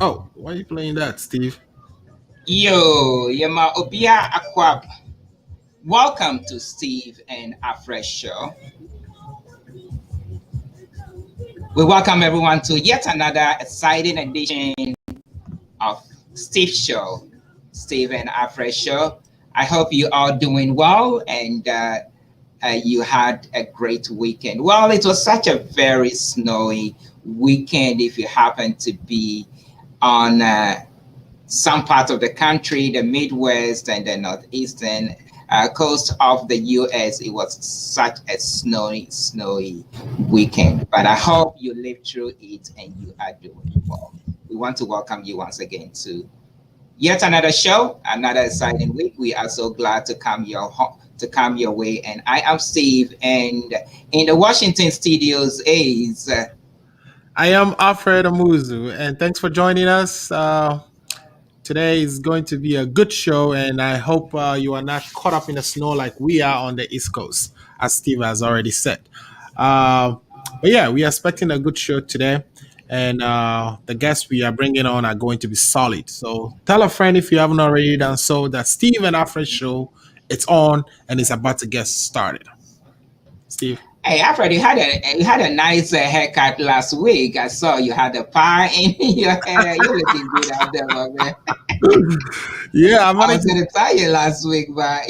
Oh, why are you playing that, Steve? Yo, Yema Obia Aquab. Welcome to Steve and Alfred Show. We welcome everyone to yet another exciting edition of Steve Show, Steve and Alfred Show. I hope you are doing well and you had a great weekend. Well, it was such a very snowy weekend if you happen to be on some part of the country, the Midwest and the Northeastern coast of the U.S. It was such a snowy weekend. But I hope you lived through it and you are doing well. We want to welcome you once again to yet another show, another exciting week. We are so glad to come your way. And I am Steve, and in the Washington studios is I am Alfred Amuzu, and thanks for joining us. Today is going to be a good show, and I hope you are not caught up in the snow like we are on the East Coast, as Steve has already said. Uh, but yeah, we are expecting a good show today, and the guests we are bringing on are going to be solid. So tell a friend if you haven't already done so that Steve and Alfred show it's on and it's about to get started. Steve. Hey, Alfred, you had a nice haircut last week. I saw you had a pie in your hair. You're looking good out there, my man. Yeah, I I managed was to gonna tell you last week, but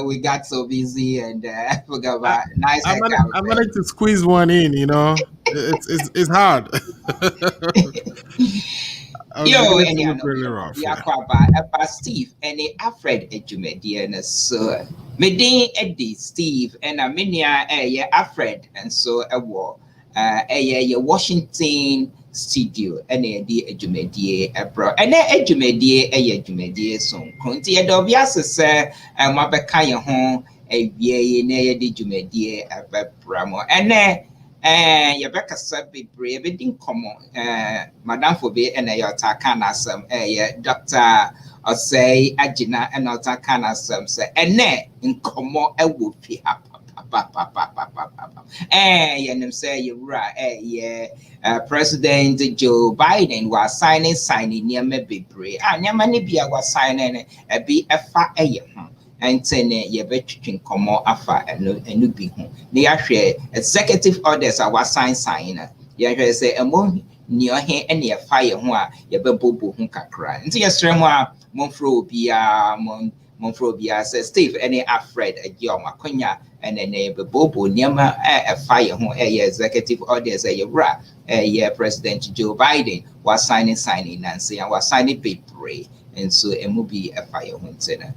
we got so busy and I forgot I, about nice I managed, haircut, I man. managed to squeeze one in. It's hard. I was Yo, beginning and to yeah, look no, really you know, rough. we are Yeah. quite about Steve and the Alfred Ejumedi and so me Eddie Steve and Minia yeah Alfred and so a war yeah Washington studio and the Ejumedi bro and then Ejumedi Ejumedi so Kunti Edobias say Mabeka ye ho a ye ne the Jumedi bramo and then yɛbɛkasa bebree yɛbɛdi nkɔmmɔ madamfo bi ɛna ɛyɛ ɔtaaka n'asɛm ɛyɛ dr ɔsɛe agyina ɛna ɔtaaka n'asɛm sɛ ɛnɛ nkɔmmɔ ɛwɔ fi ha papapapapapapa yɛnim sɛ yɛwura president Joe Biden signing nneɛma bebree a nneɛma no bi a wasign no ɛbi ɛfa ɛyɛ ho ɛnti ne yɛbɛtwitwi nkɔmmɔ afa ɛno bi ho na yɛahwɛ executive orders a wasign no yɛhwɛ sɛ ɛmo nea ɔhe ɛne ɛfa yɛ ho a yɛbɛbɔbɔ ho kakra nti yɛsrɛ mu a momfrɛ obiara sɛ Steve ɛne Alfred agye ɔmo akonnwa ɛne ne yɛbɛbɔbɔ nneɛma a ɛfa yɛ ho ɛyɛ executive orders a yɛwura ɛyɛ president Joe Biden sign nansi a wasign bebree nso emu bi ɛfa yɛ ho nti no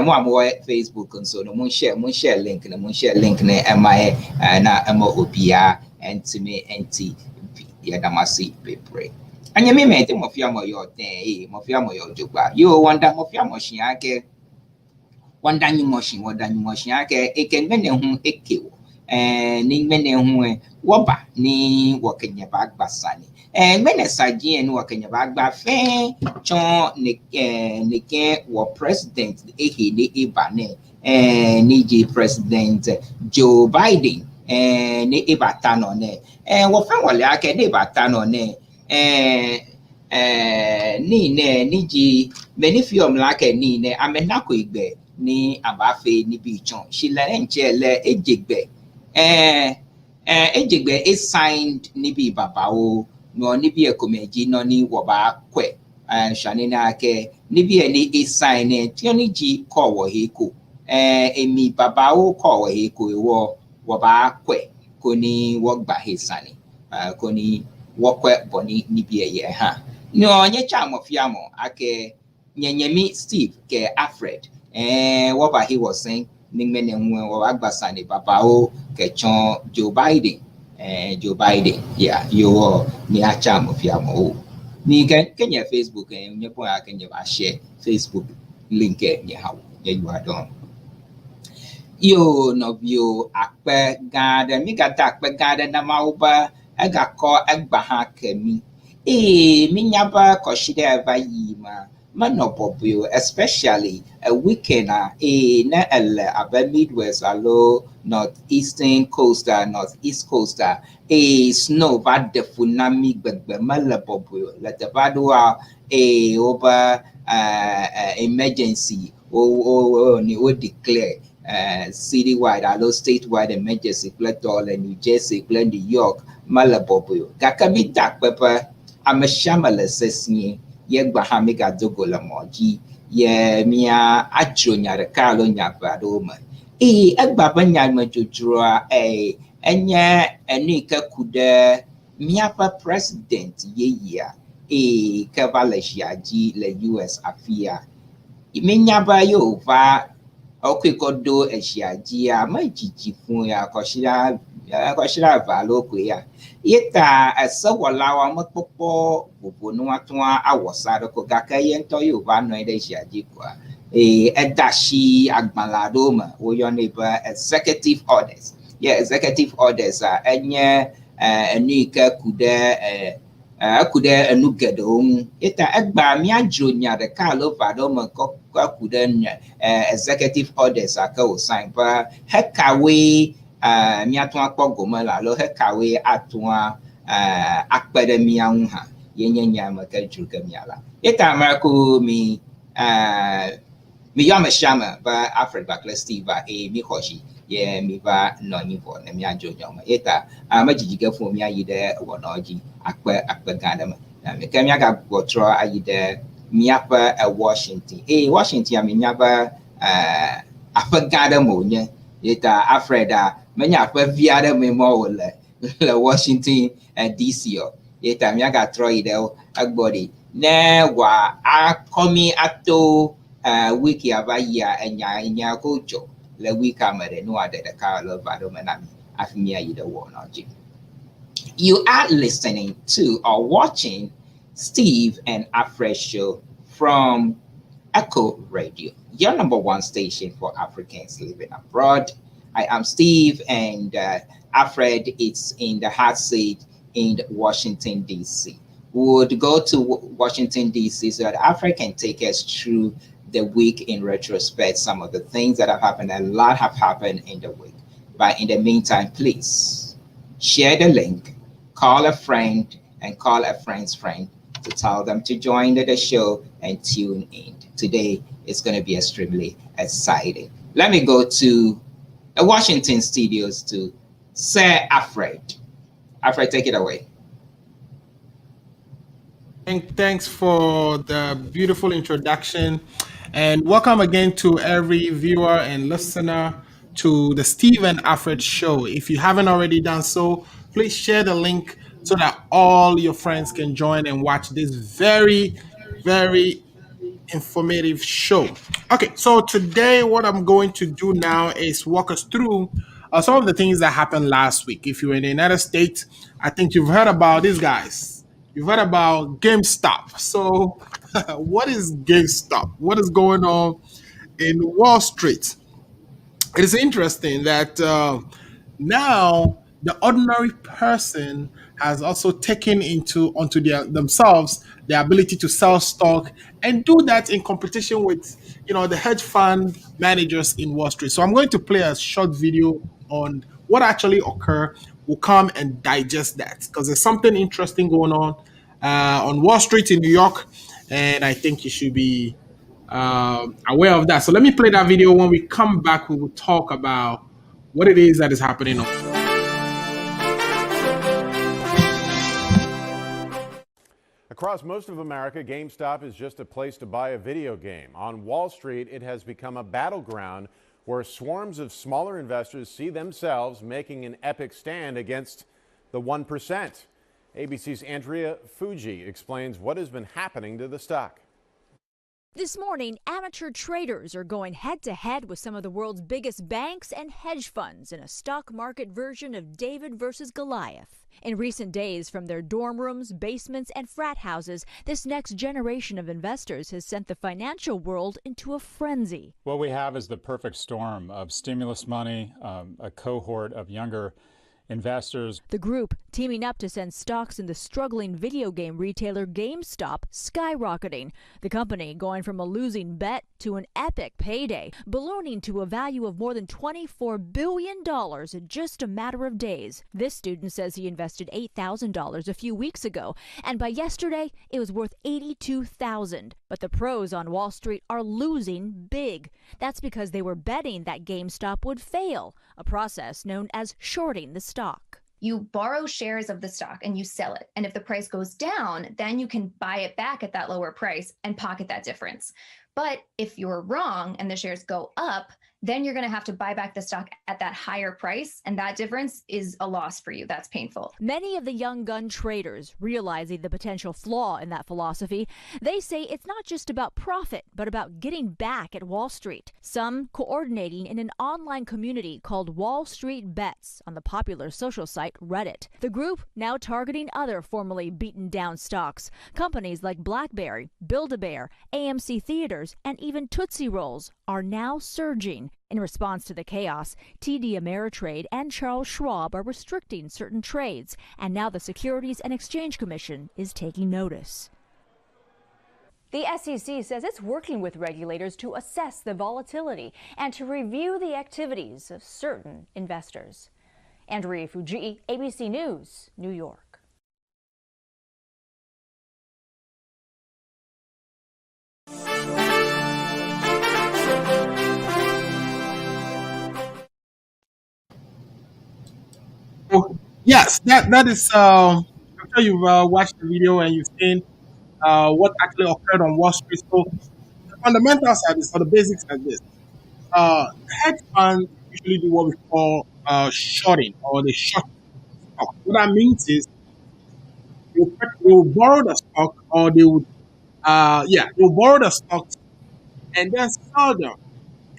mo a mowɔ Facebook nso no monhyɛ link no ɛma yɛ na ɛma obiara ɛnti yɛdam ase bebree anya me mɛnti mɔfia mɔ yɛ ɔdɛn mɔfia mɔ yɛ ɔdwogba yo wɔnda mɔfia mɔ hyia kɛ wɔnda nyimɔ hyia kɛ ekɛnmɛ ne ho ekewo ni mene ho wɔba ni wɔkɛnyɛ bagba sani mene sagye no wɔkɛnyɛ bagba fɛ chon ne ke wɔ president ne eba ne gye president Joe Biden ne eba ta no ne wɔfɛ wɔle akɛ ne eba ta no ne ni gye many film like ni ne amenako igbe ni abafe ni bi chon shilere nche le ejegbe ejegbe is signed nibi babao no nibi ekomeji no ni woba kwe shani na ke nibi eni is signed tioni ji ko wo heko emi babao ko wo heko wo woba kwe ko ni wogba hesani ko ni wokwe boni nibi eye ha no nye chamo fiamo ake nyenyemi Steve ke Alfred what he was saying ning mene hu agbasa ne papa o kechon Joe Biden yeah yo ni acha mofia mo ni kenya Facebook nye po ya kenya ba share Facebook link nye ha you are done yo no bio akpe gade mi gata akpe gade na mauba aga ko agba ha kemi mi nyaba ko shide aba yi ma manopopio, especially a weekend a na about Midwest alo northeastern coastal, northeast coastal a snow bad the tsunami but malapopio let the badua a over emergency or ni o declare citywide alo statewide emergency all in New Jersey, New York, malapopio. Gakami dak pepper ameshamala sesni ye gbahami gadogo la moji ye mia atro nyare kalo nyabado ma egba banya majojura enye enika kude miapa president ye ya kavala shiaji le US afia menyaba yo va okwikodo eshiaji a majiji fun ya koshira valoko ya ita asawalawa makpopo bobo nuatwa awosado ko gakayento yo va no ede shiaji kwa edashi agbalado ma oyo neba executive orders executive orders enye enika kude enugedong ita egba mi ajo nya de kalo vado ma ko kude executive orders aka o sign pa hekawe mi atun akpogo ma la lo hekawe atun akpede mi anwu ha yenye nya ma ka ju ka mi ala ita ma ko mi mi yama shama ba Alfred ba Steve ba mi hoshi ye mi ba no ni vo na mi ajo nyoma ita ma jijiga fu mi ayi de wo no ji akpa gada ma na me ka mi aga gotro ayi de mi apa Washington Washington mi nya ba apa gada mo nye ita Alfred menya apa viada me mo le Washington DC ita mi aga tro ide agbodi ne wa akomi ato wiki abaya enya kojo le wiki amere no ade de ka lo vado menami afimia yide wo no ji. You are listening to or watching Steve and Alfred show from Echo Radio, your number one station for Africans living abroad. I am Steve, and Alfred is in the hot seat in Washington, D.C. We would go to Washington, D.C. so that Alfred can take us through the week in retrospect, some of the things that have happened. A lot have happened in the week. But in the meantime, please share the link, call a friend, and call a friend's friend to tell them to join the show and tune in. Today is going to be extremely exciting. Let me go to the Washington studios to Sir Alfred. Alfred, take it away. Thanks for the beautiful introduction, and welcome again to every viewer and listener to the Steve and Alfred show. If you haven't already done so, please share the link so that all your friends can join and watch this very, very informative show. Okay, so today what I'm going to do now is walk us through some of the things that happened last week. If you're in the United States, I think you've heard about these guys. You've heard about GameStop. So, what is GameStop? What is going on in Wall Street? It is interesting that now the ordinary person has also taken into onto themselves the ability to sell stock and do that in competition with the hedge fund managers in Wall Street. So I'm going to play a short video on what actually occurred. We'll come and digest that because there's something interesting going on Wall Street in New York, and I think you should be aware of that. So let me play that video. When we come back, we will talk about what it is that is happening. Across most of America, GameStop is just a place to buy a video game. On Wall Street, it has become a battleground where swarms of smaller investors see themselves making an epic stand against the 1%. ABC's Andrea Fuji explains what has been happening to the stock. This morning, amateur traders are going head-to-head with some of the world's biggest banks and hedge funds in a stock market version of David versus Goliath. In recent days, from their dorm rooms, basements, and frat houses, this next generation of investors has sent the financial world into a frenzy. What we have is the perfect storm of stimulus money, a cohort of younger investors. The group teaming up to send stocks in the struggling video game retailer GameStop skyrocketing. The company going from a losing bet to an epic payday, ballooning to a value of more than $24 billion in just a matter of days. This student says he invested $8,000 a few weeks ago, and by yesterday it was worth $82,000. But the pros on Wall Street are losing big. That's because they were betting that GameStop would fail, a process known as shorting the stock. You borrow shares of the stock and you sell it. And if the price goes down, then you can buy it back at that lower price and pocket that difference. But if you're wrong and the shares go up, then you're going to have to buy back the stock at that higher price. And that difference is a loss for you. That's painful. Many of the young gun traders, realizing the potential flaw in that philosophy, they say it's not just about profit, but about getting back at Wall Street. Some coordinating in an online community called Wall Street Bets on the popular social site Reddit. The group now targeting other formerly beaten down stocks, companies like BlackBerry, Build-A-Bear, AMC Theaters, and even Tootsie Rolls are now surging. In response to the chaos, TD Ameritrade and Charles Schwab are restricting certain trades, and now the Securities and Exchange Commission is taking notice. The SEC says it's working with regulators to assess the volatility and to review the activities of certain investors. Andrea Fujii, ABC News, New York. Oh, yes, that is. I'm sure you've watched the video and you've seen what actually occurred on Wall Street. So the fundamentals are this, or the basics are this. Hedge funds usually do what we call shorting, or the short stock. What that means is they'll borrow the stock, or they'll borrow the stocks and then sell them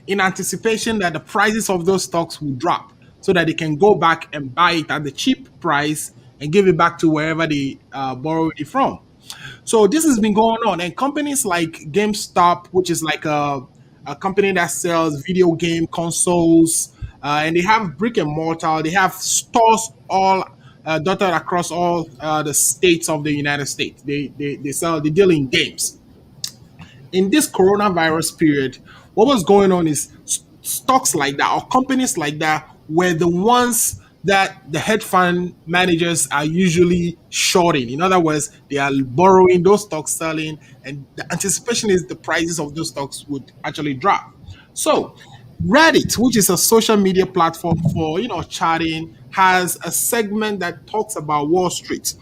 in anticipation that the prices of those stocks will drop, so that they can go back and buy it at the cheap price and give it back to wherever they borrowed it from. So this has been going on, and companies like GameStop, which is like a company that sells video game consoles, and they have brick and mortar. They have stores all dotted across all the states of the United States. They deal in games. In this coronavirus period, what was going on is stocks like that, or companies like that, were the ones that the hedge fund managers are usually shorting. In other words, they are borrowing those stocks, selling, and the anticipation is the prices of those stocks would actually drop. So Reddit, which is a social media platform for chatting, has a segment that talks about Wall Street.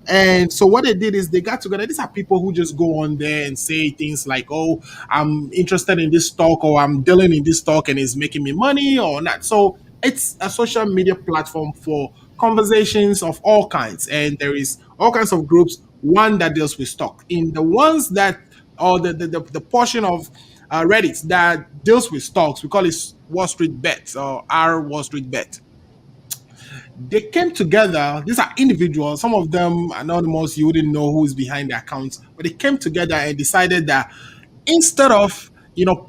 And so what they did is they got together. These are people who just go on there and say things like, "Oh, I'm interested in this stock," or "I'm dealing in this stock and it's making me money," or not. So it's a social media platform for conversations of all kinds, and there is all kinds of groups. One that deals with stock. In the ones that, or the portion of Reddit that deals with stocks, we call it Wall Street Bets, or our Wall Street Bet. They came together. These are individuals. Some of them anonymous. You wouldn't know who is behind the accounts, but they came together and decided that instead of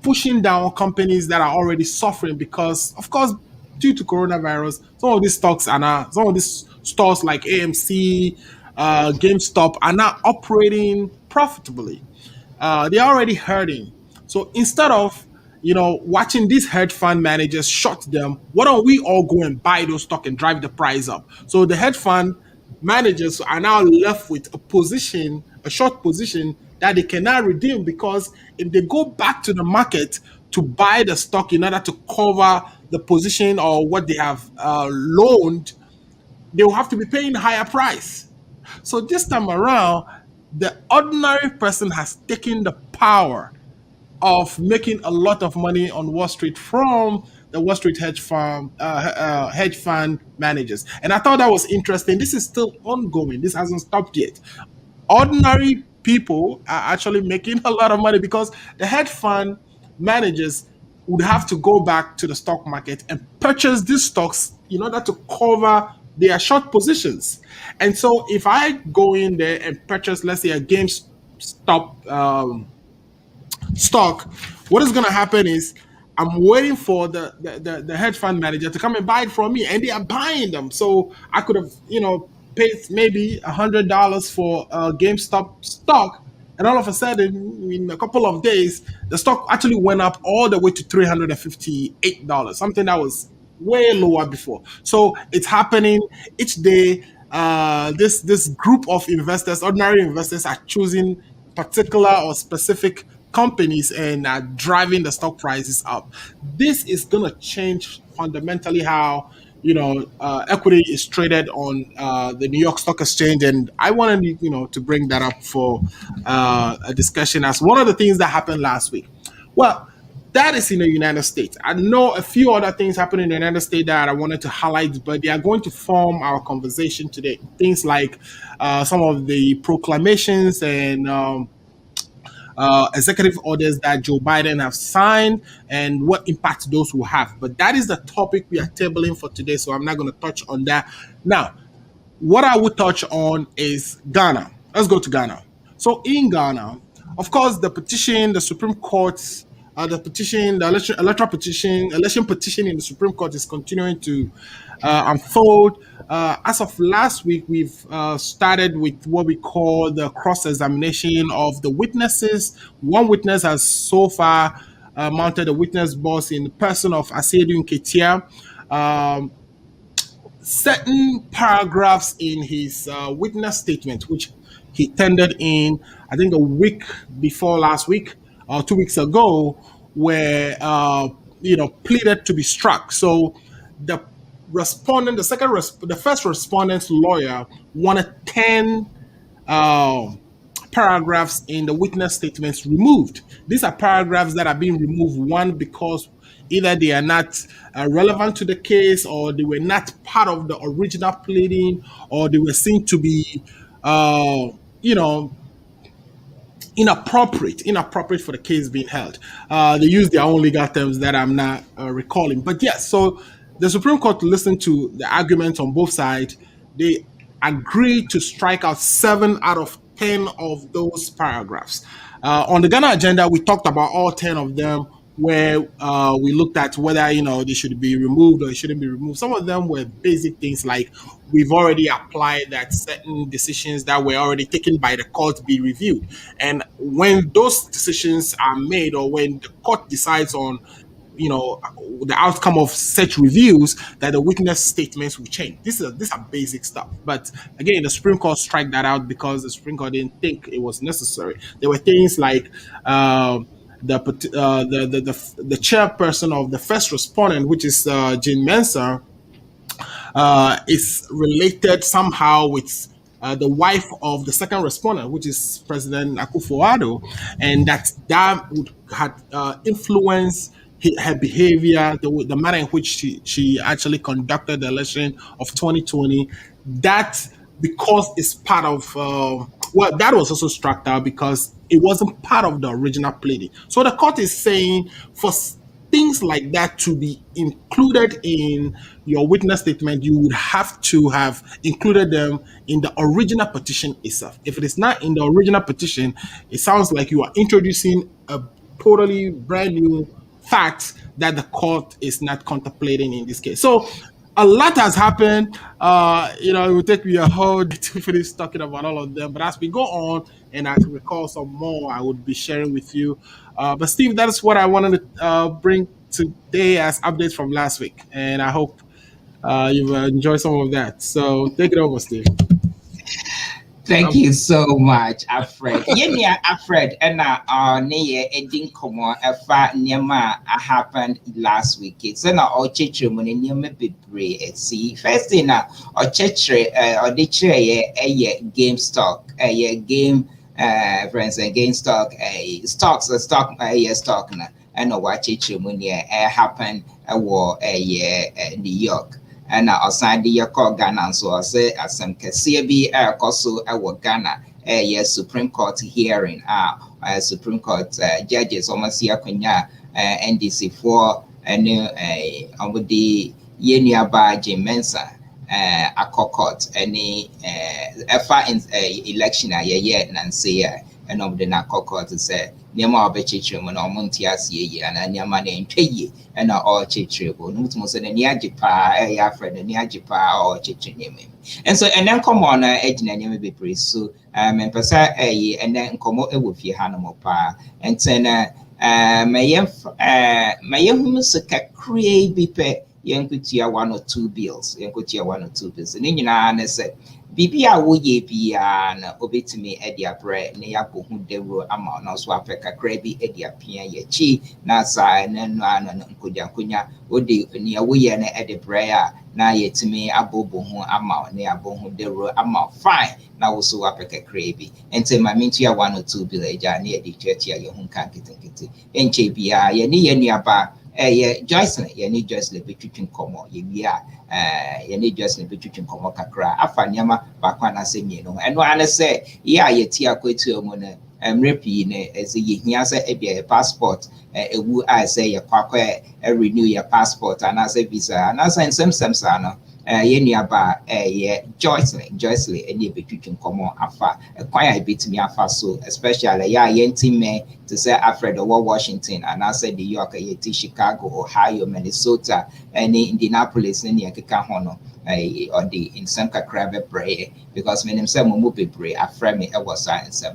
pushing down companies that are already suffering, because of course, due to coronavirus, some of these stores like AMC, GameStop are now operating profitably. They're already hurting. So instead of watching these hedge fund managers short them, why don't we all go and buy those stock and drive the price up? So the hedge fund managers are now left with a short position that they cannot redeem, because if they go back to the market to buy the stock in order to cover the position or what they have loaned, they will have to be paying a higher price. So this time around, the ordinary person has taken the power of making a lot of money on Wall Street from the Wall Street hedge fund managers. And I thought that was interesting. This is still ongoing. This hasn't stopped yet. Ordinary people are actually making a lot of money, because the hedge fund managers would have to go back to the stock market and purchase these stocks in order to cover their short positions. And so if I go in there and purchase, let's say, a GameStop stock, what is going to happen is I'm waiting for the hedge fund manager to come and buy it from me, and they are buying them. So I could have, paid maybe $100 for a GameStop stock, and all of a sudden, in a couple of days, the stock actually went up all the way to $358, something that was way lower before. So it's happening each day. This group of investors, ordinary investors, are choosing particular or specific companies and are driving the stock prices up. This is going to change fundamentally how equity is traded on the New York Stock Exchange, and I wanted to bring that up for a discussion as one of the things that happened last week. Well, that is in the United States. I know a few other things happen in the United States that I wanted to highlight, but they are going to form our conversation today. Things like some of the proclamations and executive orders that Joe Biden have signed and what impact those will have. But that is the topic we are tabling for today, so I'm not going to touch on that. Now, what I would touch on is Ghana. Let's go to Ghana. So in Ghana, of course, the petition, the Supreme Court's the petition, the election petition in the Supreme Court is continuing to unfold. As of last week, we've started with what we call the cross-examination of the witnesses. One witness has so far mounted a witness box in the person of Asiedu Nketia. Certain paragraphs in his witness statement, which he tendered in, I think, a week before last week or 2 weeks ago, were pleaded to be struck. So the respondent, the first respondent's lawyer wanted 10 paragraphs in the witness statements removed. These are paragraphs that are being removed, one, because either they are not relevant to the case, or they were not part of the original pleading, or they were seen to be, inappropriate for the case being held. They use their own legal terms that I'm not recalling. But yes, so the Supreme Court listened to the arguments on both sides. They agreed to strike out 7 out of 10 of those paragraphs. On the Ghana agenda, we talked about all 10 of them, where we looked at whether they should be removed or it shouldn't be removed. Some of them were basic things like we've already applied that certain decisions that were already taken by the court be reviewed. And when those decisions are made, or when the court decides on the outcome of such reviews, that the witness statements will change. These are basic stuff. But again, the Supreme Court struck that out because the Supreme Court didn't think it was necessary. There were things like the chairperson of the first respondent, which is Jane Mensah, is related somehow with the wife of the second respondent, which is President Akufo-Addo, and that would have influenced her behavior, the manner in which she actually conducted the election of 2020. That, because it's part of that was also struck out because it wasn't part of the original pleading. So the court is saying for things like that to be included in your witness statement, you would have to have included them in the original petition itself. If it is not in the original petition, it sounds like you are introducing a totally brand new fact that the court is not contemplating in this case. So a lot has happened. It will take me a whole day to finish talking about all of them. But as we go on and I can recall some more, I would be sharing with you. But Steve, that's what I wanted to bring today as updates from last week. And I hope you've enjoyed some of that. So take it over, Steve. Thank you so much, Alfred. Yeah, Alfred, and Edin Komo, happened last week. It's an see. First thing, or GameStop, game, friends, and GameStop, stock, and watch it happened New York. And outside the Yoko Ghana, so I say as some CB also our Ghana Supreme Court hearing Supreme Court judges almost here NDC for and on the nearby Jane Mensah a court any in election and say and of the Nakoko to say, Niama Bechichum and Montias ye, and Niama name Pay, and all chitrible, Nutmos and Niajipa, Alfred and Niajipa or Chichin. And so, and then come on, Edna name be priest, so, and Pasa, and then come out with your Hanamopa, and then, my humusaka create be yankutia 1 or 2 bills, yankutia 1 or 2 bills. And then I said, Bibia would ye be an obit me at your bread, near who they were amount, no swap a crabby at your pia ye chi, nasa, and then kunya, would the near we and at the prayer, now yet to me a bobo who amount, near boho they were amount fine. Now also up a crabby, and say my mintia 1 or 2 bill, near the church, your home can't get it. And JBI, ye nearby. Joycelyn, you need Joycelyn between Como, you need Joycelyn between Como Kakra, Afanyama, Bakwana sing, you know, and one say, yeah, ye tia to mona, repeat as he has a passport, I say a quack, renew your passport, and as a visa, and as in some Samsana. Nearby Joycelyn, and you between Como Afa, a quiet bit me afa so, especially Yenti to say Alfred or Washington, and I said New York, Yeti, Chicago, Ohio, Minnesota, and Indianapolis, and Yakikahono, or the in some crab prayer, because when himself move be pray, I frame me, I was science.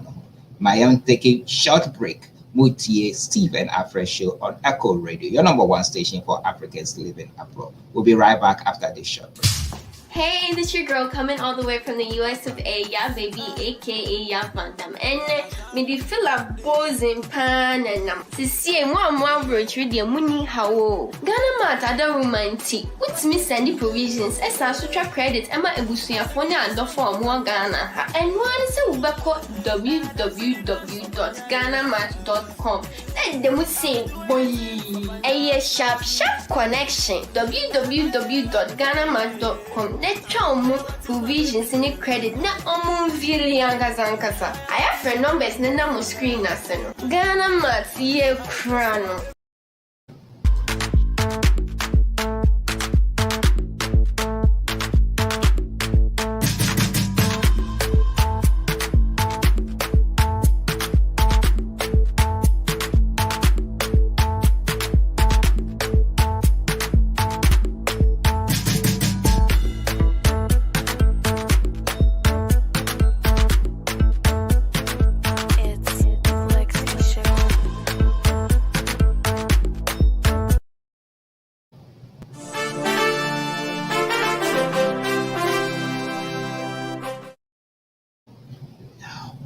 My own taking short break. Mutie Stephen Alfred show on Echo Radio, your number 1 station for Africans living abroad. We'll be right back after this short break. Hey, this your girl coming all the way from the US of A, yeah, baby, aka Ya Phantom. And me the feel like boys in pan and to see one bridge with your money how Ghana mat other romantic. What's me sending provisions? As I such credit, Emma Ebusuya phone and the form one Ghana. And one is a www.ghanamat.com. Then they would say, boy, a sharp connection. www.ghanamat.com. Let's show more provisions in the credit. Na omu vili yanga zankasa. I have friend numbers na mo screen na seno. Ghana Mat ye krano.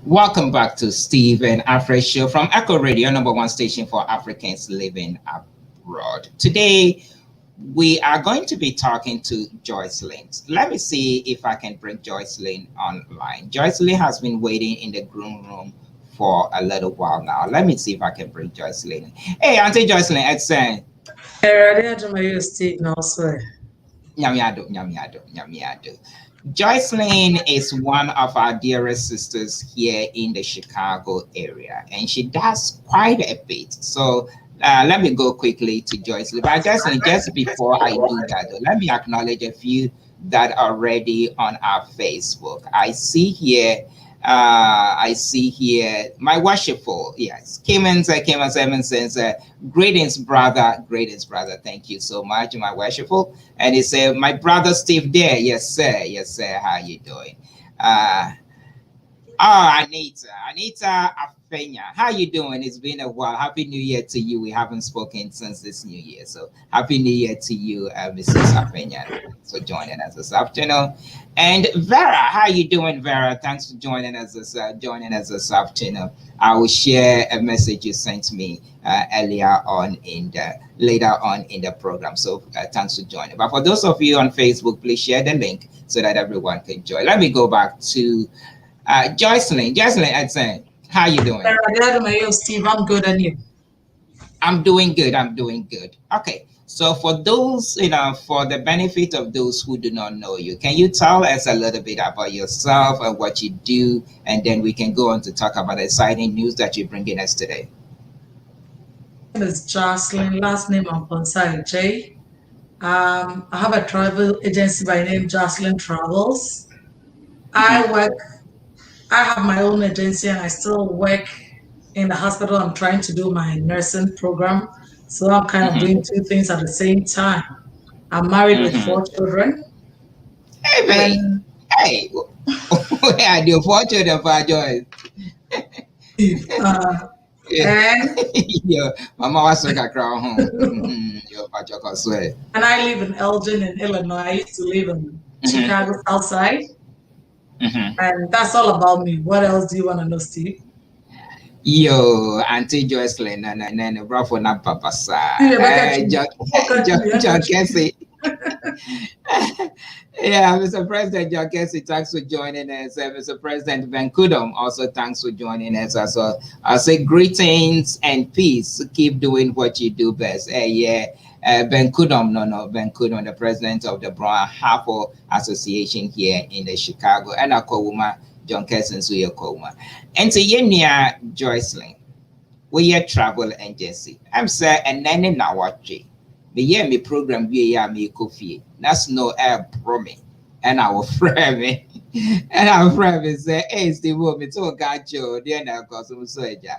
Welcome back to Steve and Alfred show from Echo Radio, number 1 station for Africans living abroad. Today, we are going to be talking to Joycelyn. Let me see if I can bring Joycelyn online. Joycelyn has been waiting in the green room for a little while now. Let me see if I can bring Joycelyn. Hey, Auntie Joycelyn, it's saying. Hey, Steve, no, sir. Nyamiado. Joycelyn is one of our dearest sisters here in the Chicago area, and she does quite a bit. So let me go quickly to Joycelyn. But Joycelyn, just before I do that, though, let me acknowledge a few that are already on our Facebook. I see here my worshipful, yes, Cayman 7 says, greetings, brother. Thank you so much, my worshipful. And he said, my brother Steve there. Yes, sir. How you doing? Anita Afenya, how you doing? It's been a while. Happy New Year to you. We haven't spoken since this New Year, so Happy New Year to you, Mrs. Afenya. Thanks for joining us this afternoon. And Vera, how you doing, Vera? Thanks for joining us this afternoon. I will share a message you sent me later on in the program. So thanks for joining. But for those of you on Facebook, please share the link so that everyone can join. Let me go back to Joycelyn, I'd say, how you doing? Steve, I'm good, and you? I'm doing good. Okay, so for those, for the benefit of those who do not know you, can you tell us a little bit about yourself and what you do, and then we can go on to talk about the exciting news that you're bringing us today. My name is Joycelyn, last name I'm Ponsai J. I have a travel agency by name Joycelyn Travels. I I have my own agency and I still work in the hospital. I'm trying to do my nursing program. So I'm kind of doing two things at the same time. I'm married with 4 children. Hey, babe. And Hey, where are the fortune of our joy? uh, and Yo, Mama was like a crown home. Yo, Pachoka swear. and I live in Elgin in Illinois. I used to live in Chicago South Side. And that's all about me. What else do you want to know, Steve? Yo, Auntie Joycelyn and bro for na papa sa. John Kessie. Yeah, Mr. President John Kessie, thanks for joining us. Mr. President Van Kudum, also thanks for joining us. Also, I'll say greetings and peace. Keep doing what you do best. Ben Kudum, Ben Kudum, the president of the Brown Harper Association here in the Chicago, and Akowuma, John Kesson Suyakoma. And so, Yenia Joycelyn, we are travel agency. I'm saying, and then in our watching. Me program we are me coffee. That's no air promi. And our friend me. And our friend me say, hey, Steve, me to got you. Then I got some soja.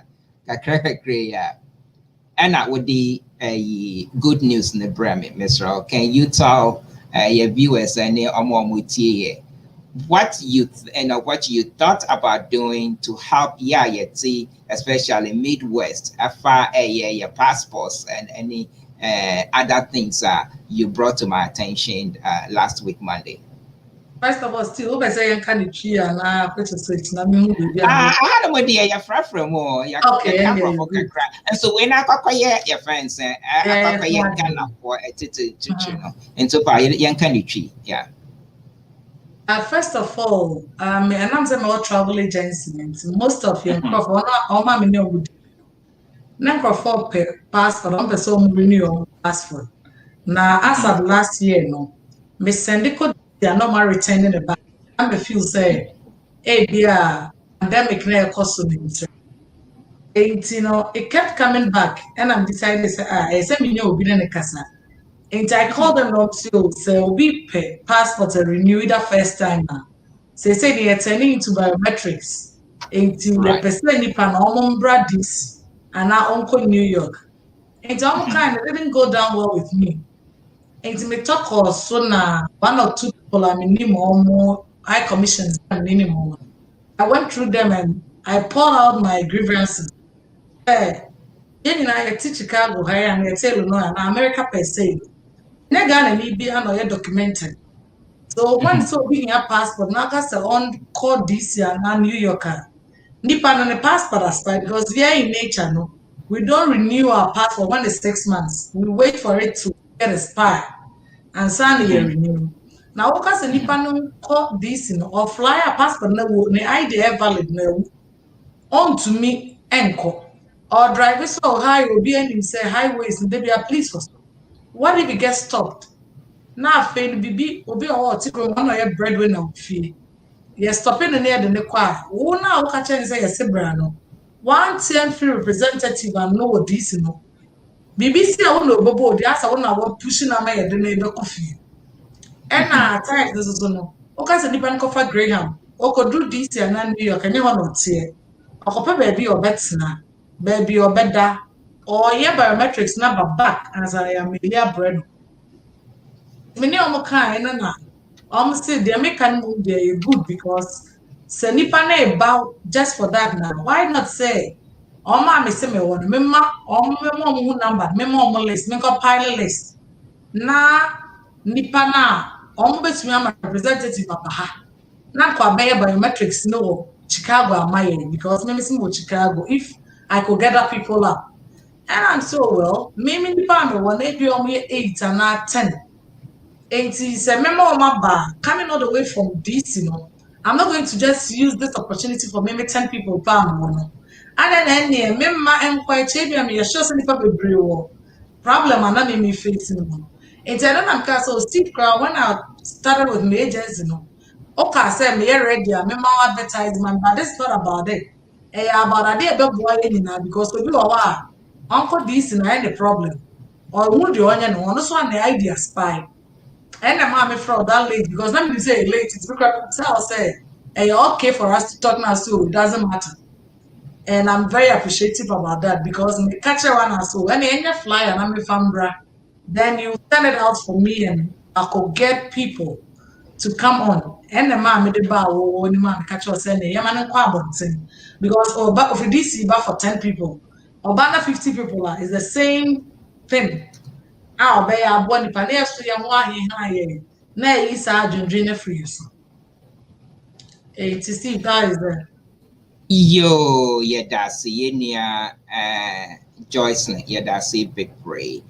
And that would be a good news in the Bremen, Mr. Can you tell your viewers and what you thought about doing to help Yayeti, especially Midwest, as far as your passports and any other things you brought to my attention last week Monday? First of all, still, I say you can't tree and I put a switch. I had a idea you're from more. Okay, and so when I got your friends, I got your gun for a to and so far, you can't tree. Yeah. First of all, and I'm saying more travel agency. Most of your all my money would for passport. I'm the so renew your passport. Now, as of last year, no, Miss Sandico, they are not more returning the back. I'm a few say, hey, dear, pandemic near costuming. It kept coming back, and I'm decided to say, I said, me no, be in the casa. And I called them up to say, we pay passport to renew it the first time now. So they say they are turning into biometrics. Until the person nipa na omo mbra this and now uncle New York. And I'm kind of didn't go down well with me. And me talk also na one or two people I mean more high commissions minimum. I went through them and I poured out my grievances. Then I teach Chicago higher and I tell you no, and America per se. Ghana ni be an documented. So when so being a passport, now that's on call DC and New Yorker. Nipa and the passport aspire because we are in nature, no. We don't renew our passport when it's 6 months. We wait for it to get expired and sign the renew. Now, because the Nipa no call DC or fly a passport no the ID valid no on to me enko or drive so high will be and say highways and they be a police for. What if it gets stopped? Now, fail bibi obi or tickle one of your breadwinner fee. Yes, stopping the near the choir. Oh, now, catch and say a Sebrano. 110 free representative and no this no. BBC, I won't know Bobo, the answer one pushing a mayor the neighbor coffee. And I type this is no. Okay, so Nipan Coffer Graham. O could do this and New York and you want not here. A copper baby or better, baby or better, or yeah, biometrics number back as I am a year bread. Many of my kind, say the American move there good because se nipa na about just for that now. Why not say me say me one me number me list me compile list na nipa na betumi ama representative aba na kwa biometrics no Chicago am because me say Chicago if I could gather people up and I'm so well me nipa me one e 8 and 10. It is a member of my bar coming all the way from DC, I'm not going to just use this opportunity for maybe 10 people per month. And then member and quite maybe I'm sure some people will problem and not me facing. And I'm so Steve Crown when I started with my agency, okay, I said me ready, I remember advertisement, but it's not about it. About a day boy because we do our uncle DC and any problem. Or would you onion one also the idea spy. And I'm fraud that late because let me say late it's because I'll say okay for us to talk now, so it doesn't matter. And I'm very appreciative about that because in the catcher one so when you fly and I'm a fambra, then you send it out for me and I could get people to come on. And the man made the bar or the man catch us and the man because but if this is for 10 people or 50 people is the same thing. I'll be a bonny panel so young one na is our dream free. To see that is there. Yo, yeah, that's Yenia Joycelyn, yeah, that's a big break.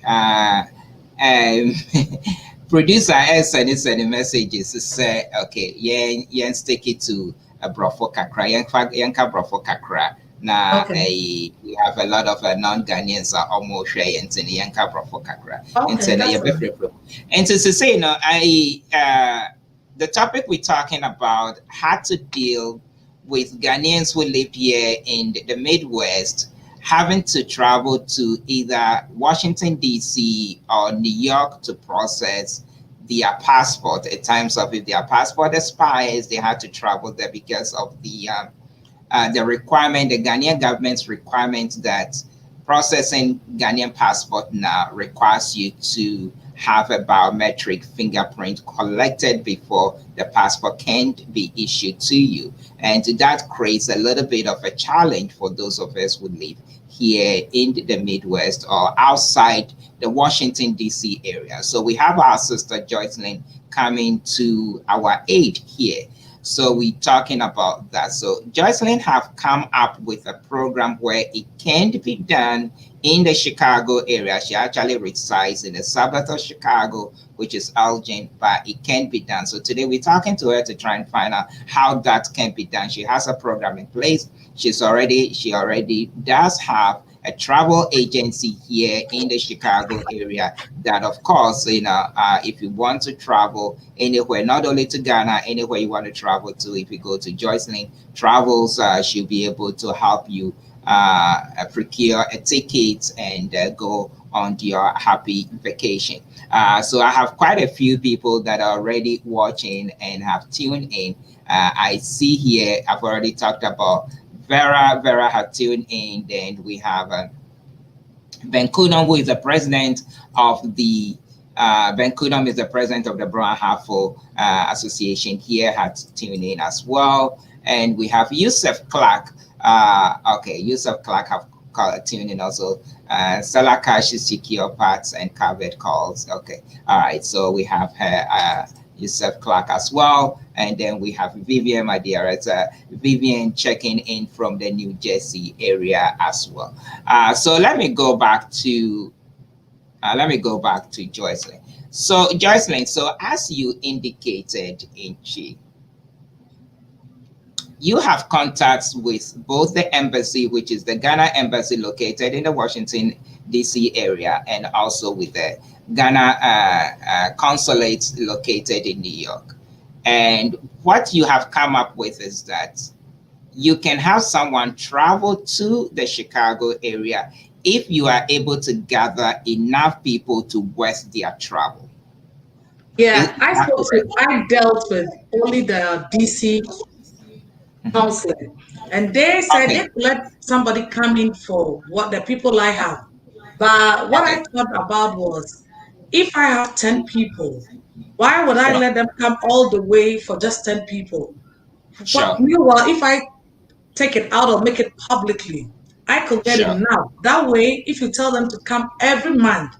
Producer S and it's the messages to say, okay, yeah, stick it to a brofo kakra, yanka brofo kakra. Now, Okay. we have a lot of non-Ghanaians are almost sharing in the yanka brofo kakra. Okay, that's right. And to say, you know, the topic we're talking about had to deal with Ghanaians who live here in the Midwest having to travel to either Washington, D.C. or New York to process their passport. At times of if their passport expires, they had to travel there because of the requirement, the Ghanaian government's requirement that processing Ghanaian passport now requires you to have a biometric fingerprint collected before the passport can be issued to you. And that creates a little bit of a challenge for those of us who live here in the Midwest or outside the Washington, D.C. area. So we have our sister Joycelyn coming to our aid here. So we're talking about that. So Joycelyn have come up with a program where it can be done in the Chicago area. She actually resides in the suburbs of Chicago, which is Elgin, but it can be done. So today we're talking to her to try and find out how that can be done. She has a program in place. She already does have a travel agency here in the Chicago area that, of course, you know, if you want to travel anywhere, not only to Ghana, anywhere you want to travel to, if you go to Joycelyn Travels, she'll be able to help you procure a ticket and go on your happy vacation. So I have quite a few people that are already watching and have tuned in. I see here, I've already talked about Vera have tuned in. Then we have Ben Kudom, who is the president of the Ben Kudom is the president of the Brown Hartford Association here, had tuned in as well. And we have Yusuf Clark. Okay, Yusuf Clark have tuned in also. Stella Cash is secure parts and covered calls. Okay, all right. So we have her. Yusuf Clark as well. And then we have Vivian, my dear, Vivian checking in from the New Jersey area as well. So let me go back to Joycelyn. So Joycelyn, so as you indicated in Chi, you have contacts with both the embassy, which is the Ghana embassy located in the Washington, D.C. area, and also with the Ghana consulate located in New York. And what you have come up with is that you can have someone travel to the Chicago area if you are able to gather enough people to worth their travel. Yeah, I dealt with only the DC consulate, and they said they let somebody come in for what the people I have. But what I thought about was, if I have 10 people, why would I let them come all the way for just 10 people? But meanwhile, if I take it out or make it publicly, I could get enough. That way, if you tell them to come every month,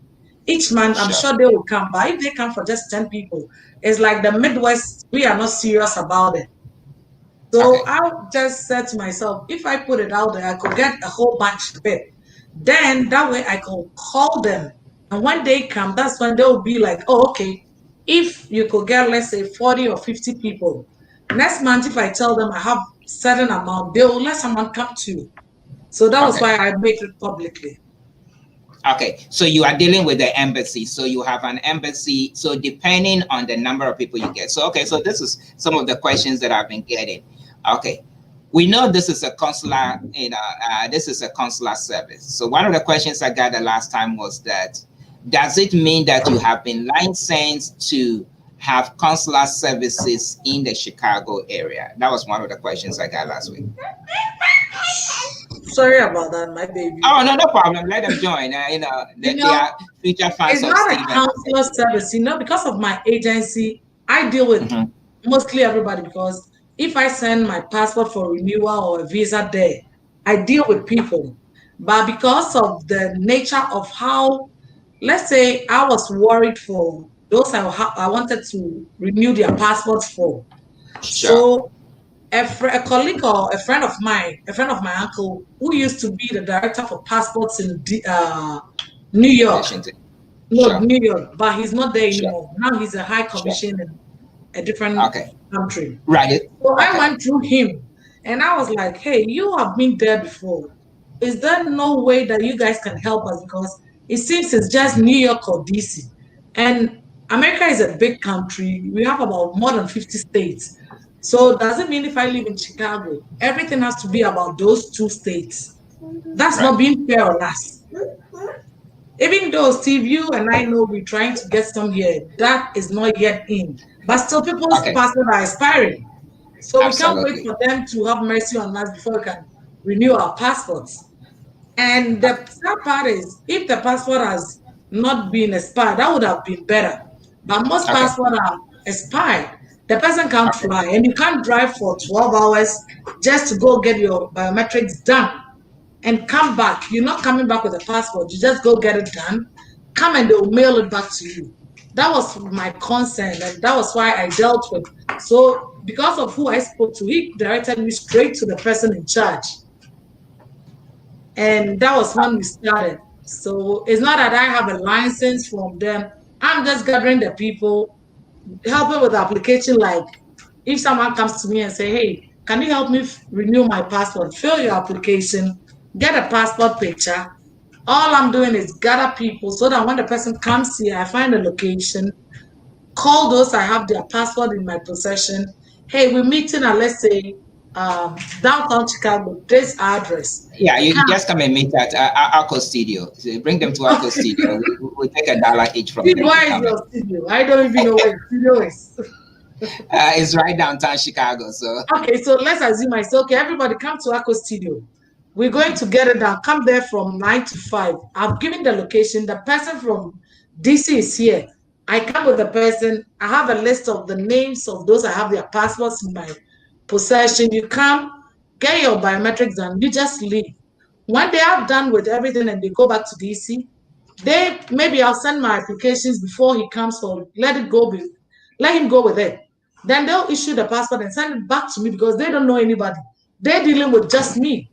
each month, I'm sure they will come. But if they come for just 10 people, it's like the Midwest, we are not serious about it. So I just said to myself, if I put it out there, I could get a whole bunch of it. Then that way I could call them. And when they come, that's when they'll be like, oh, okay, if you could get, let's say, 40 or 50 people, next month, if I tell them I have certain amount, they will let someone come too. So that was why I made it publicly. Okay, so you are dealing with the embassy. So you have an embassy. So depending on the number of people you get. So, okay, so this is some of the questions that I've been getting. Okay, we know this is a consular, this is a consular service. So one of the questions I got the last time was that, does it mean that you have been licensed to have consular services in the Chicago area? That was one of the questions I got last week. Sorry about that, my baby. Oh, no, no problem. Let them join. They are future fans it's of not Stephen. a counselor service, because of my agency, I deal with mostly everybody, because if I send my passport for renewal or a visa there, I deal with people. But because of the nature of how, let's say I was worried for those I wanted to renew their passports for. Sure. So a colleague or a friend of mine, a friend of my uncle, who used to be the director for passports in New York. Washington. No, Sure. New York, but he's not there Sure. anymore. Now he's a high commission in a different country. Right. So I went through him and I was like, hey, you have been there before. Is there no way that you guys can help us? Because it seems it's just New York or DC. And America is a big country. We have about more than 50 states. So does it mean if I live in Chicago, everything has to be about those 2 states? That's not being fair on us. Even though, Steve, you and I know we're trying to get some here, that is not yet in. But still, people's passports are expiring. So Absolutely. we can't wait for them to have mercy on us before we can renew our passports. And the sad part is, if the passport has not been expired, that would have been better. But most passports are expired. The person can't fly, and you can't drive for 12 hours just to go get your biometrics done and come back. You're not coming back with a passport. You just go get it done, come and they'll mail it back to you. That was my concern, and that was why I dealt with. So because of who I spoke to, he directed me straight to the person in charge. And that was when we started. So it's not that I have a license from them. I'm just gathering the people, helping with the application. Like if someone comes to me and say, hey, can you help me renew my passport? Fill your application, get a passport picture. All I'm doing is gather people so that when the person comes here, I find a location, call those I have their passport in my possession. Hey, we're meeting at, let's say, downtown Chicago, this address. Yeah, you just come and meet at Arco Studio. So bring them to Arco Studio. We'll take $1 each from them. Where is your studio? I don't even know where your studio is. It's right downtown Chicago. So okay, so let's assume I say, okay, everybody come to Arco Studio. We're going to get it down. Come there from 9 to 5. I've given the location. The person from DC is here. I come with the person. I have a list of the names of those I have their passports in my possession. You come, get your biometrics done. You just leave. When they are done with everything and they go back to DC, maybe I'll send my applications before he comes, or let him go with it. Then they'll issue the passport and send it back to me because they don't know anybody. They're dealing with just me.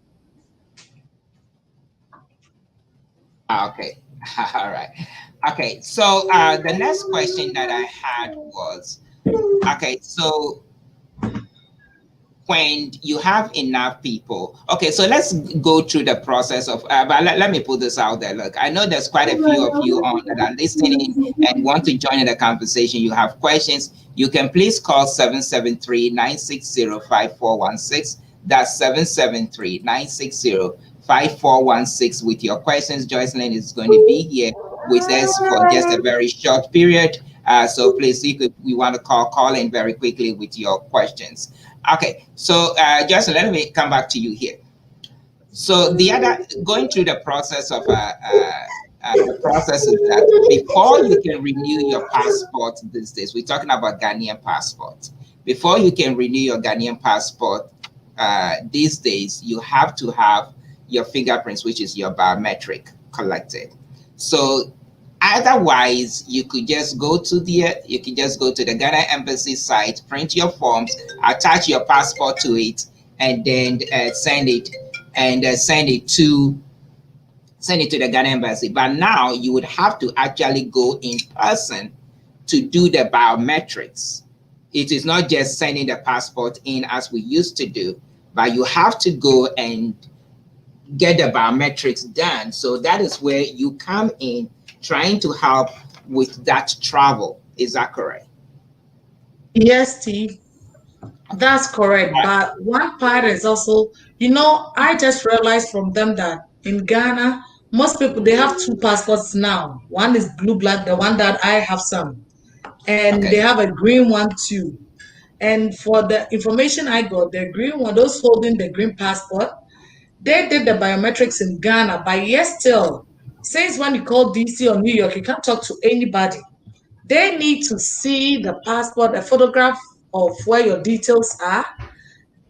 okay. All right. Okay. So the next question that I had was, okay, so when you have enough people, okay, so let's go through the process of, but let me put this out there. Look, I know there's quite a few of you on that are listening and want to join in the conversation. You have questions, you can please call 773-960-5416. That's 773-960-5416 with your questions. Joycelyn is going to be here with us for just a very short period. So please, we want to call in very quickly with your questions. Okay, so Justin, let me come back to you here. So going through the process of the process is that before you can renew your passport these days, we're talking about Ghanaian passport. Before you can renew your Ghanaian passport these days, you have to have your fingerprints, which is your biometric, collected. So otherwise, you could just go to the Ghana Embassy site, print your forms, attach your passport to it, and then send it to the Ghana Embassy. But now you would have to actually go in person to do the biometrics. It is not just sending the passport in as we used to do, but you have to go and get the biometrics done. So that is where you come in, trying to help with that travel. Is that correct? Yes, Steve, that's correct. But one part is also, I just realized from them that in Ghana, most people, they have 2 passports now. One is blue black, the one that I have some. and Okay. they have a green one too. And for the information I got, the green one, those holding the green passport, they did the biometrics in Ghana, but yes, still, since when you call DC or New York, you can't talk to anybody. They need to see the passport, a photograph of where your details are,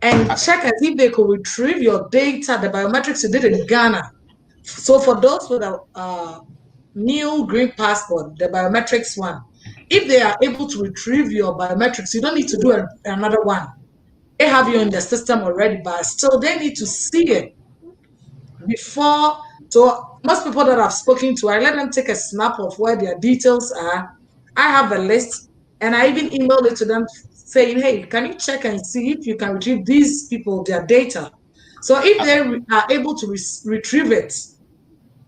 and Okay. check as if they could retrieve your data, the biometrics you did in Ghana. So for those with a new green passport, the biometrics one, if they are able to retrieve your biometrics, you don't need to do another one. They have you in the system already, but still they need to see it before. So most people that I've spoken to, I let them take a snap of where their details are. I have a list, and I even emailed it to them saying, hey, can you check and see if you can retrieve these people, their data? So if they are able to retrieve it,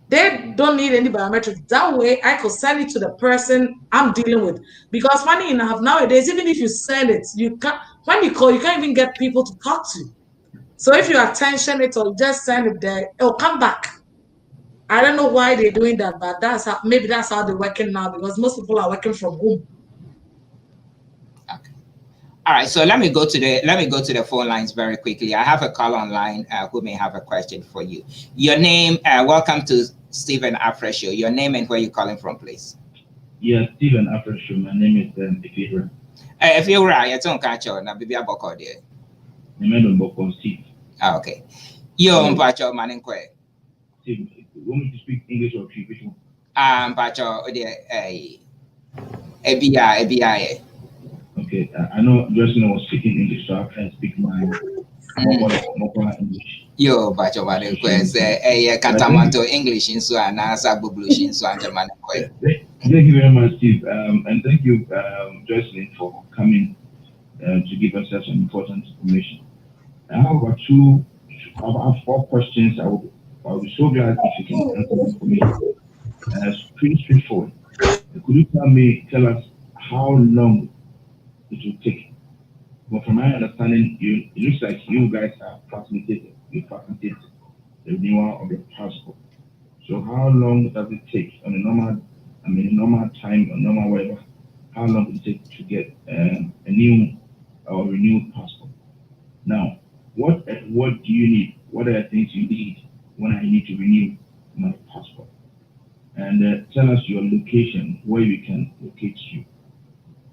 they don't need any biometrics. That way, I could send it to the person I'm dealing with. Because funny enough, nowadays, even if you send it, you can't. When you call, you can't even get people to talk to. So if you attention it or just send it there, it'll come back. I don't know why they're doing that, but maybe that's how they're working now, because most people are working from home. Okay. All right, so let me go to the phone lines very quickly. I have a call online who may have a question for you. Your name, welcome to Stephen Alfred Show. Your name and where you're calling from, please. Yeah, Stephen Alfred Show. My name is Ifira. If you're right, I don't catch you. Now, baby, I'm there. My name is Steve. Okay. Yo, Pacho, man, Steve, you want me to speak English or Tree? Which one? Pacho, ABI. Okay, I know Justin was speaking English, so I can speak my more English. Yo, Pacho, man, Katamanto English in so and Nasa Bublush in so and German. Thank you very much, Steve, and thank you, Jocelyn, for coming to give us such important information. I have about 4 questions. I will be so glad if you can answer them for me. It's pretty straightforward. Could you tell us how long it will take? But from my understanding, it looks like you guys have facilitated the renewal of your passport. So how long does it take on a normal time or normal whatever? How long does it take to get a new or renewed passport? Now, what do you need? What are the things you need when I need to renew my passport? And tell us your location, where we can locate you.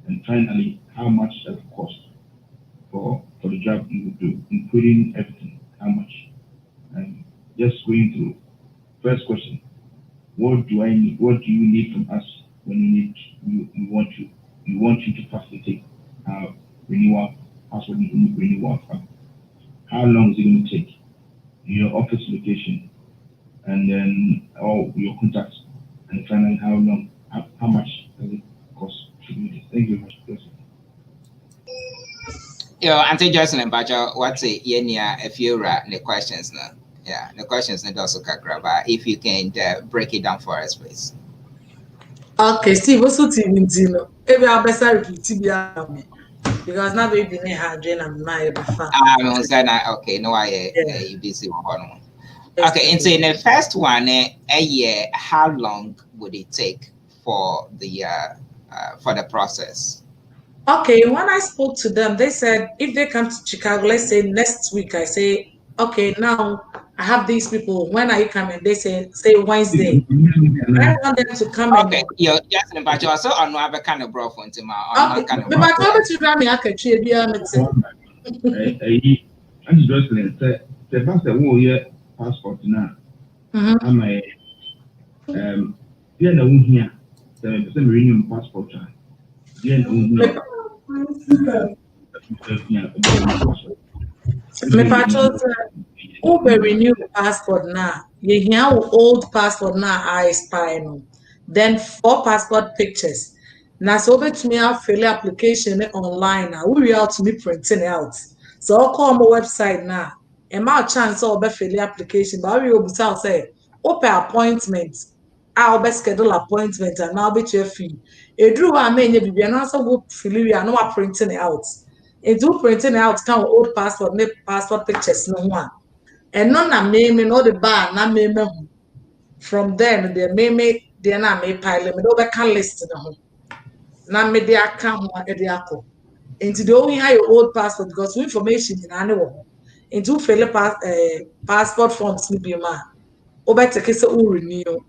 And finally, how much does it cost for the job you will do, including everything? How much? And just going through. First question: what do I need? What do you need from us when we want you to facilitate renewal passport renewal? How long is it going to take? Your office location, and then all your contacts, and finally how much does it cost to do this? Thank you very much. Yo, Auntie Jocelyn, Pacho, what's it? If you're the questions now. Yeah, the questions need also Kakraba. If you can break it down for us, please. Okay, Steve, what's what you need to know? Maybe I'll better repeat it because now we've been here and my okay, no, you busy one. Okay, and so in the first one, a year, how long would it take for the process? Okay, when I spoke to them, they said if they come to Chicago, let's say next week, I say, okay, now I have these people. When are you coming? They say Wednesday. I want them to come. Okay, yeah, just in Pacho, so on have a kind of bro for him. Okay, but I told you to me, I can cheer you. I'm Jocelyn. The fact that we have passport now, I'm a yeah, no here. The renewing passport. Yeah, my passport, Uber renew passport now. You hear old passport now I expire. Then 4 passport pictures. Now so bet me I fill application online now. We out to me printing out. So I'll call my website now. And my chance I'll be fill application, but we will say open appointment. I'll be schedule appointment and I'll be your fee. A drew I may be an answer will fill you and no printing out. It do printing out count old passport, make passport pictures no one. And none na me no the bar na me. From then they may they're not me pilot, me over can list no. na me de aka ho e de akọ. Into the only have your old passport because information in any one. Into fill passport forms ni bi ma. Obeteke se o renew.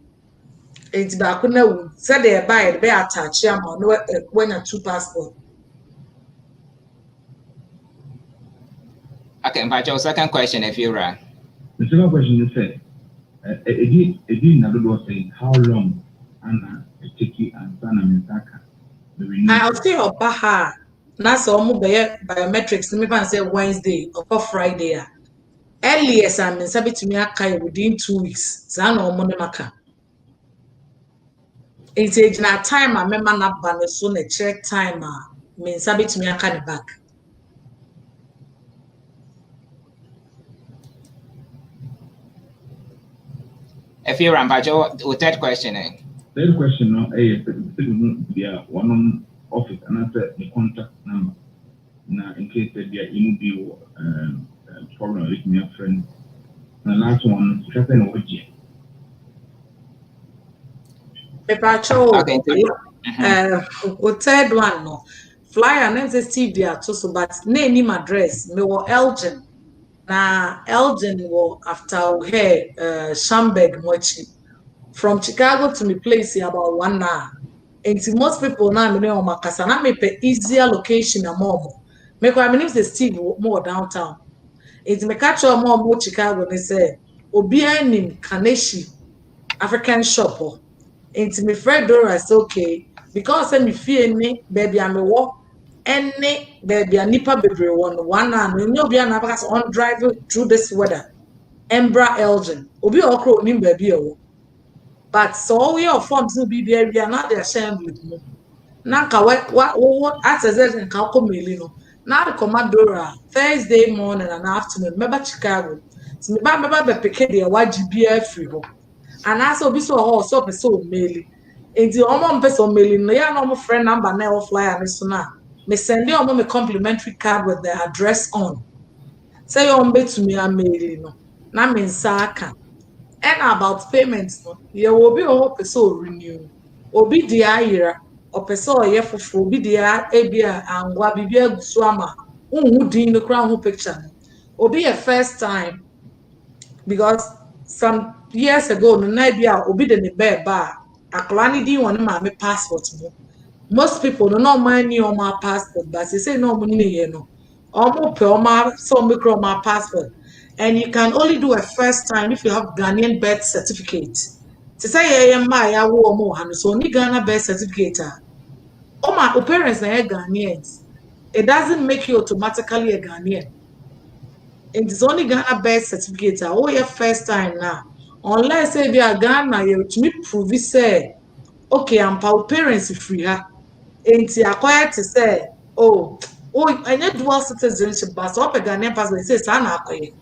Into ba ko na wu. Say they buy be attach am no when a two passport. Okay, but your second question, if you're right. The second question is again, another saying how long Anna Tiki and Sana Mitaka the renewal. I'll say oba na so mo be biometrics me fan say Wednesday or Friday. Earliest I mean sabi to me aka within 2 weeks. Sa na omo ne maka. It's age na time I remember na ba no so na check time me sabi to me aka the back. If you're on, but your third question, Third question now, yeah, one on office and answer the contact number. Now, in case that there will be problem with my friend. The last one, Captain Oji. Okay. Third one no. Flyer na say Steve there to so but na name address me wo Elgin. Na Elgin wo after here Shamberg mochi. From Chicago to me place here about 1 hour. And most people now me know makasa na me pe easier location na more. Me kwa me name say Steve more downtown. It's me catch more Chicago they say obi anim Kaneshi African shop. Into me friend Dora say okay because me fear me baby I'm a walk any baby a nipa baby one and we know be an because on drive through this weather. Embra Elgin obi okro nim baby o but so we of forms no be there we are not ashamed with me. Na ka what as a ka ko meli no na the commandora Thursday morning and afternoon remember Chicago. So me ba be pick the waji free ho. And also be so hot so person mail enti omo person mail no ya no friend number na flyer ni so na me send you omo me complimentary card with the address on say you to me a mail no na me nsaka and about payments no ye will be o person renew obi dia yira o person ye fofo obi dia ebia angwa bibia gusu ama unhu din no kra hu picture obi a first time because some years ago no na bia obi de ne ba akla ni din won ma me passport mo most people no mind ni on my passport but they say no money here no almost pe my so micro my passport and you can only do a first time if you have Ghanaian birth certificate to say yeah ma ya wo mo ha so ni Ghana birth certificate my parents are Ghanaians it doesn't make you automatically a Ghanaian. It's only Ghana birth certificate. Oh, your first time now. Unless say be a Ghana, you to me prove say, okay, I'm parents free her. Ain't acquired to say, I need dual citizenship, but so up a Ghanaian passport. It says, "Sana acquired."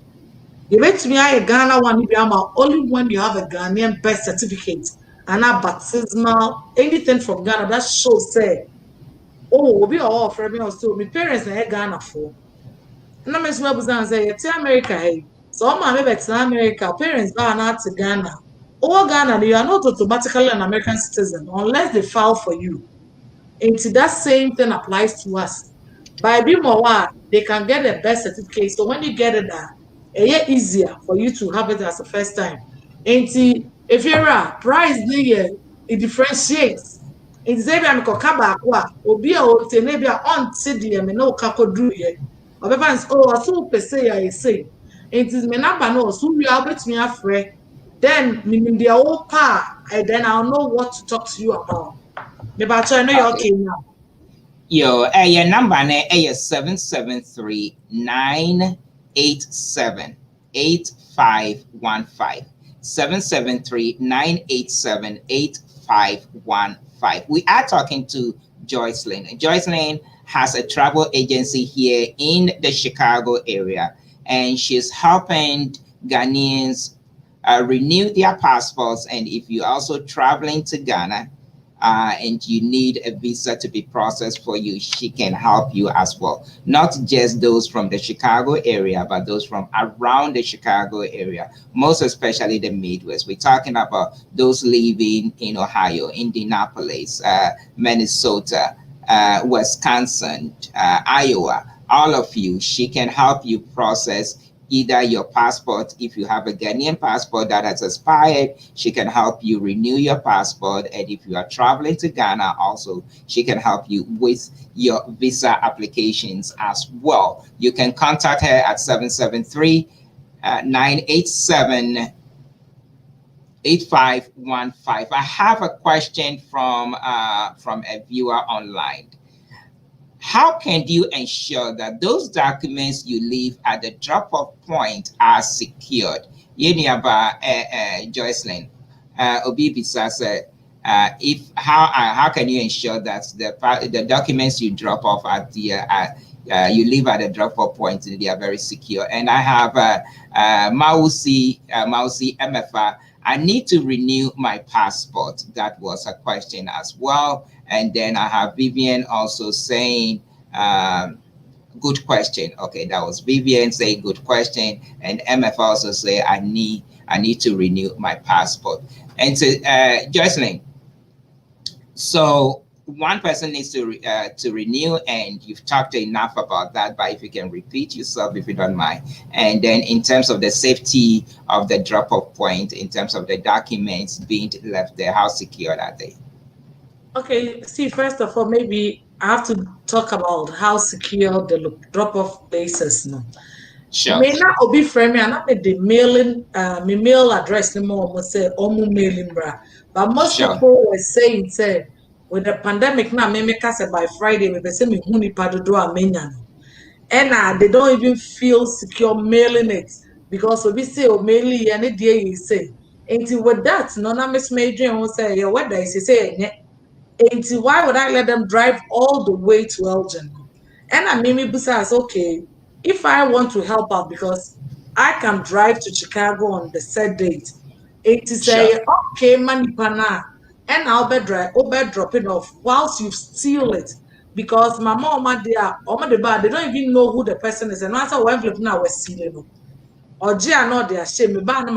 You bet me, I a Ghana one. Only when you have a Ghanaian birth certificate and a baptismal anything from Ghana that shows say, we'll be all for me also. My parents are Ghana for. Na me so abuzan say yet America hey so ma me bet America parents are not to Ghana or Ghana you are not automatically an American citizen unless they file for you. And that same thing applies to us by being more they can get a birth certificate so when you get it it's easier for you to have it as a first time. And if you're a price it differentiates. It's say I'm back obi a o te na bia on te de me no ka kodru ye obefans so pese ya say it is me number no so we are between afre then meaning the whole pa and then I'll know what to talk to you about me ba I know you're okay now. Your number is 773-987-8515. 773-987-8515. We are talking to Joycelyn. Joycelyn has a travel agency here in the Chicago area, and she's helping Ghanaians renew their passports. And if you're also traveling to Ghana, and you need a visa to be processed for you, she can help you as well. Not just those from the Chicago area, but those from around the Chicago area, most especially the Midwest. We're talking about those living in Ohio, Indianapolis, Minnesota, Wisconsin, Iowa, all of you. She can help you process either your passport. If you have a Ghanaian passport that has expired, she can help you renew your passport. And if you are traveling to Ghana also, she can help you with your visa applications as well. You can contact her at 773-987 8515. I have a question from a viewer online. How can you ensure that those documents you leave at the drop-off point are secured? Yeniaba Joycelyn, Obibisa said, how can you ensure that the documents you drop off at the you leave at the drop-off point, they are very secure? And I have Mausi MFA. I need to renew my passport. That was a question as well. And then I have Vivian also saying, good question. Okay, that was Vivian saying good question. And MF also say, I need to renew my passport. And so, Jocelyn, so one person needs to renew, and you've talked enough about that, but if you can repeat yourself, if you don't mind. And then in terms of the safety of the drop-off point, in terms of the documents being left there, how secure are they? Okay, see, first of all, maybe I have to talk about how secure the drop-off places no. Sure. May not be friendly, and not the mailing, my mail address no more say mailing bra. But most people were saying, say, with the pandemic now, me make us by Friday, we say me huni padodo amenya no. And they don't even feel secure mailing it because we say oh mailing and day you say. And with that, no na miss major who say your weather is say and why would I let them drive all the way to Elgin? And I mean, besides, okay, if I want to help out because I can drive to Chicago on the said date, it is say, okay, manipana, and I'll be drop it off whilst you steal it. Because my mom, they don't even know who the person is. And once I went now, we're stealing. Or Gia, not they are shame, but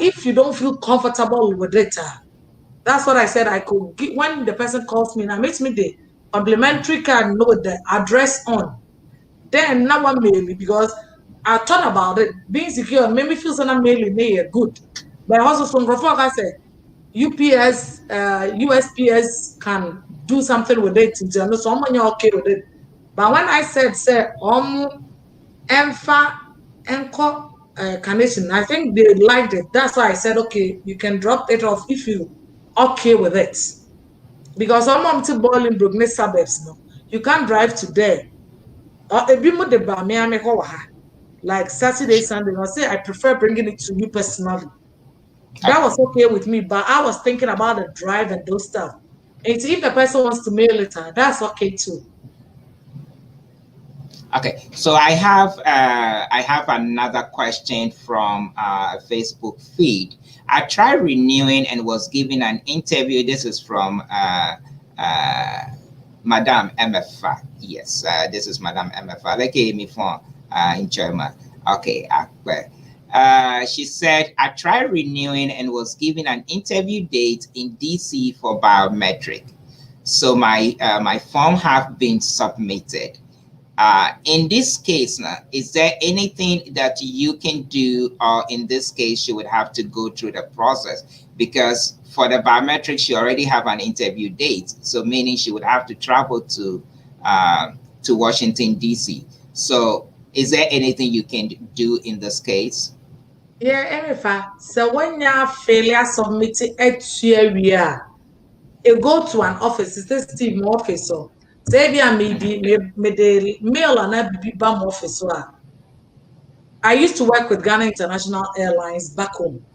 if you don't feel comfortable with it, that's what I said. I could get, when the person calls me now, makes me the complimentary card know the address on. Then now one mail me because I thought about it. Being secure made me feel so I'm mailing me good. But also some before I said UPS, USPS can do something with it. So someone you're okay with it. But when I said say Emfa Enco connection, I think they liked it. That's why I said okay, you can drop it off if you okay with it. Because someone to Bolingbrook next suburbs, no, you can't drive to there. Or a bit more the like Saturday, Sunday. I say I prefer bringing it to you personally. That was okay with me, but I was thinking about the drive and those stuff. And if the person wants to mail it, that's okay too. Okay, so I have another question from Facebook feed. I tried renewing and was given an interview. This is from Madame MFA. Yes, this is Madame MFA. Like me from in German. Okay, she said I tried renewing and was given an interview date in DC for biometric. So my form have been submitted. In this case, is there anything that you can do, or in this case, you would have to go through the process? Because for the biometrics, she already have an interview date, so meaning she would have to travel to Washington, D.C. So is there anything you can do in this case? Yeah, so when you failure submit it, it go to an office, it's a team office. So say maybe the mail and I be bam office. So I used to work with Ghana International Airlines back home.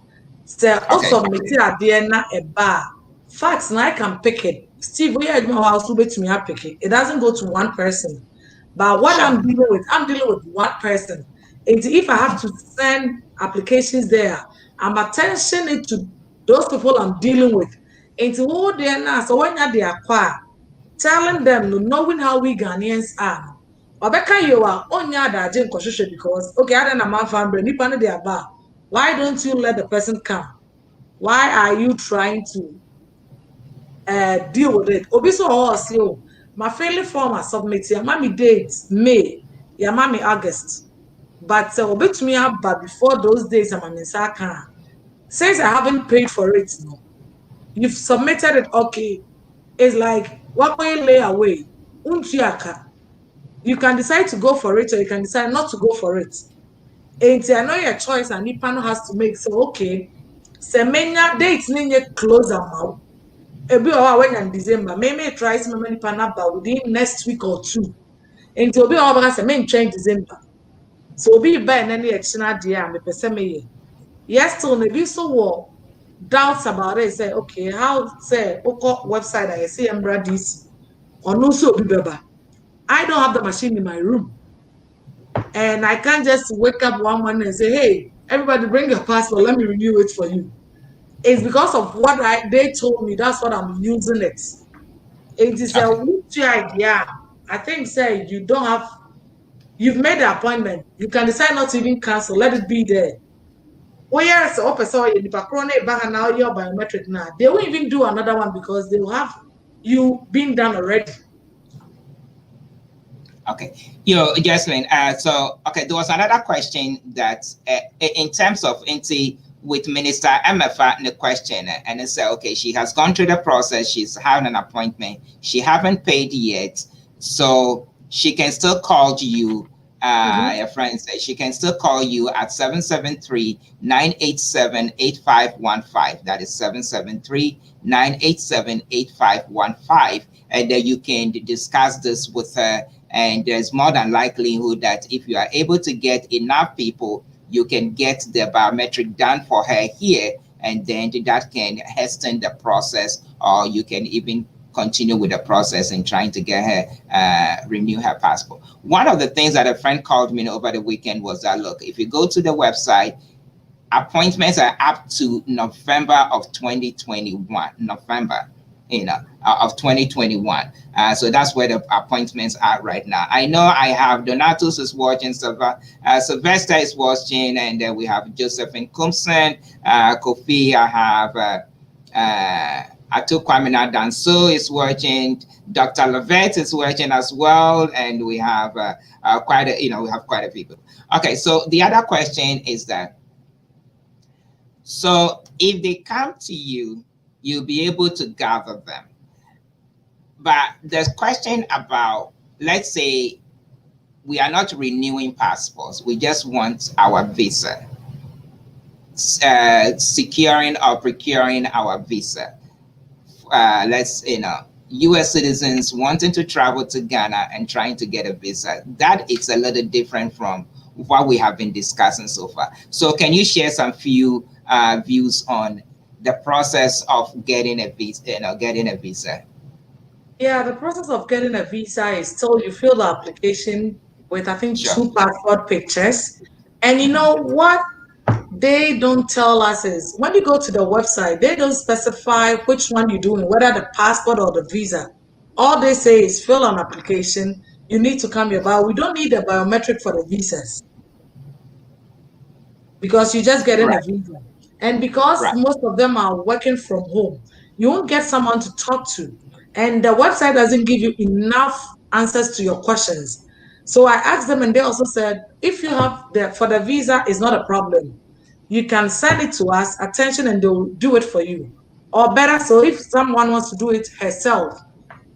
So also submit there na a bar. Facts now I can pick it. Steve, where you know how to me I pick it. It doesn't go to one person. But what I'm dealing with one person. And if I have to send applications there, I'm attention it to those people I'm dealing with. And to who they are now, so when they acquire, telling them, knowing how we Ghanaians are. Obeka you are on yada because okay, I don't know family, nipa no dey aba. Why don't you let the person come? Why are you trying to deal with it? Obi so all see my filing form I submit ya mommy date May, ya mommy August. But bit me up but before those days I'm in Saka. Since I haven't paid for it, no. You've submitted it, okay. It's like what way lay away. You can decide to go for it or you can decide not to go for it. And I know your choice and Nipano has to make. So okay. Semenya dates ninye closer now. Ebi owa when in December. Maybe try some many panaba within next week or two. And to be over se men change December. So be buy any extra dia me pese me. Yes, still maybe so war doubts about it. Say, okay, how say oko website I see this or no so be beba. I don't have the machine in my room. And I can't just wake up one morning and say, hey, everybody bring your passport, let me renew it for you. It's because of what they told me, that's what I'm using it. It is a witchy idea. I think say you've made the appointment. You can decide not to even cancel, let it be there. Oh yes, the background now your biometric now. They won't even do another one because they will have you being done already. Okay, Jocelyn. So okay, there was another question that in terms of with Minister MFA in the question, and it said, okay, she has gone through the process. She's having an appointment. She haven't paid yet, so she can still call you. Your friend said she can still call you at 773-987-8515. That is 773-987-8515, and then you can discuss this with her. And there's more than likelihood that if you are able to get enough people, you can get the biometric done for her here, and then that can hasten the process, or you can even continue with the process and trying to get her renew her passport. One of the things that a friend called me over the weekend was that, look, if you go to the website, appointments are up to November of 2021, of 2021. So that's where the appointments are right now. I know I have Donatus is watching, Sylvester is watching, and then we have Josephine Kumsen, Kofi, I have Atu Kwamina Danso is watching, Dr. Levette is watching as well, and we have quite a few people. Okay, so the other question is that, so if they come to you, you'll be able to gather them. But there's question about, let's say we are not renewing passports, we just want our visa, securing or procuring our visa. US citizens wanting to travel to Ghana and trying to get a visa. That is a little different from what we have been discussing so far. So can you share some few views on the process of getting a visa? Yeah, the process of getting a visa is still you fill the application with, I think, Sure. 2 passport pictures. And you know what they don't tell us is when you go to the website, they don't specify which one you're doing, whether the passport or the visa. All they say is fill an application. You need to come here, but we don't need a biometric for the visas because you're just getting a visa. And because most of them are working from home, you won't get someone to talk to. And the website doesn't give you enough answers to your questions. So I asked them, and they also said, if you have for the visa, it's not a problem. You can send it to us, attention, and they'll do it for you. Or better, so if someone wants to do it herself,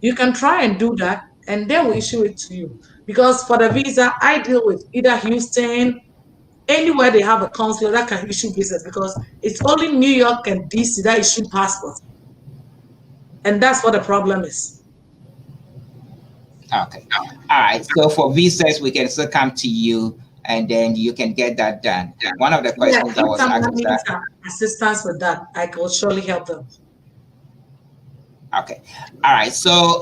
you can try and do that, and they will issue it to you. Because for the visa, I deal with either Houston, anywhere they have a consulate that can issue visas, because it's only New York and DC that issue passports. And that's what the problem is. Okay. All right. So for visas, we can still come to you, and then you can get that done. One of the questions that was asked, assistance with that, I will surely help them. Okay. All right. So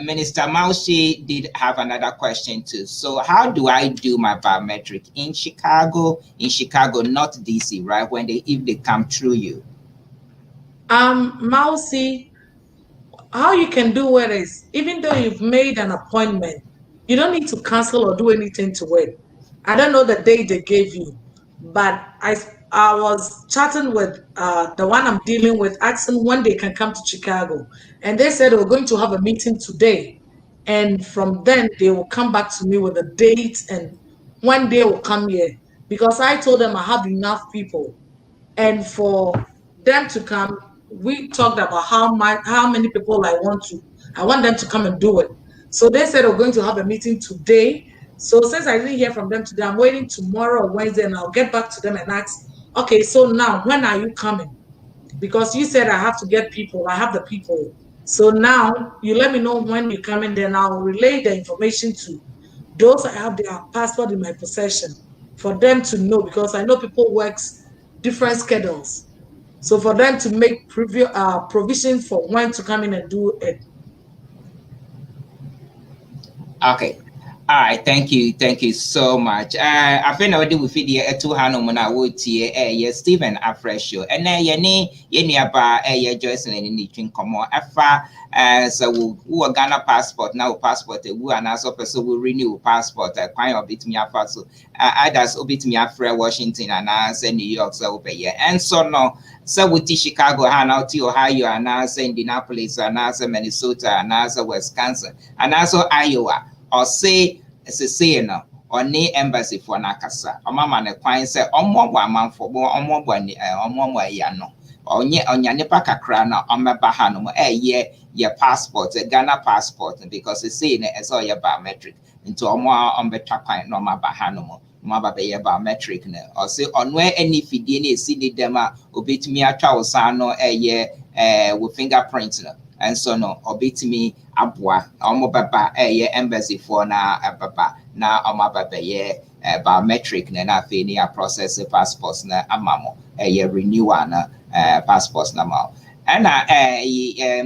Minister Maushi did have another question too. So how do I do my biometric in Chicago? In Chicago, not DC, right? If they come through you. Maushi, how you can do it is, even though you've made an appointment, you don't need to cancel or do anything to it. I don't know the date they gave you, but I was chatting with the one I'm dealing with, asking when they can come to Chicago. And they said they were going to have a meeting today. And from then, they will come back to me with a date and when they will come here. Because I told them I have enough people. And for them to come, we talked about how many people I want them to come and do it. So they said we're going to have a meeting today. So since I didn't hear from them today, I'm waiting tomorrow or Wednesday, and I'll get back to them and ask, okay, so now when are you coming? Because you said I have to get people. I have the people. So now you let me know when you come, and then I'll relay the information to those I have their passport in my possession for them to know, because I know people works different schedules. So for them to make provision for when to come in and do it. Okay. All right, thank you so much. I think I do with the two Hanomona would see yes, Stephen Alfred show, and then ye about Joycelyn in the drink come on. So who are Ghana passport now passport who are also person will renew passport quite a bit me after so others obit me after Washington and I say New York so pay and so no. So with Chicago, Hanauti, Ohio, and also Indianapolis, and also Minnesota, and also Wisconsin, and also Iowa. Or say no or ne embassy for nakasa or mama ne kwan say omo bwa manfo bo omo bwa ni omo mwa ya no onye onya nipa kakra na omeba ha no ye passport Ghana passport because say ne eso ye biometric into omo ombetwa kwan no maba ha no maba be ye biometric ne or say onwe any fidie na esi ni dem a obetumi atwa wo san no with fingerprint no. And so no obitimi abwa omo baba embassy for na baba na omo baba biometric na fe ni a process passports na amamo renewal na passports na ma and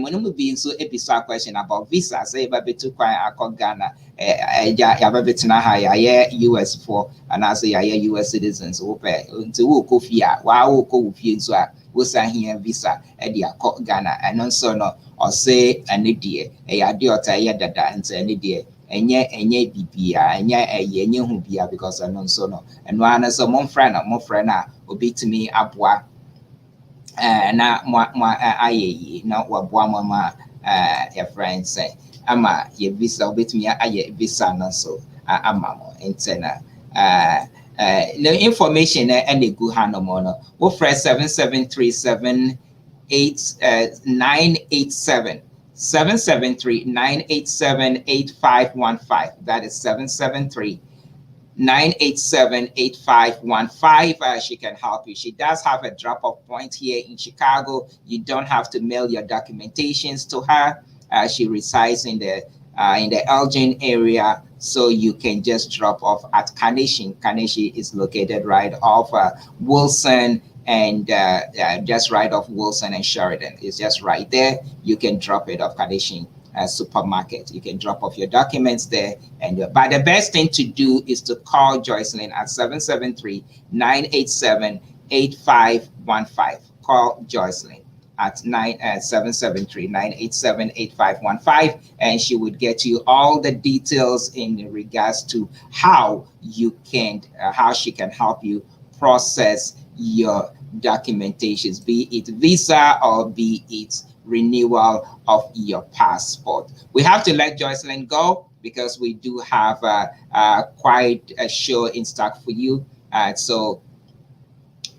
monum be so episode question about visa say baby to kwan akọ Ghana ya baby tena ha ya US for and I say ya US citizens wo pe nti wo ko fia wa wo ko fie nso a wo sa here visa e akọ Ghana and so no or say any dear a diota dada and say any dear enye bibia enye hu bia because I know so no and one so mon friend obi to me abwa na aye na wabwa mama your friend say ama ye visa obi to me aye visa no so ama mo intena the information and the good hand no wo fresh 7737 987 773-987-8515. That is 773-987-8515. She can help you. She does have a drop-off point here in Chicago. You don't have to mail your documentations to her. She resides in the Elgin area, so you can just drop off at Kaneshi. Kaneshi is located right off Wilson and just right off Wilson and Sheridan. It's just right there. You can drop it off Kaneshi supermarket. You can drop off your documents there. But the best thing to do is to call Joycelyn at 773-987-8515. Call Joycelyn at 773-987-8515, and she would get you all the details in regards to how you can, how she can help you process your documentations, be it visa or be it renewal of your passport. We have to let Joycelyn go because we do have quite a show in stock for you. So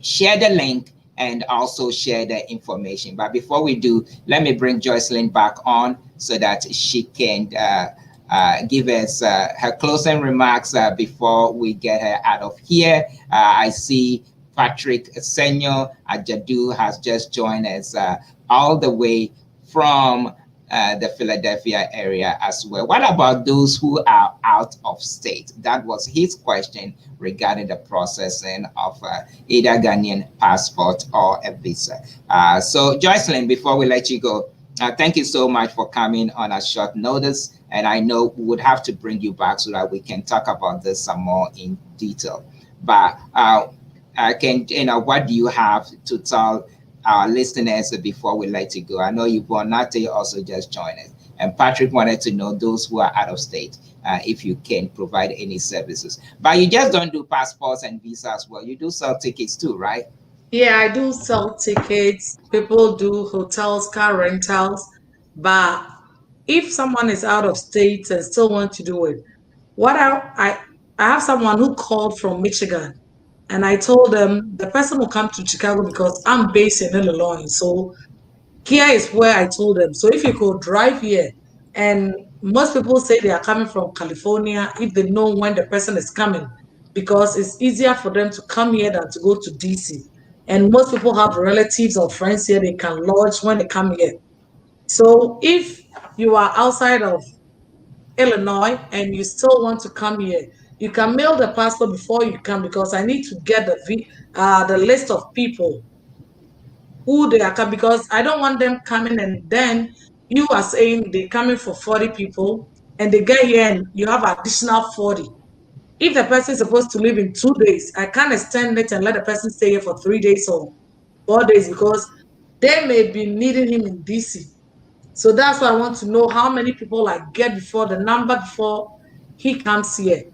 share the link and also share the information. But before we do, let me bring Joycelyn back on so that she can give us her closing remarks before we get her out of here. I see Patrick Senyo Ajadu has just joined us all the way from the Philadelphia area as well. What about those who are out of state? That was his question regarding the processing of either Ghanaian passport or a visa. So Joycelyn, before we let you go, thank you so much for coming on a short notice. And I know we would have to bring you back so that we can talk about this some more in detail. But what do you have to tell our listeners before we let you go? I know Yvonne Nate also just joined us. And Patrick wanted to know those who are out of state, if you can provide any services. But you just don't do passports and visas as well. You do sell tickets too, right? Yeah, I do sell tickets. People do hotels, car rentals. But if someone is out of state and still want to do it, what I have someone who called from Michigan, and I told them the person will come to Chicago because I'm based in Illinois. So here is where I told them. So if you could drive here, and most people say they are coming from California if they know when the person is coming, because it's easier for them to come here than to go to DC. And most people have relatives or friends here they can lodge when they come here. So if you are outside of Illinois and you still want to come here, you can mail the passport before you come, because I need to get the list of people who they are coming, because I don't want them coming and then you are saying they're coming for 40 people and they get here and you have additional 40. If the person is supposed to leave in 2 days, I can't extend it and let the person stay here for 3 days or 4 days, because they may be needing him in DC. So that's why I want to know how many people I get before the number before he comes here.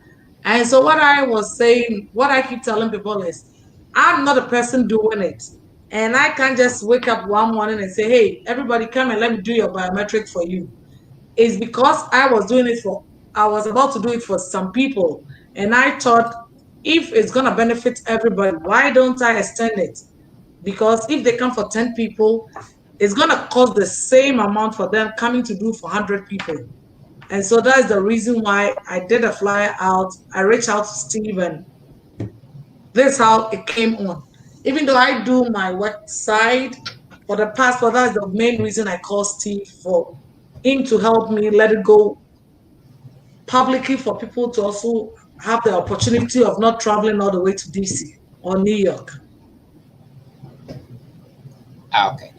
And so what I was saying, what I keep telling people is, I'm not a person doing it. And I can't just wake up one morning and say, hey, everybody come and let me do your biometric for you. It's because I was about to do it for some people. And I thought, if it's going to benefit everybody, why don't I extend it? Because if they come for 10 people, it's going to cost the same amount for them coming to do for 100 people. And so that's the reason why I did a flyer out. I reached out to Steve, and this is how it came on. Even though I do my website for the passport, that's the main reason I called Steve, for him to help me let it go publicly for people to also have the opportunity of not traveling all the way to DC or New York. Okay.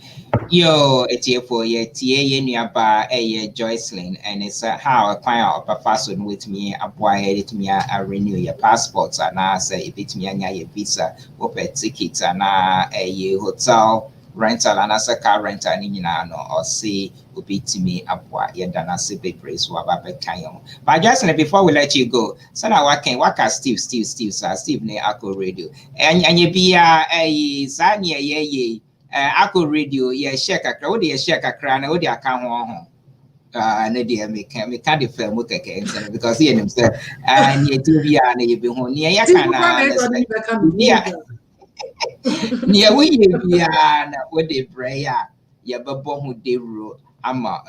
Yo, it's here for your TA nearby a Joycelyn, and it's how a client of a person with me apply it me a renew your passports, and I say if it's me and your visa, open tickets, and a hotel rental, and as a car rental, and or see will be to me apply your dana sippy praise for Baba Kayon. But just before we let you go, so now what can Steve ne Ako Radio, and you be a Zania ye. Ako Radio, yeah, share kakra. What do you share kakra? Na what do you account on? No dear, me can't defend with a because he himself and you do be an you be home near ya can near we be an what they prayer, ya babo who they rule. Ama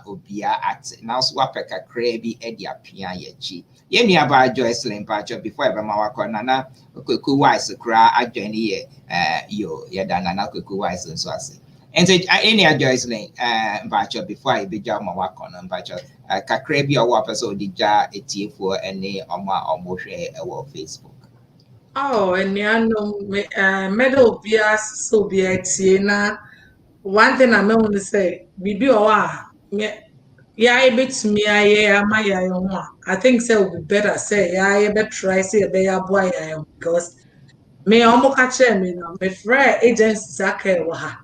obia at now swap a crabby Eddie appear ye chi. Ye near by Joycelyn Patcher before ever my nana kuku wise cry at Jenny yo yadanana kuku wise and so I say. And say any Joycelyn Patcher before I be jam my work on Patcher crabby or wapper so did ja a tea for any or more share our Facebook. Oh, and medal bias so be a one thing I'm going to say, Bibi yeah, a bit to me, I think so would be better say, yeah, I better try say a bear boy, because me almost catch me, my friend agents, Zaka,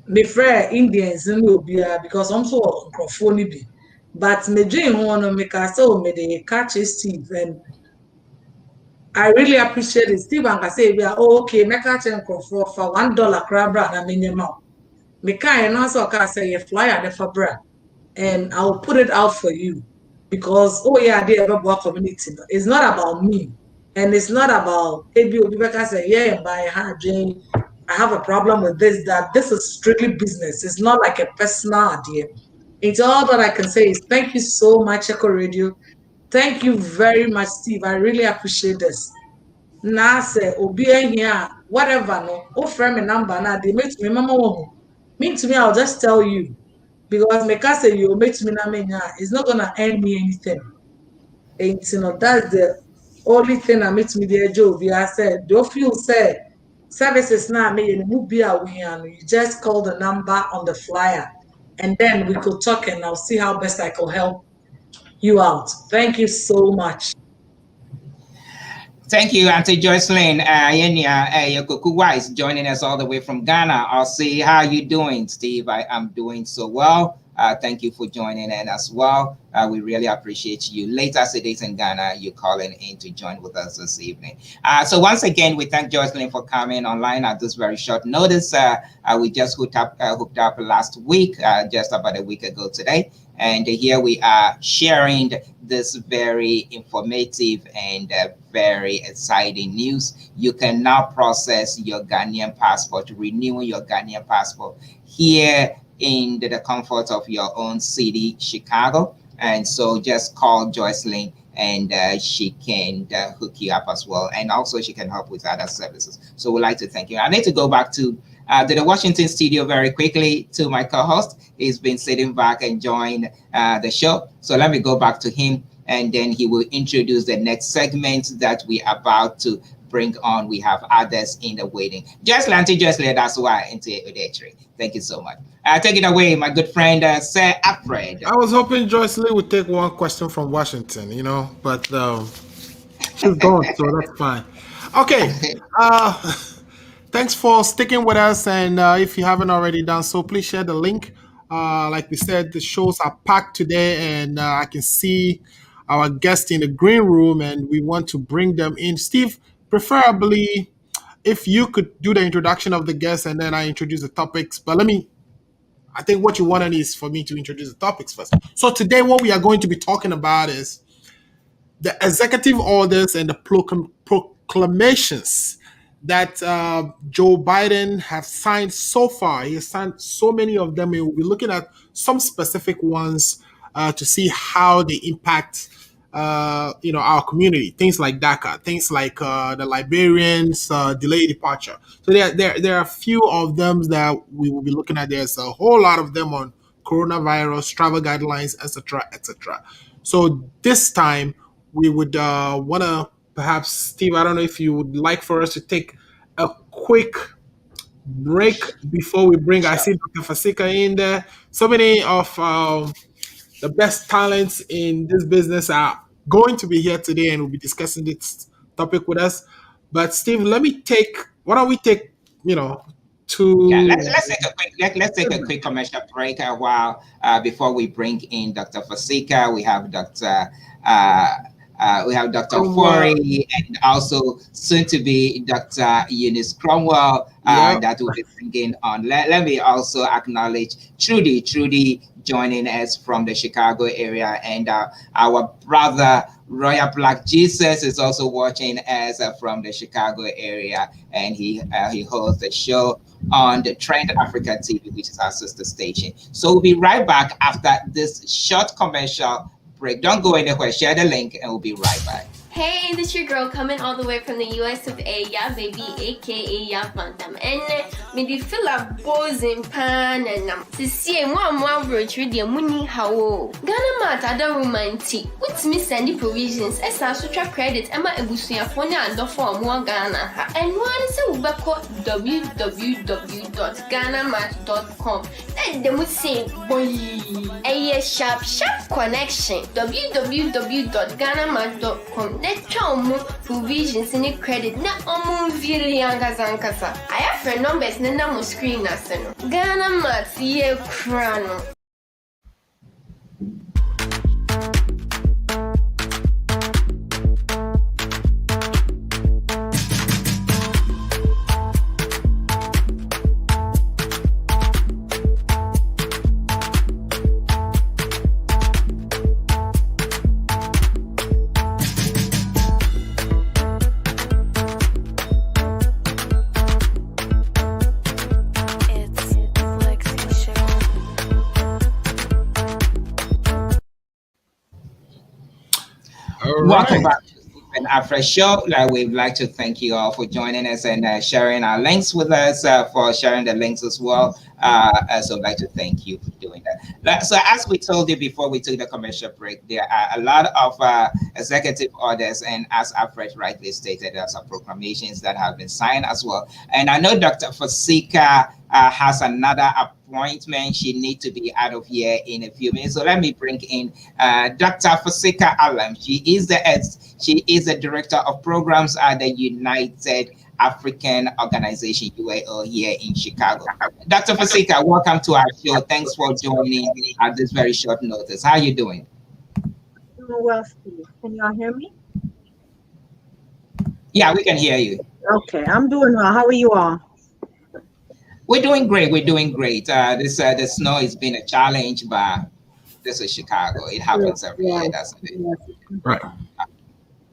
my friend Indians, and will be because I'm so microphone be. But me dream one of make us so me they catch Steve, and I really appreciate it. Steve and I say, we are okay, make catch him for $1 crab and minimum. Me can also say a flyer the fabric, and I'll put it out for you, because they ever work community. But it's not about me, and it's not about maybe say yeah by Jane. I have a problem with this. That this is strictly business. It's not like a personal idea. It's all that I can say is thank you so much, Echo Radio. Thank you very much, Steve. I really appreciate this. Now say Obi here, whatever no, offer me number now. They make me mama. Me to me, I'll just tell you, because me can say you make me na menya, it's not gonna earn me anything. And that's the only thing I make me the job. I said, don't feel sad. Services now me and you just call the number on the flyer, and then we could talk, and I'll see how best I can help you out. Thank you so much. Thank you, Auntie Joycelyn. Yokokuwa is joining us all the way from Ghana. I'll see how you doing, Steve. I'm doing so well. Thank you for joining in as well. We really appreciate you. Late as it is in Ghana, you calling in to join with us this evening. So once again, we thank Jocelyn for coming online at this very short notice. We just hooked up last week, just about a week ago today. And here we are sharing this very informative and very exciting news. You can now process your Ghanaian passport, renew your Ghanaian passport here in the comfort of your own city, Chicago. And so just call Jocelyn and she can hook you up as well. And also she can help with other services. So we'd like to thank you. I need to go back to the Washington studio very quickly to my co-host. He's been sitting back enjoying the show. So let me go back to him and then he will introduce the next segment that we are about to bring on. We have others in the waiting. Jocelyn, that's why into the tree. Thank you so much. Take it away, my good friend, Sir Alfred. I was hoping Joyce Lee would take one question from Washington, but she's gone, so that's fine. Okay. Thanks for sticking with us. And if you haven't already done so, please share the link. Like we said, the shows are packed today, and I can see our guests in the green room, and we want to bring them in. Steve, preferably, if you could do the introduction of the guests and then I introduce the topics. But I think what you wanted is for me to introduce the topics first. So today, what we are going to be talking about is the executive orders and the proclamations that Joe Biden have signed so far. He has signed so many of them. We will be looking at some specific ones to see how they impact our community. Things like DACA, things like the Liberians' delayed departure. So there are a few of them that we will be looking at. There's a whole lot of them on coronavirus, travel guidelines, etc., etc. So this time we would want to perhaps, Steve, I don't know if you would like for us to take a quick break before we bring, I see Dr. Fasika in there. So many of the best talents in this business are going to be here today and we'll be discussing this topic with us. But Steve, why don't we take, let's take a quick commercial break a while before we bring in Dr. Fasika. We have Dr. Fori and also soon to be Dr. Eunice Cromwell that will be bringing on. Let me also acknowledge Trudy joining us from the Chicago area, and our brother Royal Black Jesus is also watching us from the Chicago area, and he hosts the show on the Trend Africa TV, which is our sister station. So we'll be right back after this short commercial break. Don't go anywhere. Share the link, and we'll be right back. Hey, this your girl coming all the way from the US of A, yeah, baby, aka Ya Phantom. And me di feel a buzzing pan and to see one virtual the money how Ghana mat ada romantic. With me sending provisions, as I such credit, Emma Ebusia Fona and the form one Ghana. And one is a ubako www.ghanamat.com. Let them say, boy, a sharp connection. www.ghanamat.com. Let's provisions in the credit. Na really ankasa. I have friend numbers na mo screen na seno. Ghana Mat ye krano. Welcome back to an Alfred show. We'd like to thank you all for joining us and sharing our links with us, for sharing the links as well. So I'd like to thank you for doing that. So as we told you before we took the commercial break, there are a lot of executive orders, and as Alfred rightly stated, there are some proclamations that have been signed as well. And I know Dr. Fasika has another appointment. She needs to be out of here in a few minutes. So let me bring in Dr. Fasika Alam. She is the director of programs at the United African Organization UAO here in Chicago. Dr. Fasika, welcome to our show. Thanks for joining at this very short notice. How are you doing? Doing well, Steve. Can y'all hear me? Yeah, we can hear you. Okay, I'm doing well. How are you all? We're doing great. We're doing great. The snow has been a challenge, but this is Chicago. It happens every year, doesn't it? Right. All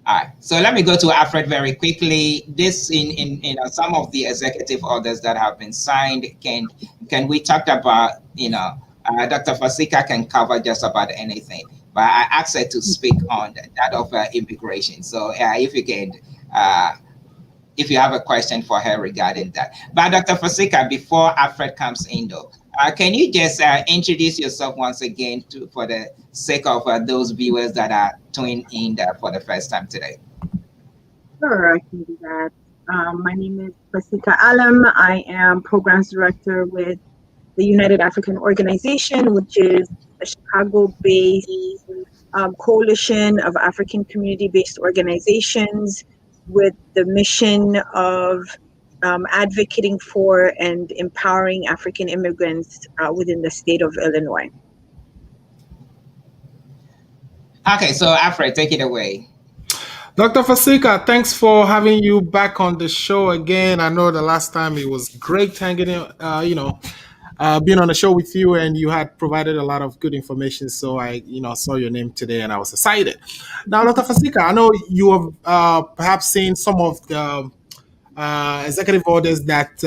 right. So let me go to Alfred very quickly. This in some of the executive orders that have been signed. Can we talk about Dr. Fasika can cover just about anything, but I asked her to speak on that of immigration. So if you can. If you have a question for her regarding that. But Dr. Fasika, before Alfred comes in though, can you just introduce yourself once again for the sake of those viewers that are tuning in for the first time today? Sure, I can do that. My name is Fasika Alam. I am Programs Director with the United African Organization, which is a Chicago-based coalition of African community-based organizations with the mission of advocating for and empowering African immigrants within the state of Illinois. Okay, so Alfred, take it away. Dr. Fasika, thanks for having you back on the show again. I know the last time it was great hanging, being on the show with you, and you had provided a lot of good information. So I, saw your name today, and I was excited. Now, Dr. Fasika, I know you have perhaps seen some of the executive orders that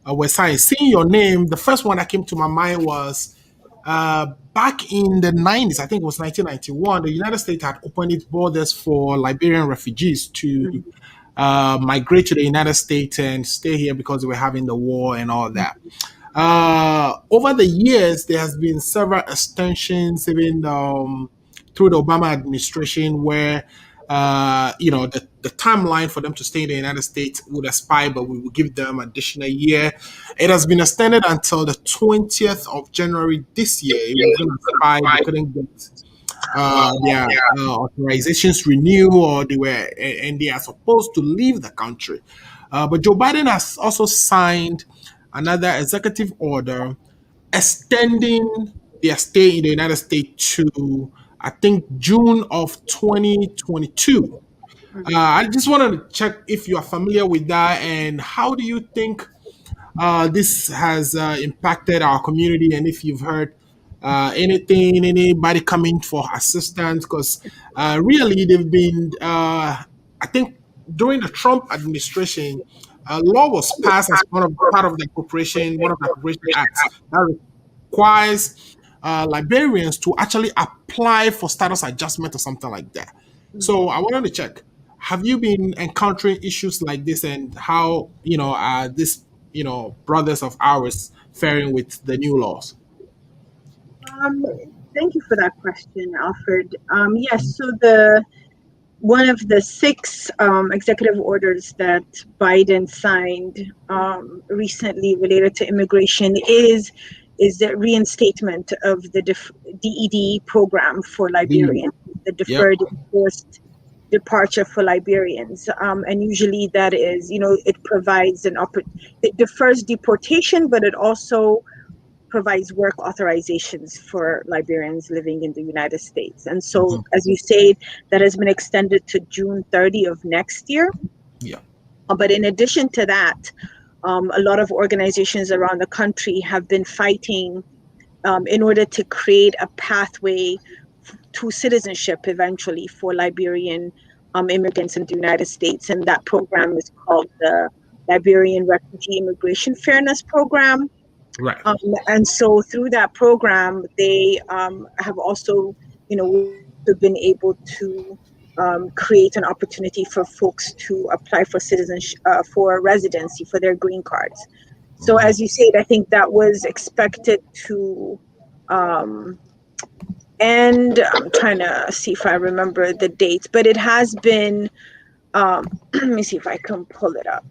were signed. Seeing your name, the first one that came to my mind was back in the 90s, I think it was 1991, the United States had opened its borders for Liberian refugees to migrate to the United States and stay here because they were having the war and all that. Over the years, there has been several extensions, even through the Obama administration, where the timeline for them to stay in the United States would expire, but we will give them additional year. It has been extended until the 20th of January this year. It was going to expire. They couldn't get their authorizations renewed, or they are supposed to leave the country. But Joe Biden has also signed another executive order extending their stay in the United States to, I think, June of 2022. I just wanted to check if you are familiar with that, and how do you think this has impacted our community, and if you've heard anybody coming for assistance, because really they've been, I think during the Trump administration, a law was passed as part of the appropriation, one of the appropriation acts that requires Liberians to actually apply for status adjustment or something like that. So I wanted to check, have you been encountering issues like this, and how are these brothers of ours faring with the new laws? Thank you for that question, Alfred. Yes, so one of the 6 executive orders that Biden signed recently related to immigration is the reinstatement of the DED program for Liberians, the Deferred Enforced Departure for Liberians. And usually that is, it provides it defers deportation, but it also provides work authorizations for Liberians living in the United States. And so, as you say, that has been extended to June 30 of next year. Yeah. But in addition to that, a lot of organizations around the country have been fighting in order to create a pathway to citizenship eventually for Liberian immigrants in the United States. And that program is called the Liberian Refugee Immigration Fairness Program. Right. And so through that program, they have also, been able to create an opportunity for folks to apply for citizenship, for residency, for their green cards. So as you said, I think that was expected to end. I'm trying to see if I remember the dates, but it has been, let me see if I can pull it up.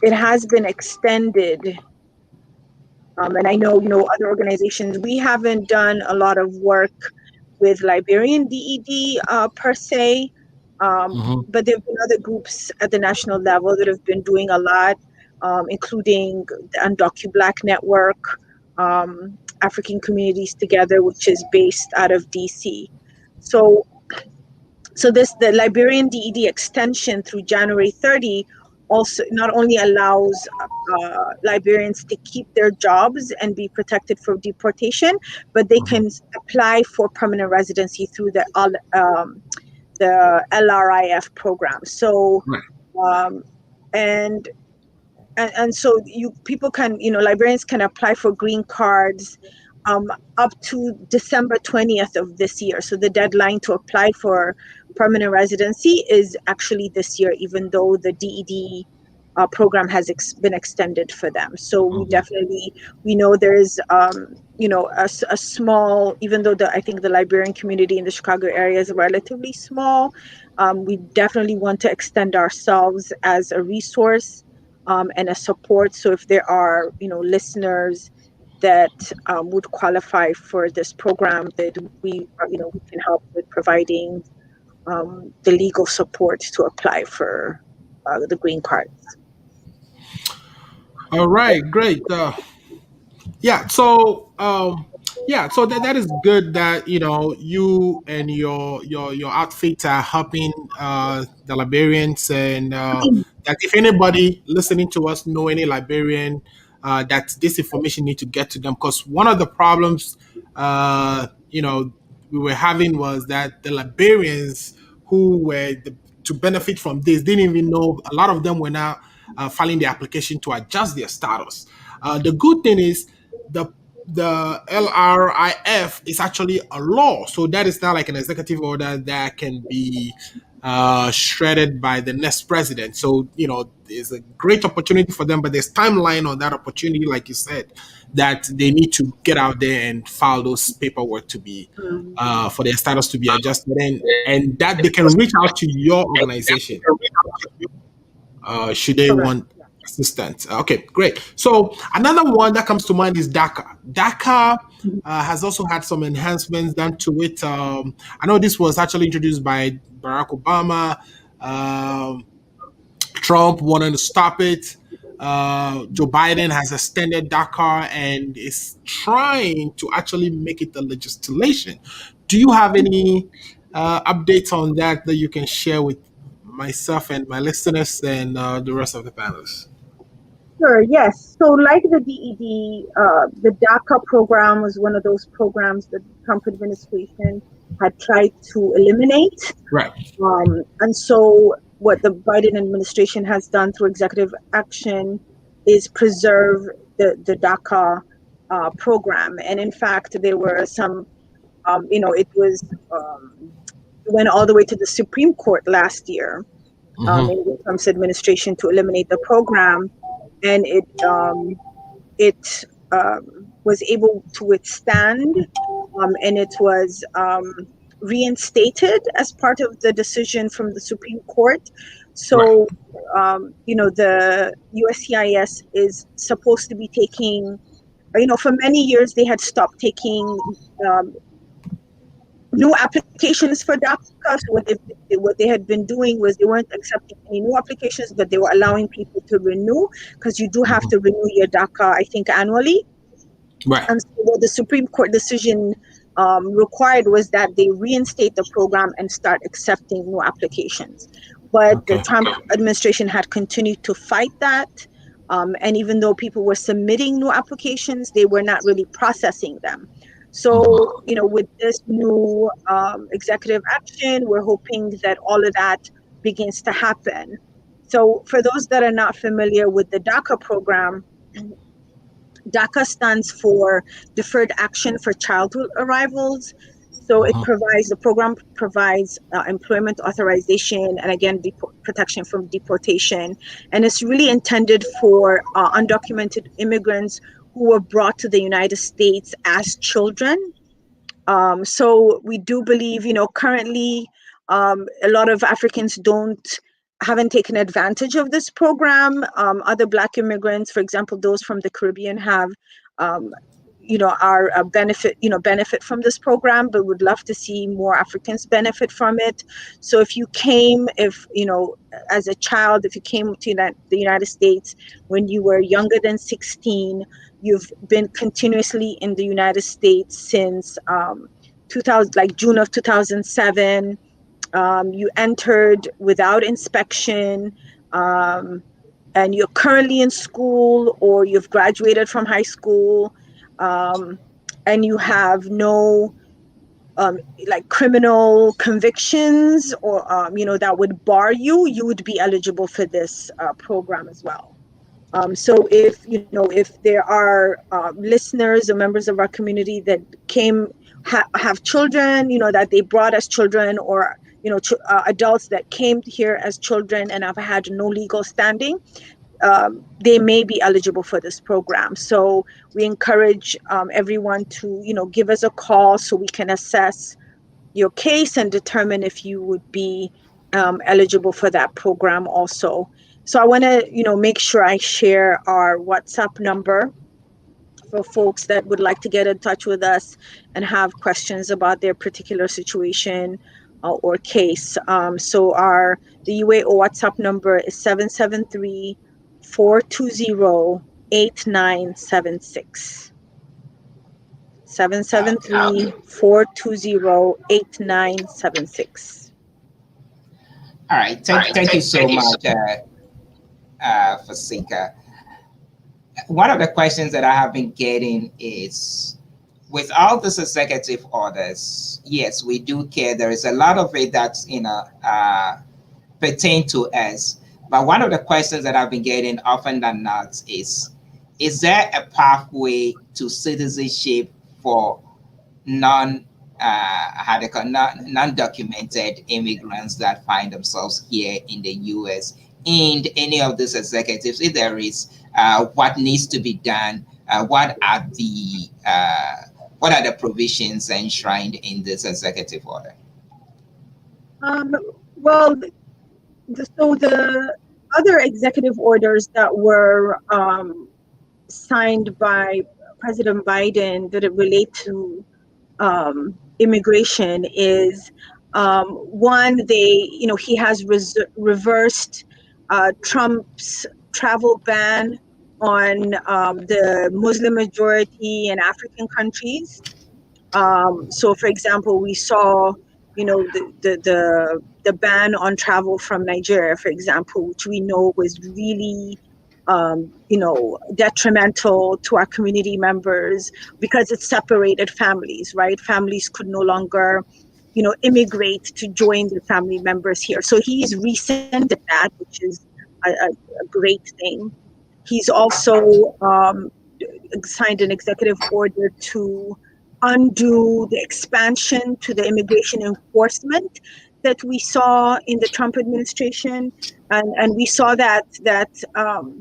It has been extended. And I know, other organizations, we haven't done a lot of work with Liberian DED per se, But there have been other groups at the national level that have been doing a lot, including the Undocu Black Network, African Communities Together, which is based out of DC. So the Liberian DED extension through January 30 also not only allows Liberians to keep their jobs and be protected from deportation, but they can apply for permanent residency through the LRIF program. So, and so people can, Liberians can apply for green cards up to December 20th of this year. So the deadline to apply for permanent residency is actually this year, even though the DED program has been extended for them. So we know there's, a small, even though I think the Liberian community in the Chicago area is relatively small, we definitely want to extend ourselves as a resource and a support. So if there are, listeners that would qualify for this program, that we can help with providing the legal support to apply for the green cards. All right, great. Yeah, so that is good that you and your outfit are helping the Liberians, and that if anybody listening to us know any Liberian, that this information need to get to them, because one of the problems we were having was that the Liberians who were to benefit from this didn't even know. A lot of them were now filing the application to adjust their status. The good thing is the LRIF is actually a law, so that is not like an executive order that can be shredded by the next president. So there's a great opportunity for them, but there's timeline on that opportunity, like you said, that they need to get out there and file those paperwork to be for their status to be adjusted, and that they can reach out to your organization should they want assistance. Okay, great. So another one that comes to mind is DACA. DACA has also had some enhancements done to it. I know this was actually introduced by Barack Obama. Trump wanted to stop it. Joe Biden has extended DACA and is trying to actually make it a legislation. Do you have any updates on that you can share with myself and my listeners and the rest of the panelists? Sure, yes. So like the DED, the DACA program was one of those programs that the Trump administration had tried to eliminate. Right. And so what the Biden administration has done through executive action is preserve the DACA program. And in fact, there were some, it went all the way to the Supreme Court last year in the Trump's administration to eliminate the program. And it was able to withstand, and it was reinstated as part of the decision from the Supreme Court. So, the USCIS is supposed to be taking, for many years they had stopped taking new applications for DACA. So what they had been doing was they weren't accepting any new applications, but they were allowing people to renew, because you do have to renew your DACA, I think, annually. Right. And so what the Supreme Court decision required was that they reinstate the program and start accepting new applications. But the Trump administration had continued to fight that. And even though people were submitting new applications, they were not really processing them. So, with this new executive action, we're hoping that all of that begins to happen. So for those that are not familiar with the DACA program, DACA stands for Deferred Action for Childhood Arrivals. So the program provides employment authorization and, again, protection from deportation. And it's really intended for undocumented immigrants who were brought to the United States as children. So we do believe, currently a lot of Africans haven't taken advantage of this program. Other Black immigrants, for example, those from the Caribbean, have are benefit from this program, but would love to see more Africans benefit from it. So if you came, as a child, if you came to the United States when you were younger than 16, you've been continuously in the United States since 2000, like June of 2007. You entered without inspection. And you're currently in school or you've graduated from high school, and you have no criminal convictions or that would bar you, you would be eligible for this program as well. So if there are listeners or members of our community that have children, that they brought as children, or adults that came here as children and have had no legal standing, they may be eligible for this program. So we encourage everyone to give us a call so we can assess your case and determine if you would be eligible for that program also. So I want to make sure I share our WhatsApp number for folks that would like to get in touch with us and have questions about their particular situation or case. So the UAO WhatsApp number is 773-420-8976. 773-420-8976. All right. Thank you so much, Fasika. One of the questions that I have been getting is, with all these executive orders, yes, we do care. There is a lot of it that's pertain to us. But one of the questions that I've been getting often than not is there a pathway to citizenship for non-documented immigrants that find themselves here in the U.S. and any of these executives? If there is, what needs to be done? What are the provisions enshrined in this executive order? Well, so the other executive orders that were signed by President Biden that relate to immigration is one, he has reversed Trump's travel ban on the Muslim majority and African countries. So, for example, we saw, the ban on travel from Nigeria, for example, which we know was really detrimental to our community members because it separated families, right? Families could no longer, immigrate to join their family members here. So he's rescinded that, which is a great thing. He's also signed an executive order to undo the expansion to the immigration enforcement that we saw in the Trump administration. And we saw that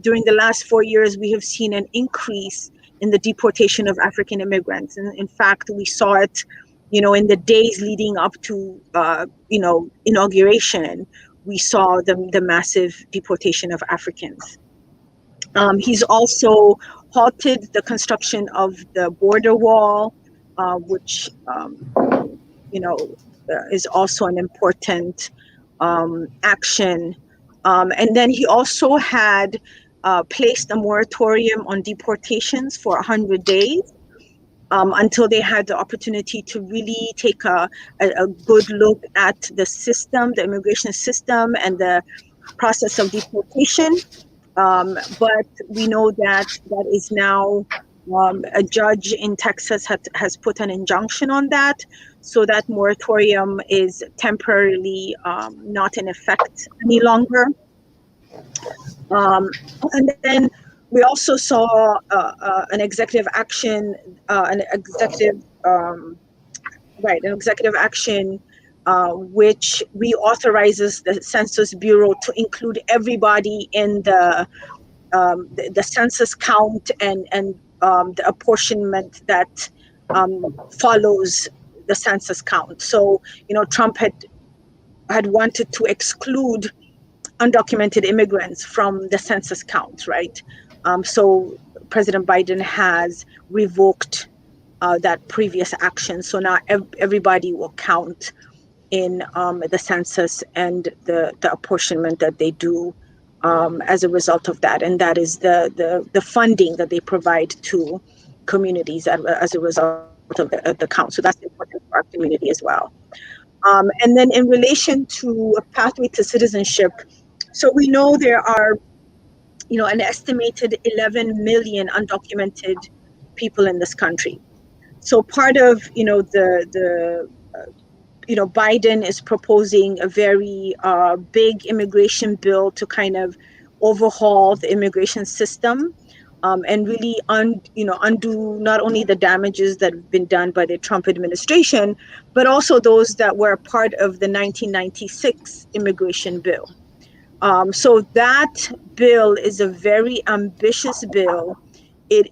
during the last 4 years, we have seen an increase in the deportation of African immigrants. And in fact, we saw it, in the days leading up to, inauguration, we saw the massive deportation of Africans. He's also halted the construction of the border wall, which, is also an important action. And then he also had placed a moratorium on deportations for 100 days until they had the opportunity to really take a good look at the system, the immigration system, and the process of deportation. But we know that is now a judge in Texas has put an injunction on that. So that moratorium is temporarily not in effect any longer. And then we also saw an executive action, which reauthorizes the Census Bureau to include everybody in the census count and the apportionment that follows the census count. So, Trump had wanted to exclude undocumented immigrants from the census count, right? So President Biden has revoked that previous action. So now everybody will count in the census and the apportionment that they do as a result of that. And that is the funding that they provide to communities as a result of the count. So that's important for our community as well. And then in relation to a pathway to citizenship, so we know there are, an estimated 11 million undocumented people in this country. So part of, Biden is proposing a very big immigration bill to kind of overhaul the immigration system, and really undo not only the damages that have been done by the Trump administration, but also those that were part of the 1996 immigration bill. So that bill is a very ambitious bill. It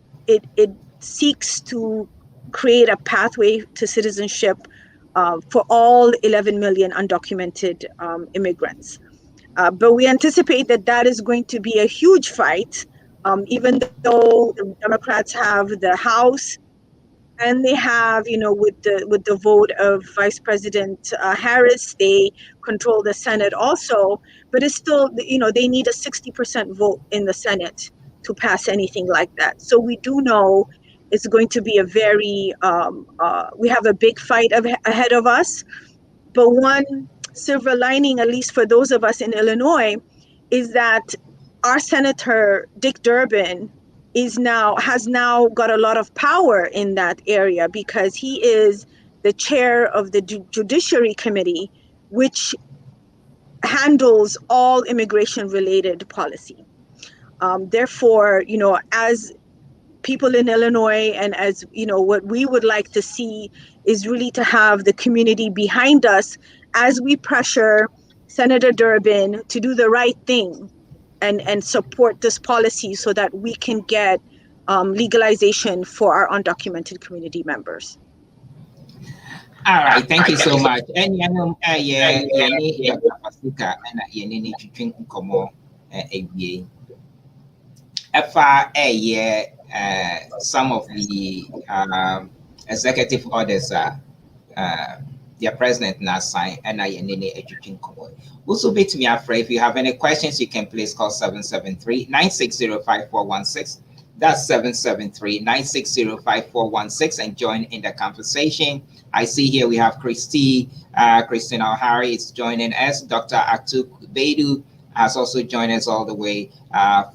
seeks to create a pathway to citizenship for all 11 million undocumented immigrants. But we anticipate that is going to be a huge fight, even though the Democrats have the House and they have, with the vote of Vice President Harris, they control the Senate also. But it's still, they need a 60% vote in the Senate to pass anything like that. So we do know it's going to be a very, we have a big fight ahead of us. But one silver lining, at least for those of us in Illinois, is that our Senator Dick Durbin has now got a lot of power in that area, because he is the chair of the Judiciary Committee, which handles all immigration related policy. Therefore, as people in Illinois, and as what we would like to see is really to have the community behind us as we pressure Senator Durbin to do the right thing and support this policy so that we can get legalization for our undocumented community members. All right, thank you so much. And Dr. Fasika and Komo some of the executive orders their president now signed and also be to me afraid. If you have any questions, you can please call 773-960-5416. That's 773-960-5416 and join in the conversation. I see here we have Christine O'Hara is joining us. Dr. Atuk Bedu has also joined us all the way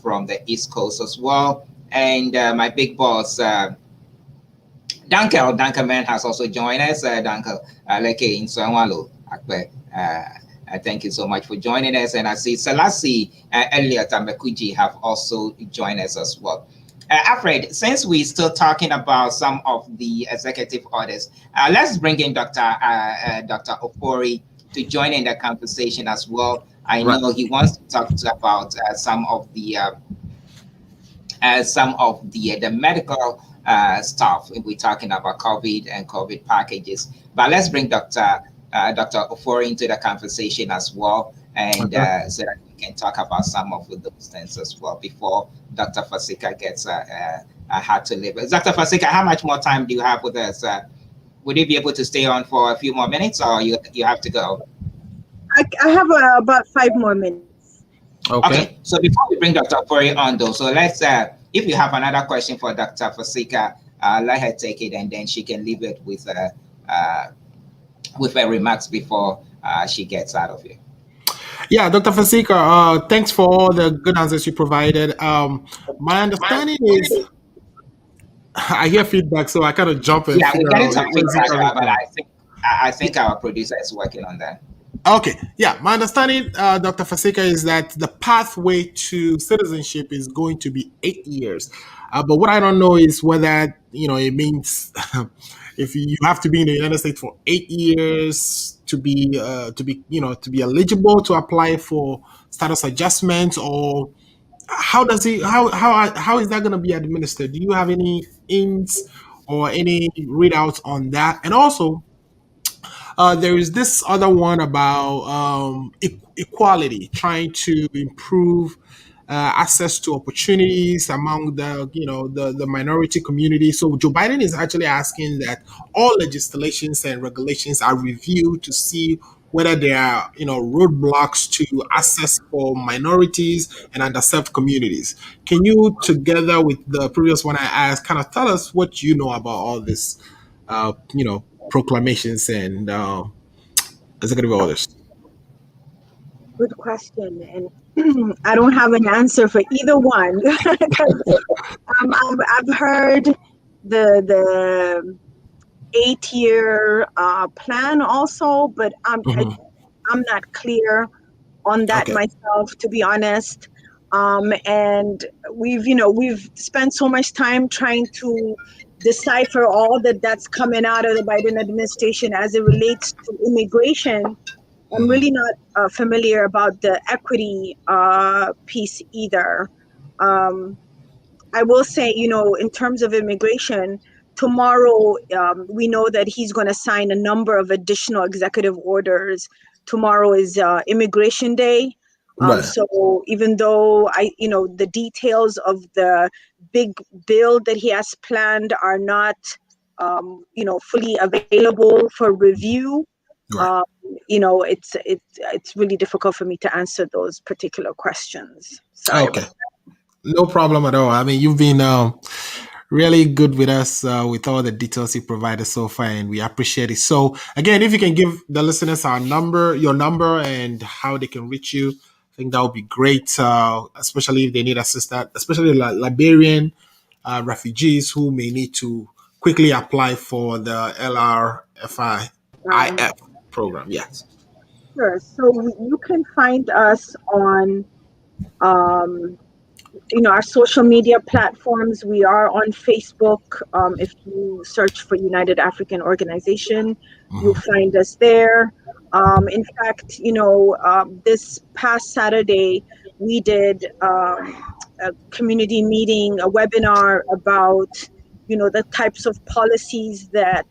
from the East Coast as well. And my big boss, Dunkerman has also joined us. Dunkel Leke in Swahilo. Thank you so much for joining us. And I see Selassie Elliot and Mekuji have also joined us as well. Alfred, since we're still talking about some of the executive orders, let's bring in Dr. Ofori to join in the conversation as well. I know he wants to talk about some of the medical stuff. We're talking about COVID and COVID packages, but let's bring Dr. Ofori into the conversation as well, and so that we can talk about some of those things as well before Dr. Fasika gets had to leave. Dr. Fasika, how much more time do you have with us? Would you be able to stay on for a few more minutes, or you have to go? I have about 5 more minutes. Okay. So before we bring Dr. Ofori on, though, so let's if you have another question for Dr. Fasika, let her take it, and then she can leave it with her remarks before she gets out of here. Yeah, Dr. Fasika, thanks for all the good answers you provided. My understanding is, I hear feedback, so I kind of jump in. Yeah, we're getting some feedback, but I think our producer is working on that. Okay, yeah, my understanding, Dr. Fasika, is that the pathway to citizenship is going to be 8 years. But what I don't know is whether, it means if you have to be in the United States for 8 years to be eligible to apply for status adjustment, or how is that going to be administered? Do you have any hints or any readouts on that? And also, there is this other one about equality, trying to improve access to opportunities among the minority community. So Joe Biden is actually asking that all legislations and regulations are reviewed to see whether there are roadblocks to access for minorities and underserved communities. Can you, together with the previous one I asked, kind of tell us what you know about all this, proclamations and executive orders? Good question, and I don't have an answer for either one. I've heard the 8-year plan also, but Mhm. I'm not clear on that Okay. myself, to be honest. And we've spent so much time trying to decipher all that's coming out of the Biden administration as it relates to immigration. I'm really not familiar about the equity piece either. Um, I will say, in terms of immigration, tomorrow we know that he's going to sign a number of additional executive orders. Tomorrow is Immigration Day. Right. So even though the details of the big bill that he has planned are not, fully available for review, Right. it's really difficult for me to answer those particular questions. Sorry about Okay. No problem at all. I mean, you've been really good with us with all the details you provided so far, and we appreciate it. So, again, if you can give the listeners your number, and how they can reach you, I think that would be great, especially if they need assistance, especially Liberian refugees who may need to quickly apply for the LRFIIF that. program. Yes. Sure. So you can find us on, our social media platforms. We are on Facebook. If you search for United African Organization, you'll Mhm. find us there. In fact, this past Saturday, we did a community meeting, a webinar about, the types of policies that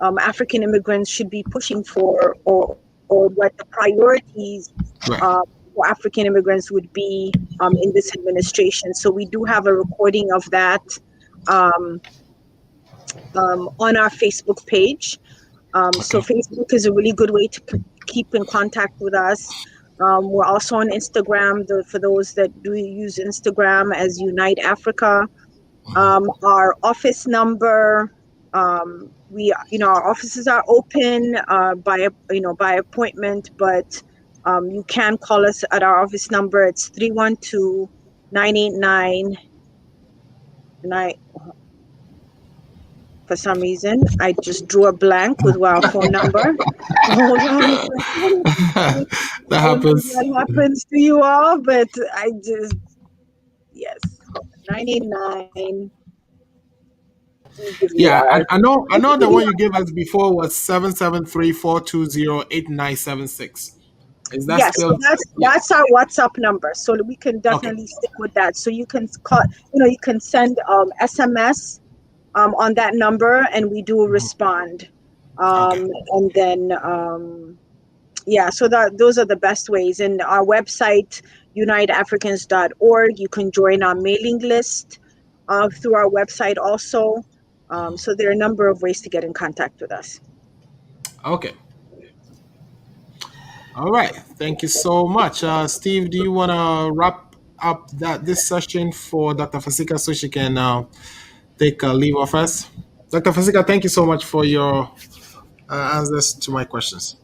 African immigrants should be pushing for, or what the priorities Right. for African immigrants would be in this administration. So we do have a recording of that um, on our Facebook page. So Okay. Facebook is a really good way to keep in contact with us. We're also on Instagram, for those that do use Instagram, as Unite Africa. Our office number, our offices are open by appointment, but you can call us at our office number. It's 312-989. For some reason, I just drew a blank with our phone number. Hold on a second. That I don't know if happens. that happens to you all, but yes, 989. Let me give you Yeah, our. I know the one you gave us before was 773-420-8976. Is that Yes, so still? that's Yeah. that's our WhatsApp number. So we can Okay. definitely stick with that. So you can call, you can send SMS on that number, and we do Mhm. respond. Okay. And then yeah, so those are the best ways. And our website, uniteafricans.org, you can join our mailing list through our website also. So there are a number of ways to get in contact with us. Okay. All right. Thank you so much. Steve, do you want to wrap up this session for Dr. Fasika so she can take a leave of us? Dr. Fasika, thank you so much for your answers to my questions.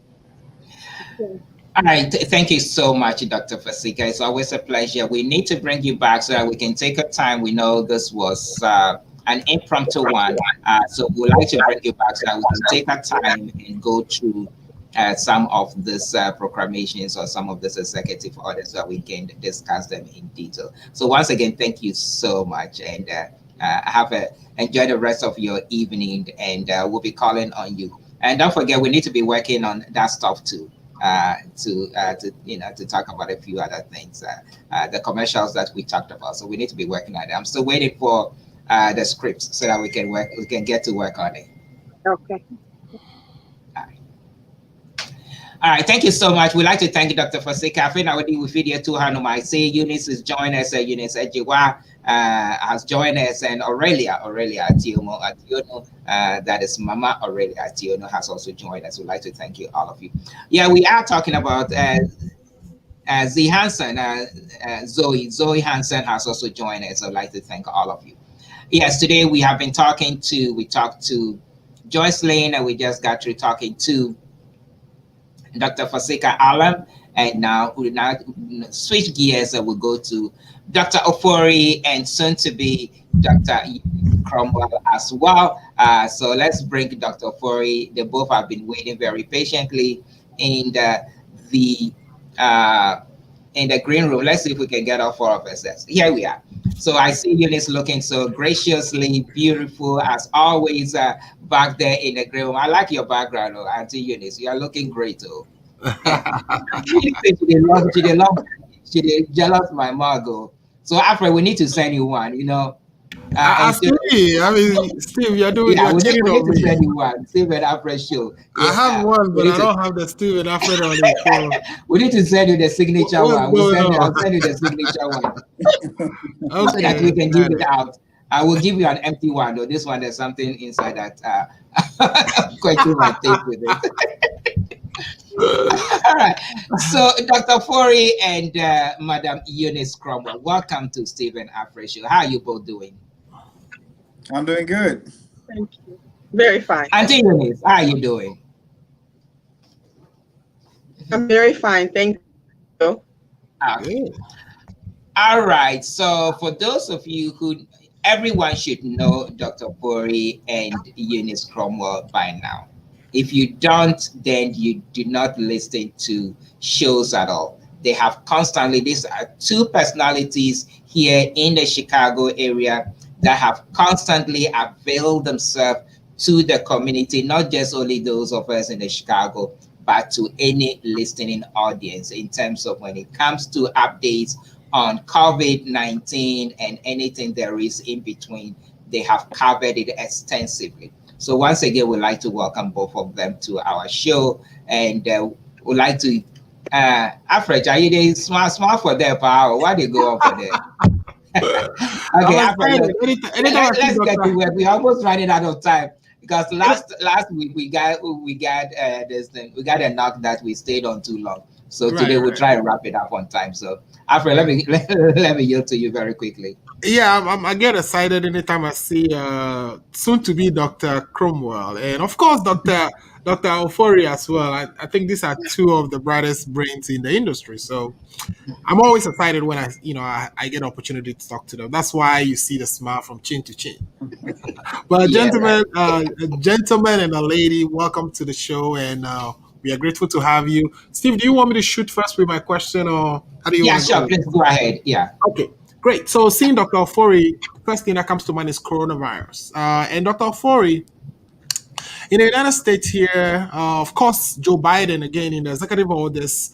All right, thank you so much, Dr. Fasika. It's always a pleasure. We need to bring you back so that we can take our time. We know this was an impromptu one, so we'd like to bring you back so that we can take our time and go through some of these proclamations or some of these executive orders so that we can discuss them in detail. So once again, thank you so much, and enjoy the rest of your evening, and we'll be calling on you. And don't forget, we need to be working on that stuff too. To talk about a few other things, the commercials that we talked about. So we need to be working on it. I'm still waiting for the scripts so that we can get to work on it. Okay. All right. All right, thank you so much. We'd like to thank Dr. Fosika. I think I would do with video 200. I see Eunice is joining us. Eunice Ejiwa has joined us, and Aurelia Atiumo, that is Mama Aurelia Atiumo, has also joined us. We'd like to thank you, all of you. Yeah, we are talking about Z Hansen, Zoe Hansen has also joined us. I'd like to thank all of you. Yes, today we have been we talked to Joyce Lane, and we just got through talking to Dr. Fosika Alam, and now we now switch gears and we'll go to Dr. Ofori and soon to be Dr. Cromwell as well. So let's bring Dr. Ofori. They both have been waiting very patiently in the green room. Let's see if we can get all four of us. Here we are. So I see Eunice looking so graciously beautiful as always back there in the green room. I like your background, oh, Auntie Eunice. You are looking great, oh. She jealous my Margot. So Alfred, we need to send you one, you know. Steve, I mean, Steve, you're doing. Yeah, you're we need on to me. send you one. Steve and Alfred show. I have one, but I don't have the Steve and Alfred on it. So. We need to send you the signature one. I'll send you the signature one. Okay, so that we can give it out. I will give you an empty one, though. This one, there's something inside that quite my tape with it. All right. So, Dr. Fori and Madam Eunice Cromwell, welcome to Stephen Alfred Show. How are you both doing? I'm doing good. Thank you. Very fine. Auntie Eunice, how are you doing? I'm very fine. Thank you. Okay. All right. So, for those of you who, everyone should know Dr. Fori and Eunice Cromwell by now. If you don't, then you do not listen to shows at all. They have constantly, these are two personalities here in the Chicago area that have constantly availed themselves to the community, not just only those of us in the Chicago, but to any listening audience in terms of when it comes to updates on COVID-19 and anything there is in between. They have covered it extensively. So once again, we'd like to welcome both of them to our show, and we'd like to, Alfred, are you there? Small for their power. Why they go on for there? Okay, Alfred, let's get to work. We're almost running out of time because last week we got this thing. We got a knock that we stayed on too long. So today we'll try and wrap it up on time. So Alfred, let me yield to you very quickly. Yeah, I get excited anytime I see soon to be Dr. Cromwell, and of course Dr. Ofori as well. I think these are two of the brightest brains in the industry. So I'm always excited when I get an opportunity to talk to them. That's why you see the smile from chin to chin. But gentlemen, a gentleman and a lady, welcome to the show, and we are grateful to have you. Steve, do you want me to shoot first with my question, or how do you want to go? Yeah, sure. Please go ahead. Yeah. Okay. Great. So seeing Dr. Ofori, first thing that comes to mind is coronavirus. And Dr. Ofori, in the United States here, of course, Joe Biden, again, in the executive orders,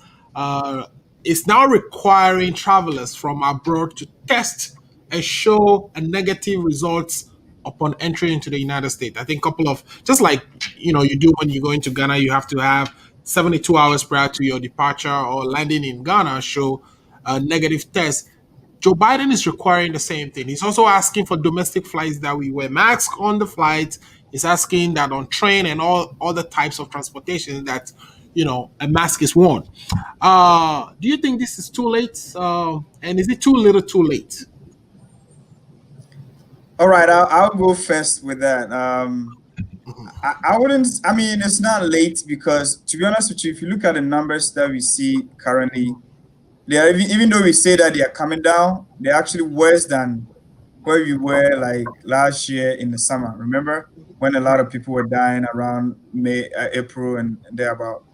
is now requiring travelers from abroad to test and show a negative results upon entry into the United States. I think a couple of, just like, you do when you go into Ghana, you have to have 72 hours prior to your departure or landing in Ghana, show a negative test. Joe Biden is requiring the same thing. He's also asking for domestic flights that we wear masks on the flight. He's asking that on train and all other types of transportation that, a mask is worn. Do you think this is too late? And is it too little too late? All right, I'll go first with that. I wouldn't, it's not late because, to be honest with you, if you look at the numbers that we see currently, they are, even though we say that they are coming down, they're actually worse than where we were like last year in the summer. Remember when a lot of people were dying around May, April and thereabout.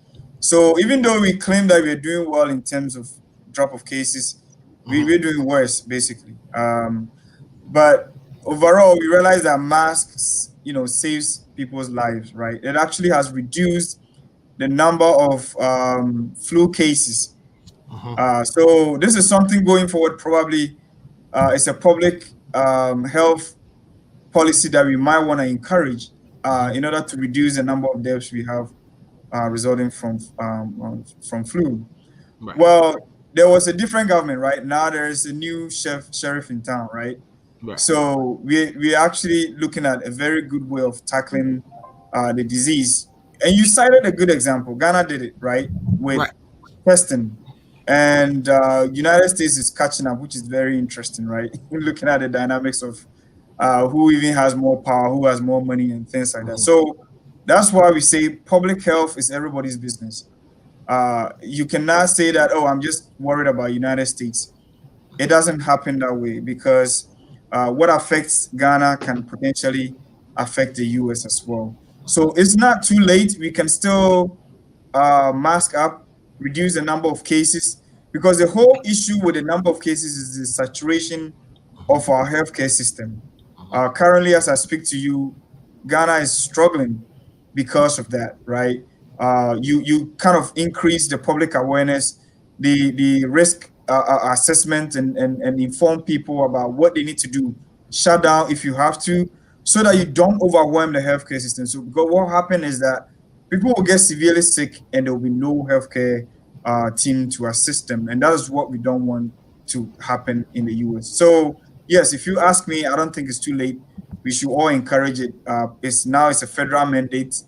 So even though we claim that we're doing well in terms of drop of cases, we're doing worse basically. But overall, we realize that masks, saves people's lives, right? It actually has reduced the number of flu cases. So this is something going forward, probably it's a public health policy that we might want to encourage in order to reduce the number of deaths we have resulting from flu. Right. Well, there was a different government, right? Now there is a new sheriff in town, right? Right. So we're actually looking at a very good way of tackling the disease. And you cited a good example. Ghana did it, right, with Right. testing. And United States is catching up, which is very interesting, right? Looking at the dynamics of who even has more power, who has more money, and things like that. So that's why we say public health is everybody's business. You cannot say that, oh, I'm just worried about United States. It doesn't happen that way, because what affects Ghana can potentially affect the US as well. So it's not too late. We can still mask up, reduce the number of cases, because the whole issue with the number of cases is the saturation of our healthcare system. Currently, as I speak to you, Ghana is struggling because of that, right? You kind of increase the public awareness, the risk assessment, and inform people about what they need to do. Shut down if you have to, so that you don't overwhelm the healthcare system. So because what happened is that people will get severely sick and there will be no healthcare team to assist them, and that is what we don't want to happen in the US. So yes, if you ask me, I don't think it's too late. We should all encourage it. It's a federal mandate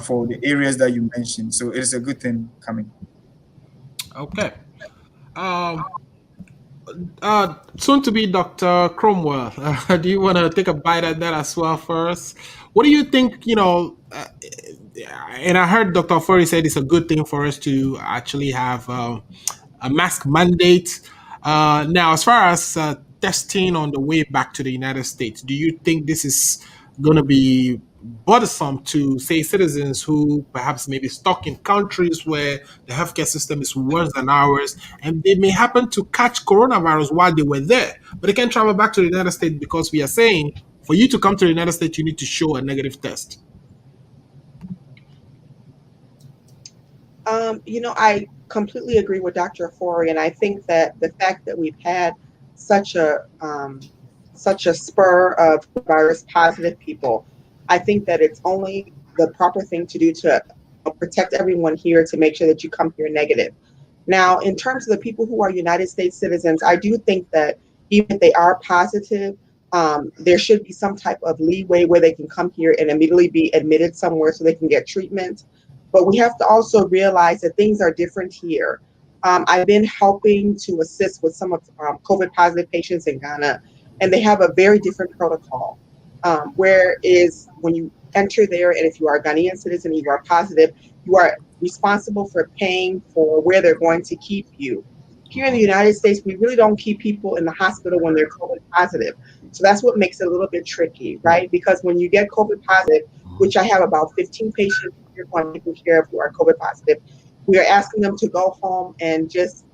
for the areas that you mentioned. So it is a good thing coming. Okay. Soon to be Dr. Cromwell. Do you want to take a bite at that as well first? What do you think? And I heard Dr. Fori said it's a good thing for us to actually have a mask mandate. Now, as far as testing on the way back to the United States, do you think this is going to be bothersome to, say, citizens who perhaps may be stuck in countries where the healthcare system is worse than ours, and they may happen to catch coronavirus while they were there, but they can't travel back to the United States because we are saying for you to come to the United States, you need to show a negative test? I completely agree with Dr. Fori, and I think that the fact that we've had such a spur of virus positive people, I think that it's only the proper thing to do to protect everyone here, to make sure that you come here negative. Now, in terms of the people who are United States citizens, I do think that even if they are positive, there should be some type of leeway where they can come here and immediately be admitted somewhere so they can get treatment. But we have to also realize that things are different here. I've been helping to assist with some of COVID positive patients in Ghana, and they have a very different protocol. Whereas when you enter there, and if you are a Ghanaian citizen and you are positive, you are responsible for paying for where they're going to keep you. Here in the United States, we really don't keep people in the hospital when they're COVID positive. So that's what makes it a little bit tricky, right? Because when you get COVID positive, which I have about 15 patients here who I'm taking care of who are COVID positive, we are asking them to go home and just,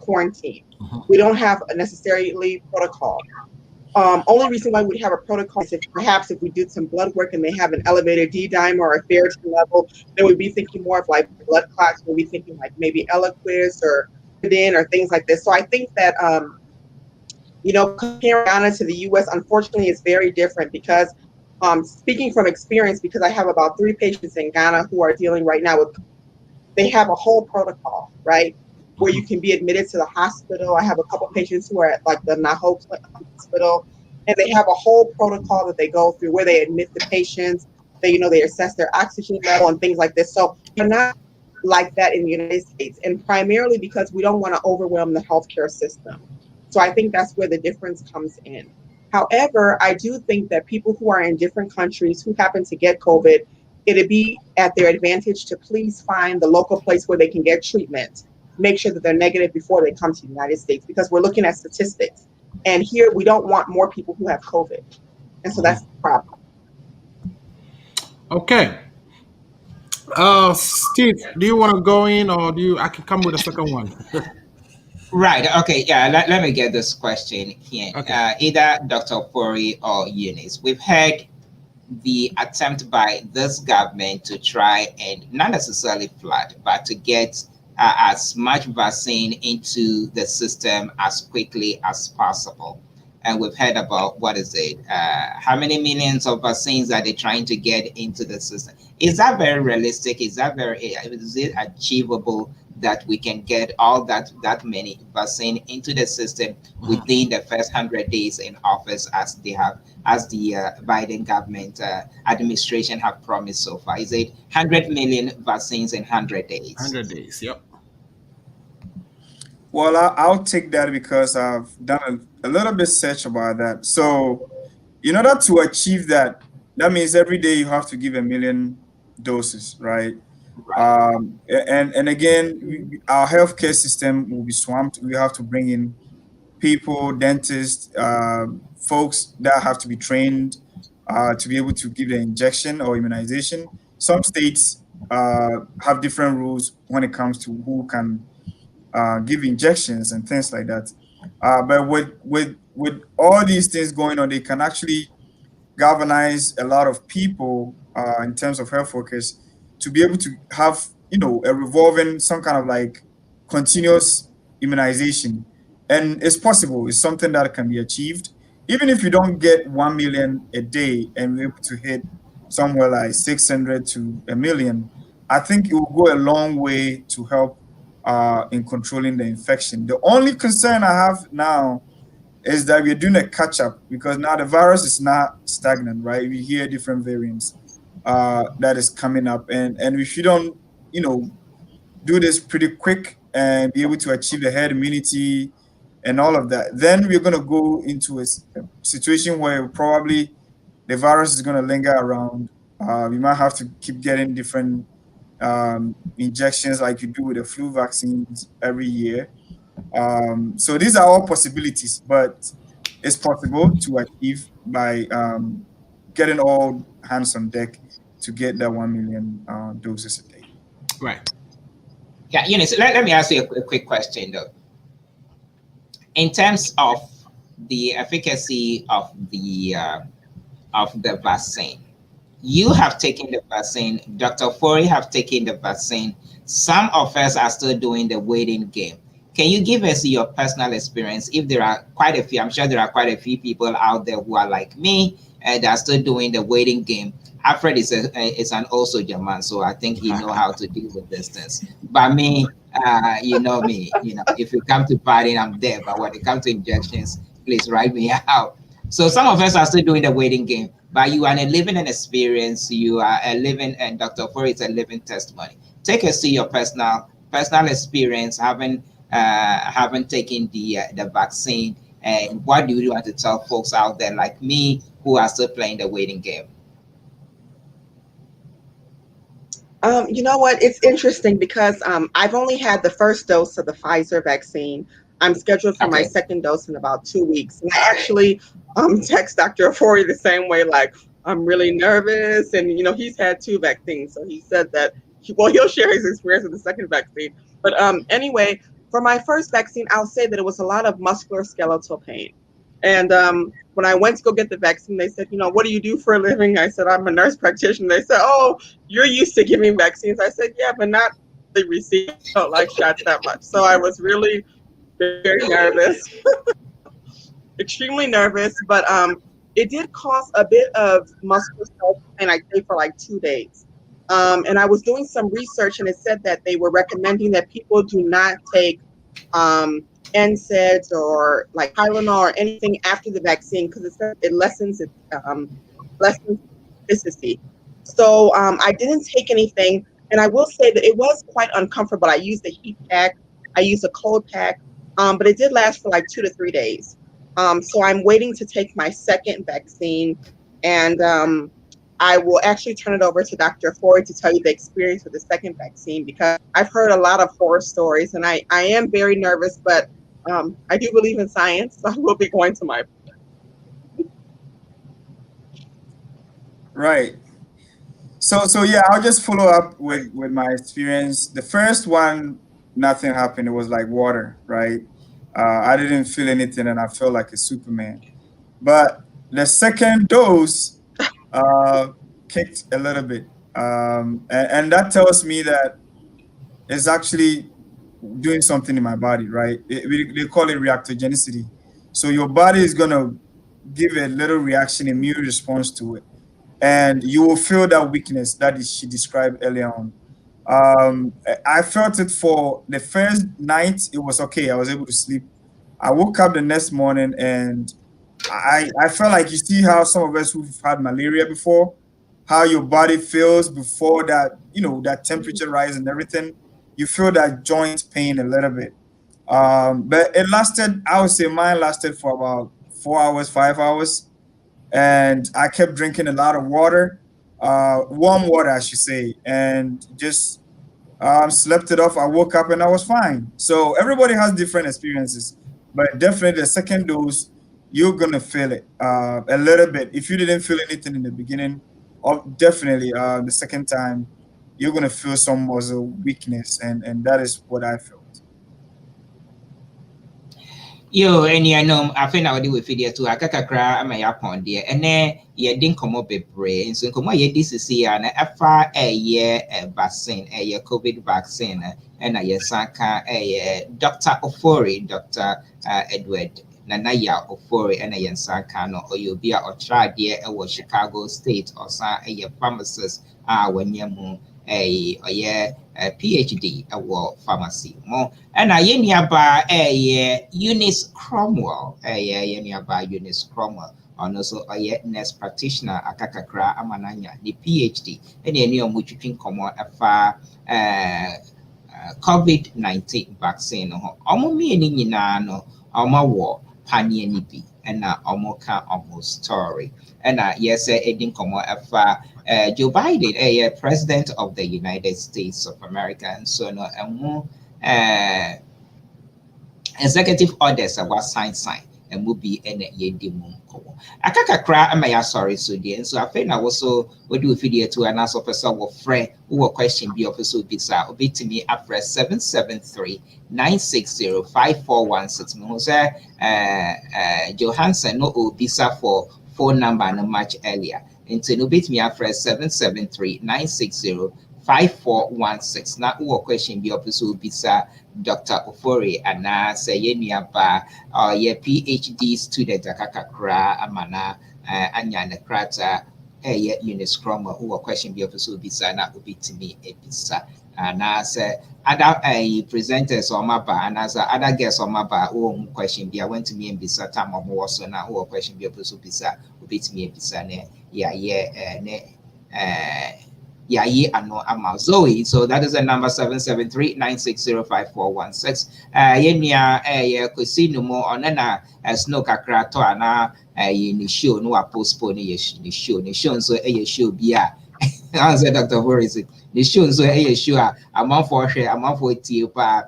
quarantine. We don't have a necessarily protocol. Only reason why we have a protocol is if we did some blood work and they have an elevated D-dimer or a ferritin level, then we'd be thinking more of like blood clots. We'd be thinking like maybe Eliquis or things like this. So I think that, comparing Ghana to the U.S., unfortunately, is very different because, speaking from experience, because I have about 3 patients in Ghana who are dealing right now with, they have a whole protocol, right? Where you can be admitted to the hospital. I have a couple patients who are at like the Naho hospital, and they have a whole protocol that they go through where they admit the patients. They assess their oxygen level and things like this. So you're not like that in the United States, and primarily because we don't want to overwhelm the healthcare system. So I think that's where the difference comes in. However, I do think that people who are in different countries who happen to get COVID, it'd be at their advantage to please find the local place where they can get treatment. Make sure that they're negative before they come to the United States, because we're looking at statistics. And here we don't want more people who have COVID. And so that's the problem. Okay. Steve, do you want to go in, or I can come with a second one? Right. Okay. Yeah. Let me get this question here. Okay. Either Dr. Pori or Eunice. We've heard the attempt by this government to try and not necessarily flood, but to get as much vaccine into the system as quickly as possible. and we've heard about how many millions of vaccines are they trying to get into the system? Is that very realistic? Is it achievable that we can get all that many vaccine into the system within the first 100 days in office, as the Biden government administration have promised so far? Is it 100 million vaccines in 100 days? 100 days, yep. Well, I'll take that because I've done a little bit search about that. So in order to achieve that, that means every day you have to give 1 million doses, right? And again, our healthcare system will be swamped. We have to bring in people, dentists, folks that have to be trained to be able to give the injection or immunization. Some states have different rules when it comes to who can give injections and things like that. But with all these things going on, they can actually galvanize a lot of people in terms of health workers to be able to have, a revolving, some kind of like continuous immunization. And it's possible. It's something that can be achieved. Even if you don't get 1 million a day and we're able to hit somewhere like 600 to 1 million, I think it will go a long way to help in controlling the infection. The only concern I have now is that we're doing a catch-up because now the virus is not stagnant, right? We hear different variants that is coming up, and if you don't, do this pretty quick and be able to achieve the herd immunity and all of that, then we're going to go into a situation where probably the virus is going to linger around. We might have to keep getting different injections like you do with the flu vaccines every year. So these are all possibilities, but it's possible to achieve by getting all hands on deck to get that 1 million doses a day. Right. Yeah, so let me ask you a quick question though. In terms of the efficacy of the vaccine, you have taken the vaccine, Dr. Fori have taken the vaccine. Some of us are still doing the waiting game. Can you give us your personal experience? If there are quite a few, I'm sure there are quite a few people out there who are like me and are still doing the waiting game. Alfred is an also German, so I think he know how to deal with this things. But me, you know me, if you come to partying, I'm there. But when it comes to injections, please write me out. So some of us are still doing the waiting game, but you are a living experience. You are a living, and Dr. Fori is a living testimony. Take us to your personal experience having taken the vaccine, and what do you want to tell folks out there like me who are still playing the waiting game? You know what? It's interesting because I've only had the first dose of the Pfizer vaccine. I'm scheduled for my second dose in about 2 weeks. And I actually text Dr. Afori the same way, like, I'm really nervous. And, he's had 2 vaccines. So he said that, he'll share his experience with the second vaccine. But anyway, for my first vaccine, I'll say that it was a lot of musculoskeletal pain. And when I went to go get the vaccine, they said, what do you do for a living? I said, I'm a nurse practitioner. They said, oh, you're used to giving vaccines. I said, yeah, but not the receipt. I don't like shots that much. So I was really very nervous, extremely nervous. But it did cause a bit of musculoskeletal pain, I'd say, for like 2 days. And I was doing some research, and it said that they were recommending that people do not take NSAIDs or like Tylenol or anything after the vaccine because it lessens efficacy. So I didn't take anything, and I will say that it was quite uncomfortable. I used a heat pack, I used a cold pack, but it did last for like 2 to 3 days. So I'm waiting to take my second vaccine, and I will actually turn it over to Dr. Ford to tell you the experience with the second vaccine because I've heard a lot of horror stories, and I am very nervous, but I do believe in science, so I will be going to my. Right. So yeah, I'll just follow up with my experience. The first one, nothing happened. It was like water, right? I didn't feel anything, and I felt like a Superman. But the second dose kicked a little bit, and that tells me that it's actually doing something in my body, right? They call it reactogenicity. So your body is gonna give a little reaction, immune response to it, and you will feel that weakness that she described earlier on. I felt it for the first night. It was okay. I was able to sleep. I woke up the next morning and I felt like, you see how some of us who've had malaria before, how your body feels before that, that temperature rise and everything. You feel that joint pain a little bit. But it lasted, I would say mine lasted for about 4 hours, 5 hours. And I kept drinking a lot of water, warm water, I should say, and just slept it off. I woke up and I was fine. So everybody has different experiences, but definitely the second dose, you're gonna feel it a little bit. If you didn't feel anything in the beginning, definitely the second time, you're gonna feel some muscle weakness, and that is what I felt. Yo, any I know, I think I would do with video to a kakakra, am I upon dear, and then ye didn't come up a brain. So come on, ye this is here, and a year a vaccine, a year COVID vaccine, and a year Sanka, a Dr. Ofori, Dr. Edward. Nanaya Ofori and a Yansakano, or you'll be or try dear, or Chicago State, or a pharmacist, when you a PhD award pharmacy mo and I nearby a Eunice Cromwell nearby Eunice Cromwell and also a nurse practitioner akakakra amananya the PhD and any of which you can come on a far COVID-19 vaccine no omo meaning no omo war panie ni bi and omo ka omo story and yes it didn't come on a far Joe Biden, a president of the United States of America, and so no, and more executive orders are what sign and will be in a yedimu. Akakakra, am I sorry, so dear, and so I think I also would do a video to an answer officer or friend who will question be officer bisa obey to me at press 773-960-5416. Jose Johansson no obisa for phone number no much earlier. Nti no bit me after 773-960-5416. Na who question be officer bisa Dr. Ofori and say yeniaba your PhD student akakakra amana anya ne krata Eunice Cromwell who question be officer bisa na obitimi ebisa and say other presenters on my bar and as other guests on my bar who question be I went to me and bisa time of so now who question be officer bisa obitimi ebisa ne yeah, no ama Zoe. So that is the number 773-960-5416. Yenya kusino mo onena snow kakra to ana ni show no postpone ni show so show bia. Answer Dr. Boris. The show so show amount for share amount for pa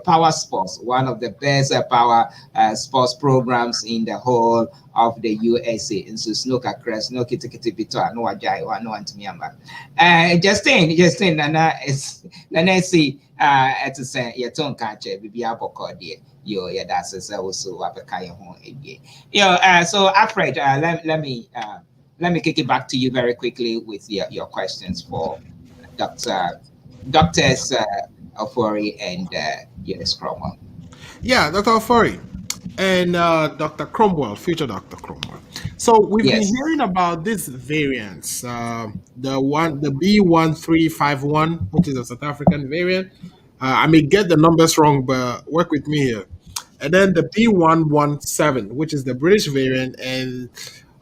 Power Sports, one of the best power sports programs in the whole of the USA. And so snooker crest, no kitty bito, no ajay, no one to me. Justin, Nana is Nancy at the say, your tongue catcher, be apple dear. Yo, yeah, that's also up a kaya home. So Alfred, let me kick it back to you very quickly with your questions for Doctors Ofori and Eunice Cromwell. Yeah, Dr. Ofori and Dr. Cromwell, future Dr. Cromwell. So we've been hearing about these variants. The B1351, which is a South African variant. I may get the numbers wrong, but work with me here. And then the B117, which is the British variant, and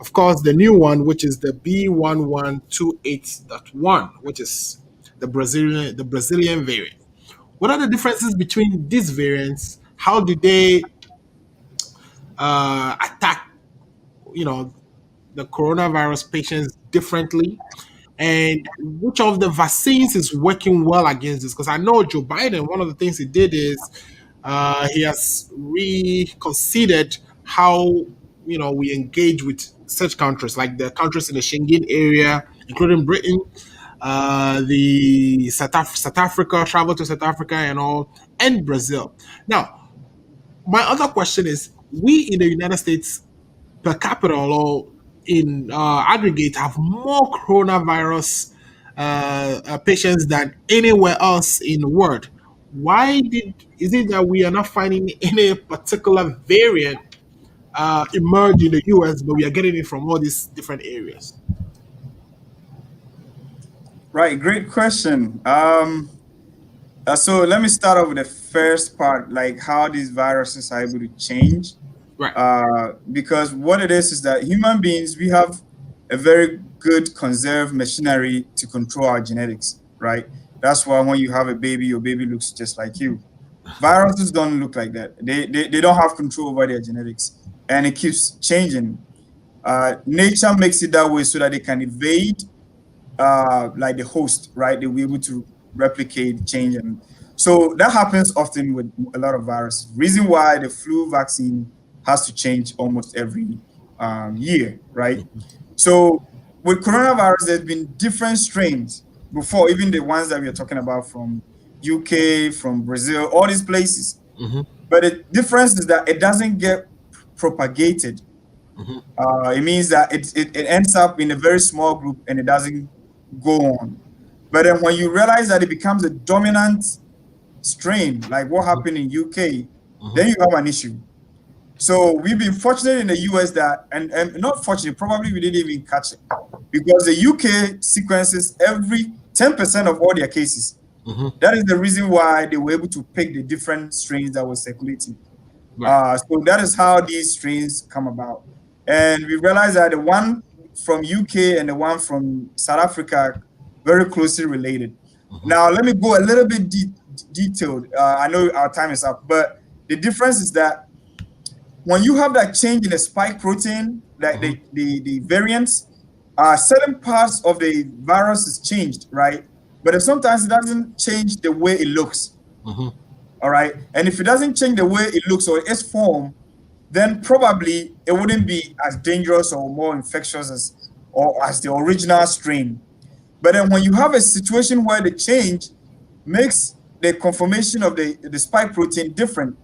of course the new one, which is the B1128.1, which is the Brazilian variant. What are the differences between these variants? How do they attack, the coronavirus patients differently? And which of the vaccines is working well against this? Because I know Joe Biden, one of the things he did is he has reconsidered how we engage with such countries, like the countries in the Schengen area, including Britain, the South Africa, travel to South Africa and all, and Brazil. Now, my other question is, we in the United States per capita or in aggregate have more coronavirus patients than anywhere else in the world. Is it that we are not finding any particular variant emerge in the US, but we are getting it from all these different areas? Right, great question. So let me start off with the first part, like how these viruses are able to change. Right. Because what it is that human beings, we have a very good conserved machinery to control our genetics, right? That's why when you have a baby, your baby looks just like you. Viruses don't look like that. They don't have control over their genetics, and it keeps changing. Nature makes it that way so that they can evade like the host, right? They'll be able to replicate, change, and so that happens often with a lot of viruses. Reason why the flu vaccine has to change almost every year, right? So with coronavirus, there's been different strains before, even the ones that we are talking about from UK, from Brazil, all these places. But the difference is that it doesn't get propagated. It means that it ends up in a very small group and it doesn't go on. But then when you realize that it becomes a dominant strain, like what happened in UK, then you have an issue. So we've been fortunate in the US that, and not fortunate, probably we didn't even catch it, because the UK sequences every 10% of all their cases. That is the reason why they were able to pick the different strains that were circulating. So that is how these strains come about. And we realized that the one from UK and the one from South Africa very closely related. Now, let me go a little bit detailed. I know our time is up, but the difference is that when you have that change in the spike protein, like the variants, certain parts of the virus is changed, right? But sometimes it doesn't change the way it looks. All right. And if it doesn't change the way it looks or its form, then probably it wouldn't be as dangerous or more infectious as the original strain. But then when you have a situation where the change makes the conformation of the spike protein different,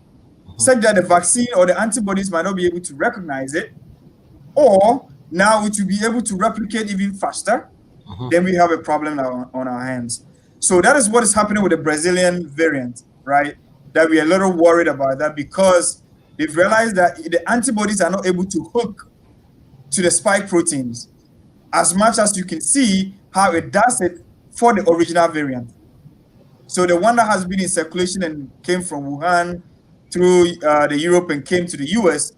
such that the vaccine or the antibodies might not be able to recognize it, or now it will be able to replicate even faster, then we have a problem on our hands. So that is what is happening with the Brazilian variant, right? That we are a little worried about that, because they've realized that the antibodies are not able to hook to the spike proteins as much as you can see how it does it for the original variant. So the one that has been in circulation and came from Wuhan through the Europe and came to the US,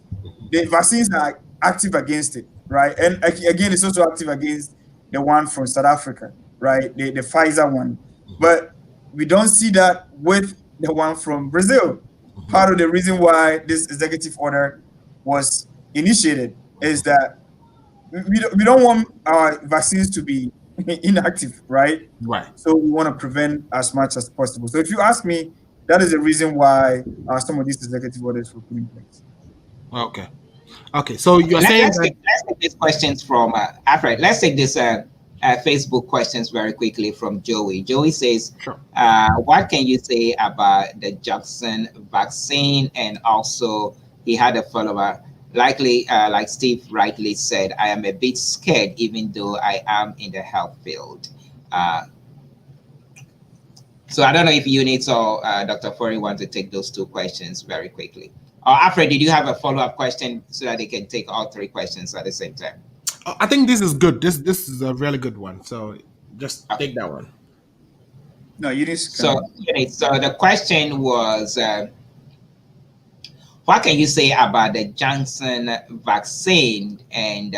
the vaccines are active against it, right? And again, it's also active against the one from South Africa, right? The Pfizer one. But we don't see that with the one from Brazil. Part of the reason why this executive order was initiated is that we don't want our vaccines to be inactive, right? Right. So we want to prevent as much as possible. So if you ask me, that is the reason why some of these executive orders were put in place. Okay. Okay. So you're saying let's take these questions from Alfred. Let's take this Facebook questions very quickly from Joey. Joey says, sure. What can you say about the Johnson vaccine? And also, he had a follower. Likely, like Steve rightly said, I am a bit scared, even though I am in the health field. So I don't know if Eunice or Dr. Fori want to take those two questions very quickly. Or Alfred, did you have a follow-up question so that they can take all three questions at the same time? I think this is good. This is a really good one. So just take that one. No, Eunice. So the question was, what can you say about the Johnson vaccine? And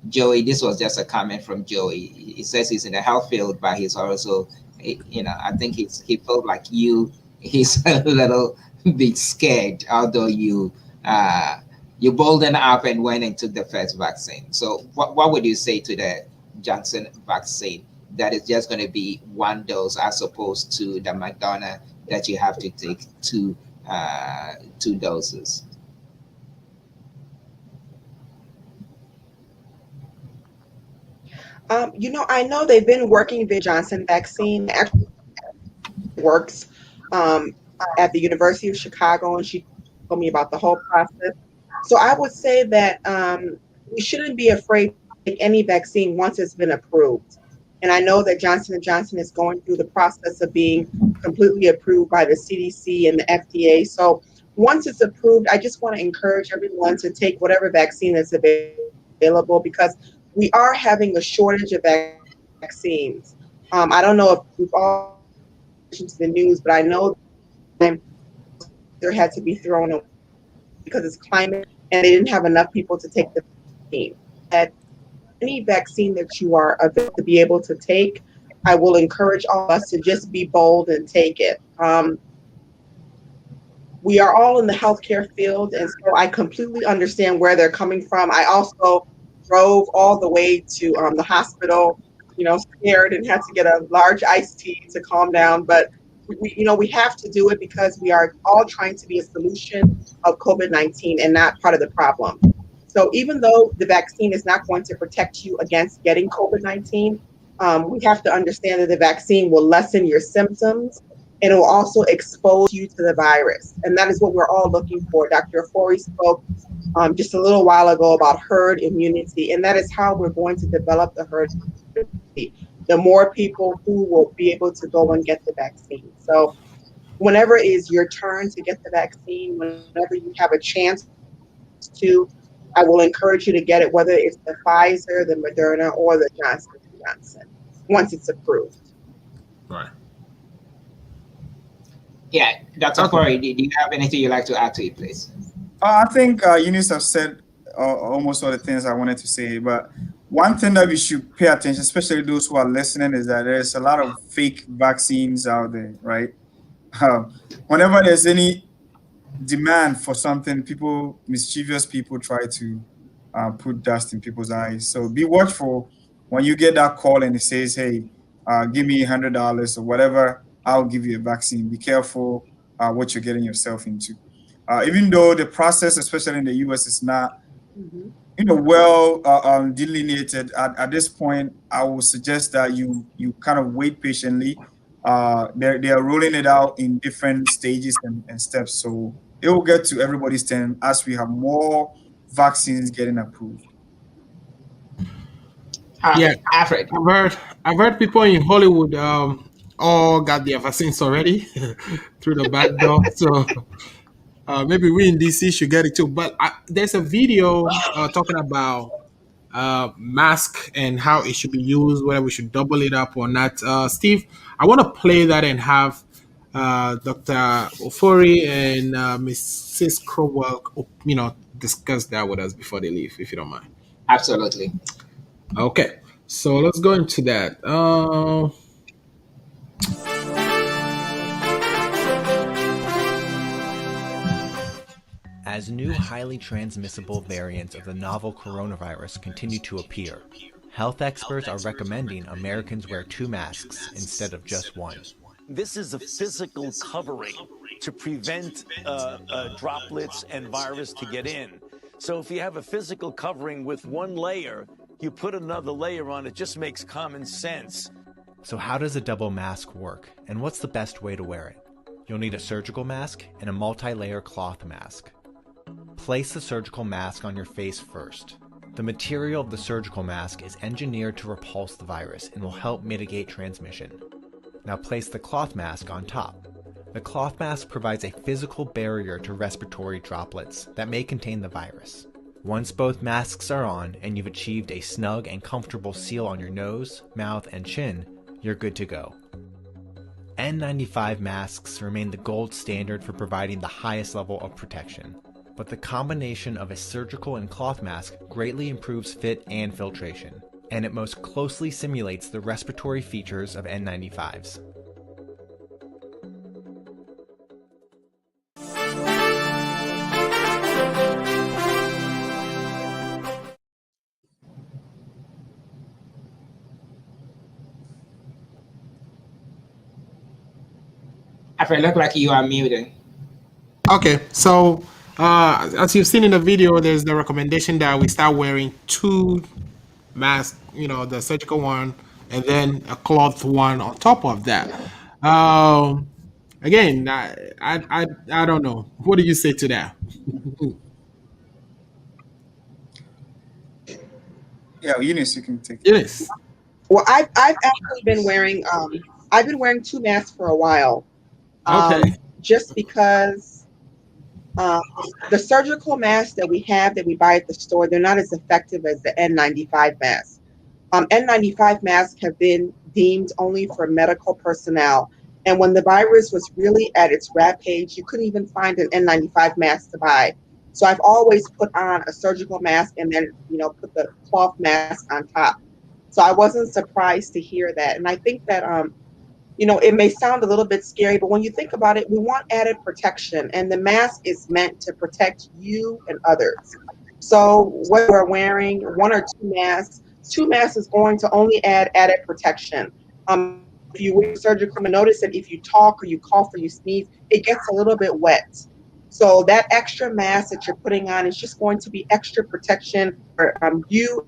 Joey, this was just a comment from Joey. He says he's in the health field, but he's also, I think he felt like he's a little bit scared, although you boldened up and went and took the first vaccine. So what would you say to the Johnson vaccine? That is just going to be one dose as opposed to the Moderna that you have to take two doses. I know they've been working the Johnson vaccine. Actually works at the University of Chicago, and she told me about the whole process. So I would say that we shouldn't be afraid to take any vaccine once it's been approved. And I know that Johnson & Johnson is going through the process of being completely approved by the CDC and the FDA. So once it's approved, I just want to encourage everyone to take whatever vaccine is available because we are having a shortage of vaccines. I don't know if we've all listened to the news, but I know there had to be thrown away because it's climate and they didn't have enough people to take the vaccine. That any vaccine that you are available to be able to take, I will encourage all of us to just be bold and take it. We are all in the healthcare field, and so I completely understand where they're coming from. I also drove all the way to the hospital, scared and had to get a large iced tea to calm down. But we have to do it because we are all trying to be a solution of COVID-19 and not part of the problem. So even though the vaccine is not going to protect you against getting COVID-19, we have to understand that the vaccine will lessen your symptoms and it will also expose you to the virus. And that is what we're all looking for. Dr. Ofori spoke just a little while ago about herd immunity, and that is how we're going to develop the herd immunity. The more people who will be able to go and get the vaccine. So whenever it is your turn to get the vaccine, whenever you have a chance to, I will encourage you to get it, whether it's the Pfizer, the Moderna, or the Johnson & Johnson, once it's approved. Right. Yeah, Dr. Corey, do you have anything you'd like to add to it, please? I think Eunice have said almost all the things I wanted to say, but one thing that we should pay attention, especially those who are listening, is that there's a lot of fake vaccines out there, right? Whenever there's any demand for something, mischievous people try to put dust in people's eyes. So be watchful when you get that call and it says, hey, give me $100 or whatever, I'll give you a vaccine. Be careful what you're getting yourself into. Even though the process, especially in the US, is not well delineated, at this point, I would suggest that you kind of wait patiently. They are rolling it out in different stages and steps. So it will get to everybody's turn as we have more vaccines getting approved. Yeah, Alfred. I've heard people in Hollywood all got their vaccines already through the back door. So maybe we in DC should get it too. But there's a video talking about mask and how it should be used, whether we should double it up or not. Steve, I want to play that and have Dr. Ofori and Mrs. Crowell, discuss that with us before they leave, if you don't mind. Absolutely. Okay, so let's go into that. As new highly transmissible variants of the novel coronavirus continue to appear, health experts are recommending Americans wear 2 masks instead of just 1. This is a physical covering to prevent droplets and virus to get in. So if you have a physical covering with 1 layer, you put another layer on, it just makes common sense. So how does a double mask work, and what's the best way to wear it? You'll need a surgical mask and a multi-layer cloth mask. Place the surgical mask on your face first. The material of the surgical mask is engineered to repulse the virus and will help mitigate transmission. Now place the cloth mask on top. The cloth mask provides a physical barrier to respiratory droplets that may contain the virus. Once both masks are on and you've achieved a snug and comfortable seal on your nose, mouth, and chin, you're good to go. N95 masks remain the gold standard for providing the highest level of protection, but the combination of a surgical and cloth mask greatly improves fit and filtration, and it most closely simulates the respiratory features of N95s. Alfred, look like you are muted. Okay, so as you've seen in the video, there's the recommendation that we start wearing 2 masks, the surgical one, and then a cloth one on top of that. Again, I don't know. What do you say to that? Yeah, Eunice, you can take it. Yes. Well, I've actually been wearing 2 masks for a while. Okay. Just because Um, the surgical masks that we have that we buy at the store, they're not as effective as the N95 masks. N95 masks have been deemed only for medical personnel. And when the virus was really at its rampage, you couldn't even find an N95 mask to buy. So I've always put on a surgical mask and then, put the cloth mask on top. So I wasn't surprised to hear that. And I think that, it may sound a little bit scary, but when you think about it, we want added protection, and the mask is meant to protect you and others. So whether we're wearing one or two masks is going to only add added protection. If you wear surgical, notice that if you talk or you cough or you sneeze, it gets a little bit wet. So that extra mask that you're putting on is just going to be extra protection for you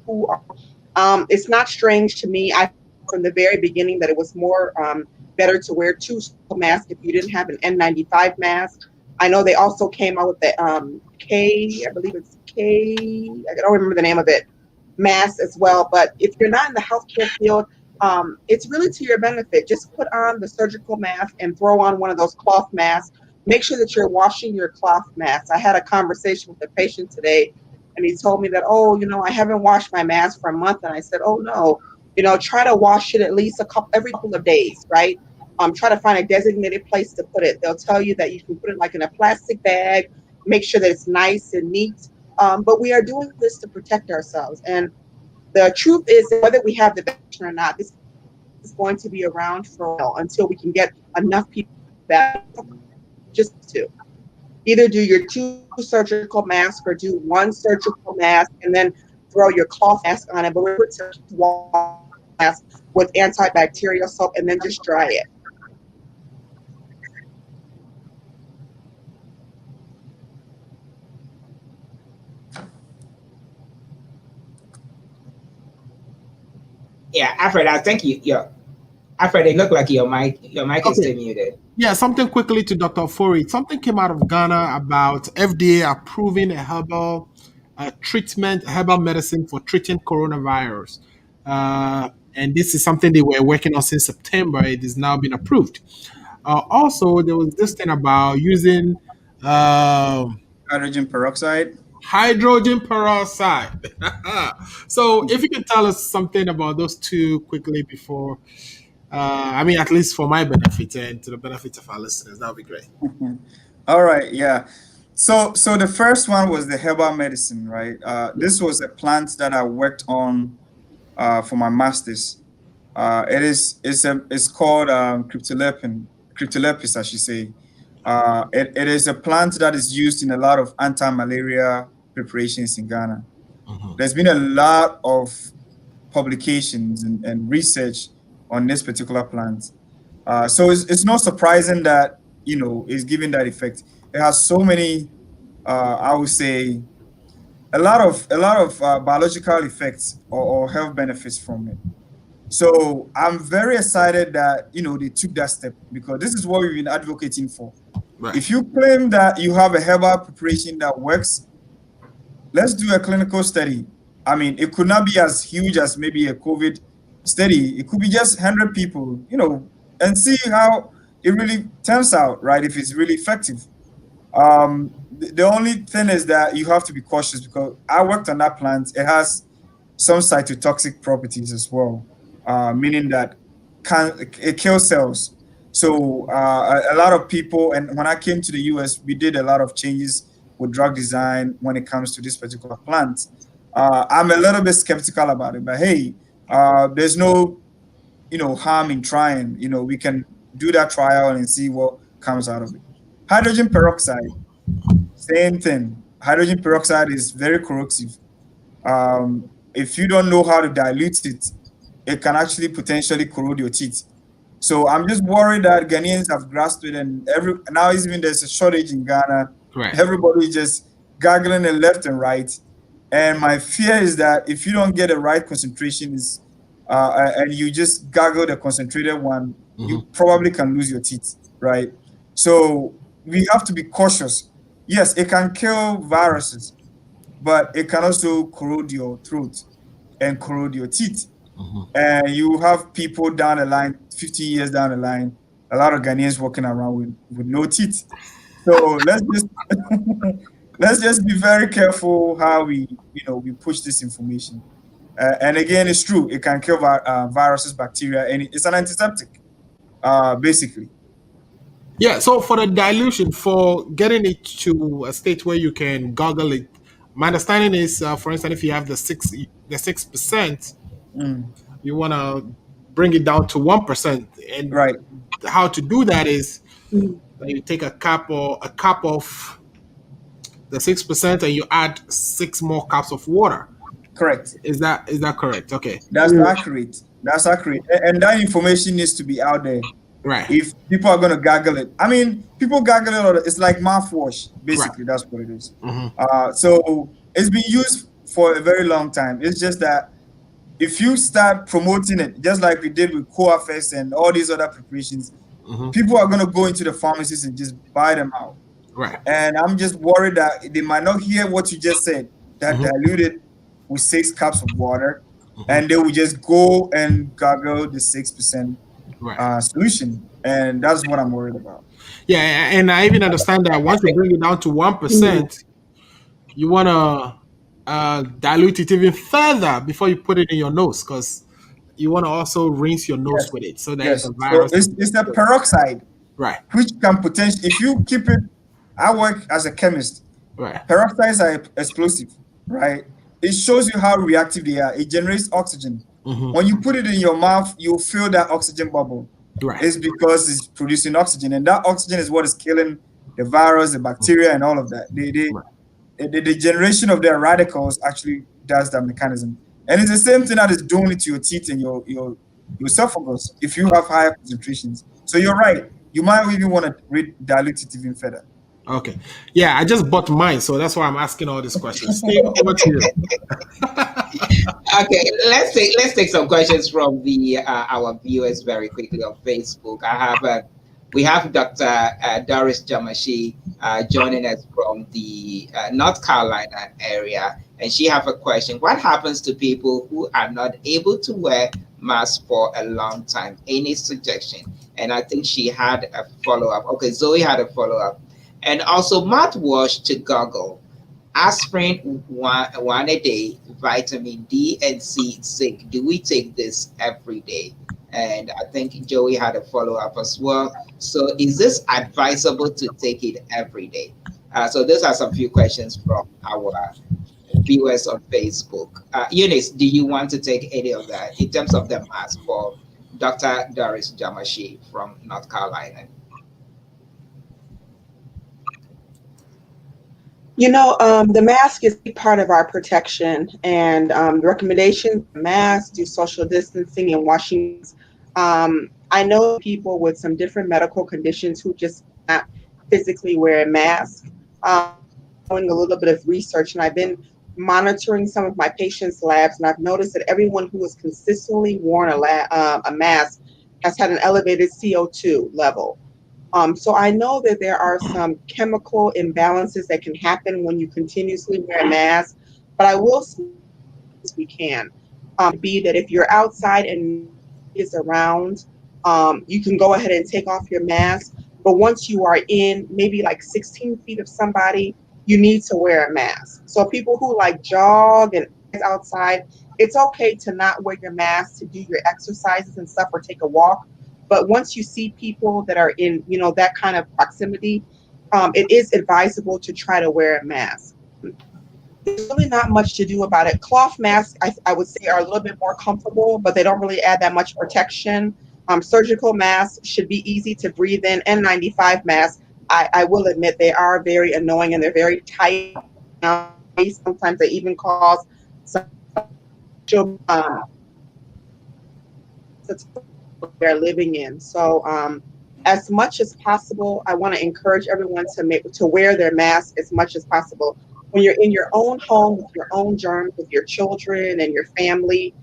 who are. It's not strange to me. I from the very beginning that it was more better to wear two masks if you didn't have an N95 mask. I know they also came out with the I believe it's I don't remember the name of it, mask as well. But if you're not in the healthcare field, it's really to your benefit. Just put on the surgical mask and throw on one of those cloth masks. Make sure that you're washing your cloth mask. I had a conversation with a patient today, and he told me that, I haven't washed my mask for a month. And I said, oh no, try to wash it at least every couple of days, right? Try to find a designated place to put it. They'll tell you that you can put it like in a plastic bag, make sure that it's nice and neat. But we are doing this to protect ourselves. And the truth is that whether we have the vaccine or not, this is going to be around for a while until we can get enough people back just to either do your two surgical masks or do one surgical mask and then throw your cloth mask on it. But we're to wash mask with antibacterial soap and then just dry it. Yeah, Alfred, I think Alfred, it looked like your mic is still muted. Yeah, something quickly to Dr. Ofori. Something came out of Ghana about FDA approving a herbal herbal medicine for treating coronavirus. And this is something they were working on since September. It has now been approved. Also, there was this thing about using Hydrogen peroxide. hydrogen peroxide. So, if you can tell us something about those two quickly before, at least for my benefit and to the benefit of our listeners, that would be great. All right, yeah. So the first one was the herbal medicine, right? This was a plant that I worked on for my master's. It's called cryptolepis, I should say. It is a plant that is used in a lot of anti-malaria preparations in Ghana. There's been a lot of publications and research on this particular plant. So it's not surprising that, it's giving that effect. It has so many, I would say, a lot of biological effects or health benefits from it. So I'm very excited that, they took that step, because this is what we've been advocating for. Right. If you claim that you have a herbal preparation that works, let's do a clinical study. It could not be as huge as maybe a COVID study. It could be just 100 people, and see how it really turns out, right? If it's really effective. The only thing is that you have to be cautious, because I worked on that plant. It has some cytotoxic properties as well, meaning that it kills cells. So a lot of people, and when I came to the US, we did a lot of changes with drug design when it comes to this particular plant. I'm a little bit skeptical about it, but hey, there's no, harm in trying. We can do that trial and see what comes out of it. Hydrogen peroxide, same thing. Hydrogen peroxide is very corrosive. If you don't know how to dilute it, it can actually potentially corrode your teeth. So I'm just worried that Ghanaians have grasped it, and now even there's a shortage in Ghana. Correct. Everybody just gargling it left and right. And my fear is that if you don't get the right concentration, and you just gargle the concentrated one, you probably can lose your teeth, right? So we have to be cautious. Yes, it can kill viruses, but it can also corrode your throat and corrode your teeth. And you have people down the line, 50 years down the line, a lot of Ghanaians walking around with no teeth. So let's just let's just be very careful how we we push this information. And again, it's true. It can kill viruses, bacteria, and it's an antiseptic, basically. Yeah, so for the dilution, for getting it to a state where you can goggle it, my understanding is, for instance, if you have the 6%, Mm, you want to bring it down to 1%, and right. how to do that is Mm. you take a cup of the 6% and you add 6 more cups of water. Correct. Is that correct? Okay, That's accurate. That's accurate. And that information needs to be out there. right, If people are going to gargle it, I mean, people gargle it. It's like mouthwash, right. basically. That's what it is. Hmm. So it's been used for a very long time. It's just that if you start promoting it, just like we did with Coafest and all these other preparations, Hmm. people are going to go into the pharmacies and just buy them out. Right. And I'm just worried that they might not hear what you just said, that Hmm. diluted with 6 cups of water, Hmm. and they will just go and gargle the 6% Right. solution. And that's what I'm worried about. Yeah, and I even understand that once you bring it down to 1%, you want to dilute it even further before you put it in your nose, because you want to also rinse your nose Yes, with it so that the yes. So virus it's, can it's the peroxide, right, which can potentially, if you keep it, I work as a chemist. right. Peroxides are explosive, right? It shows you how reactive they are. It generates oxygen. Hmm. When you put it in your mouth, you'll feel that oxygen bubble. Right. It's because it's producing oxygen, and that oxygen is what is killing the virus, the bacteria, and all of that. Right. The generation of their radicals actually does that mechanism, and it's the same thing that is doing it to your teeth and your esophagus if you have higher concentrations. So you're right. You might even want to dilute it even further. Okay. Yeah, I just bought mine, so that's why I'm asking all these questions. Steve, over to you. Okay, let's take some questions from the our viewers very quickly on Facebook. We have Dr. Doris Jamashi joining us from the North Carolina area, and she have a question. What happens to people who are not able to wear masks for a long time? Any suggestion? And I think she had a follow up. Okay, Zoe had a follow up, and also mouthwash to goggle. Aspirin one a day, vitamin D and C zinc. Do we take this every day? And I think Joey had a follow up as well. So is this advisable to take it every day? So those are some few questions from our viewers on Facebook. Eunice, do you want to take any of that in terms of the mask for Dr. Doris Jamashi from North Carolina? The mask is part of our protection, and the recommendation: mask, do social distancing, and washing. I know people with some different medical conditions who just not physically wear a mask. Doing a little bit of research, and I've been monitoring some of my patients' labs, and I've noticed that everyone who has consistently worn a mask has had an elevated CO2 level. So I know that there are some chemical imbalances that can happen when you continuously wear a mask, but I will say we can be that if you're outside and is around, you can go ahead and take off your mask. But once you are in maybe like 16 feet of somebody, you need to wear a mask. So people who like jog and outside, it's okay to not wear your mask to do your exercises and stuff or take a walk. But once you see people that are in, that kind of proximity, it is advisable to try to wear a mask. There's really not much to do about it. Cloth masks, I would say, are a little bit more comfortable, but they don't really add that much protection. Surgical masks should be easy to breathe in. N95 masks, I will admit, they are very annoying and they're very tight. Sometimes they even cause some they're living in. So as much as possible, I want to encourage everyone to wear their mask as much as possible. When you're in your own home with your own germs, with your children and your family,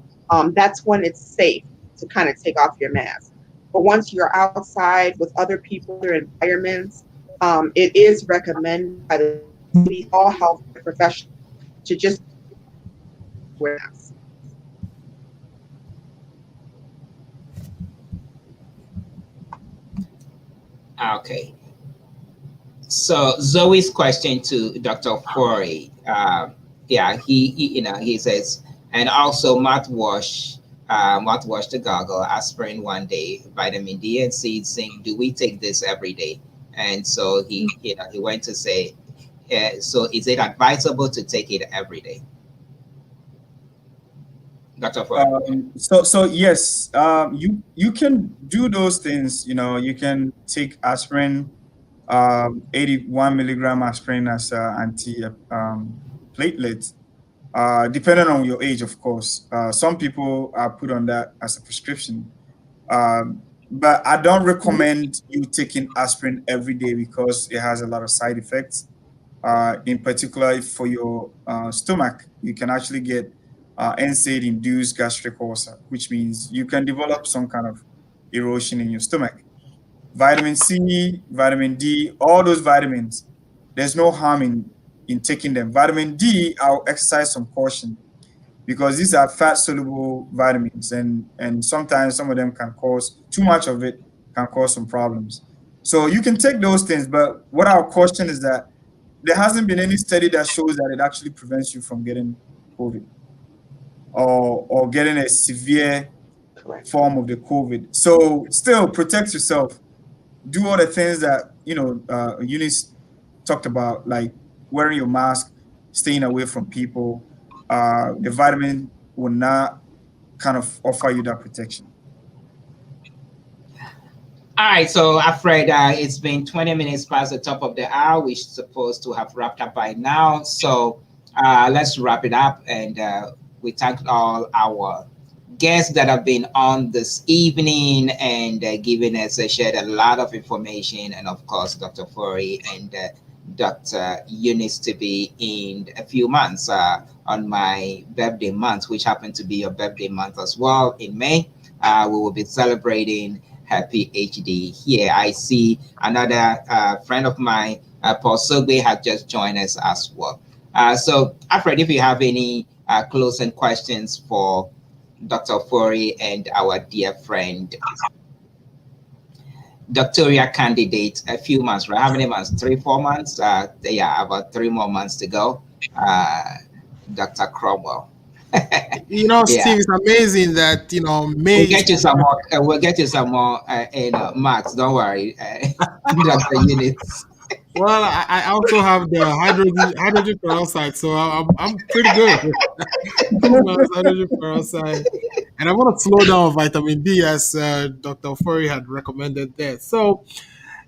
that's when it's safe to kind of take off your mask. But once you're outside with other people or environments, it is recommended by the all health professionals to just wear masks. Okay. So Zoe's question to Dr. Corey, yeah, he says, and also mouthwash to goggle, aspirin one day, vitamin D and C, zinc. Do we take this every day? And so he went to say, so is it advisable to take it every day? Dr. Corey. So yes, you can do those things. You can take aspirin, 81 milligram aspirin as anti platelet, depending on your age, of course. Some people are put on that as a prescription, but I don't recommend you taking aspirin every day because it has a lot of side effects. In particular, for your stomach, you can actually get NSAID-induced gastric ulcer, which means you can develop some kind of erosion in your stomach. Vitamin C, vitamin D, all those vitamins, there's no harm in taking them. Vitamin D, I'll exercise some caution because these are fat-soluble vitamins, and sometimes some of them can cause, too much of it can cause some problems. So you can take those things, but what I'll caution is that there hasn't been any study that shows that it actually prevents you from getting COVID or getting a severe form of the COVID. So still protect yourself. Do all the things that Eunice talked about, like wearing your mask, staying away from people. The vitamin will not kind of offer you that protection. All right, so Alfred, it's been 20 minutes past the top of the hour. We're supposed to have wrapped up by now. So let's wrap it up. And we thank all our guests that have been on this evening and giving us shared a lot of information. And of course, Dr. Fori and Dr. Eunice to be in a few months on my birthday month, which happened to be your birthday month as well in May. We will be celebrating Happy HD here. I see another friend of mine, Paul Sogbe, has just joined us as well. So, Alfred, if you have any closing questions for Dr. Fori and our dear friend, doctoral candidate, a few months, right? How many months? 3-4 months? Yeah, about 3 more months to go. Dr. Cromwell. Yeah. Steve, it's amazing that May. We'll get you some more. We'll get you some more. Max, don't worry. Dr. Eunice. Well, I also have the hydrogen peroxide, so I'm pretty good. Hydrogen peroxide, and I want to slow down vitamin D as Dr. Fori had recommended there. So,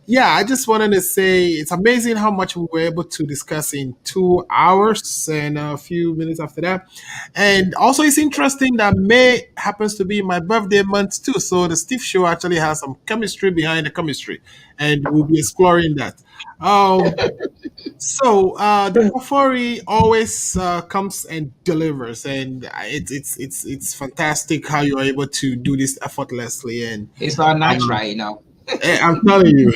yeah, I just wanted to say it's amazing how much we were able to discuss in 2 hours and a few minutes after that. And also, it's interesting that May happens to be my birthday month too. So the Steve Show actually has some chemistry behind the chemistry, and we'll be exploring that. So the Fori always comes and delivers, and it's fantastic how you're able to do this effortlessly, and it's all natural, I'm telling you.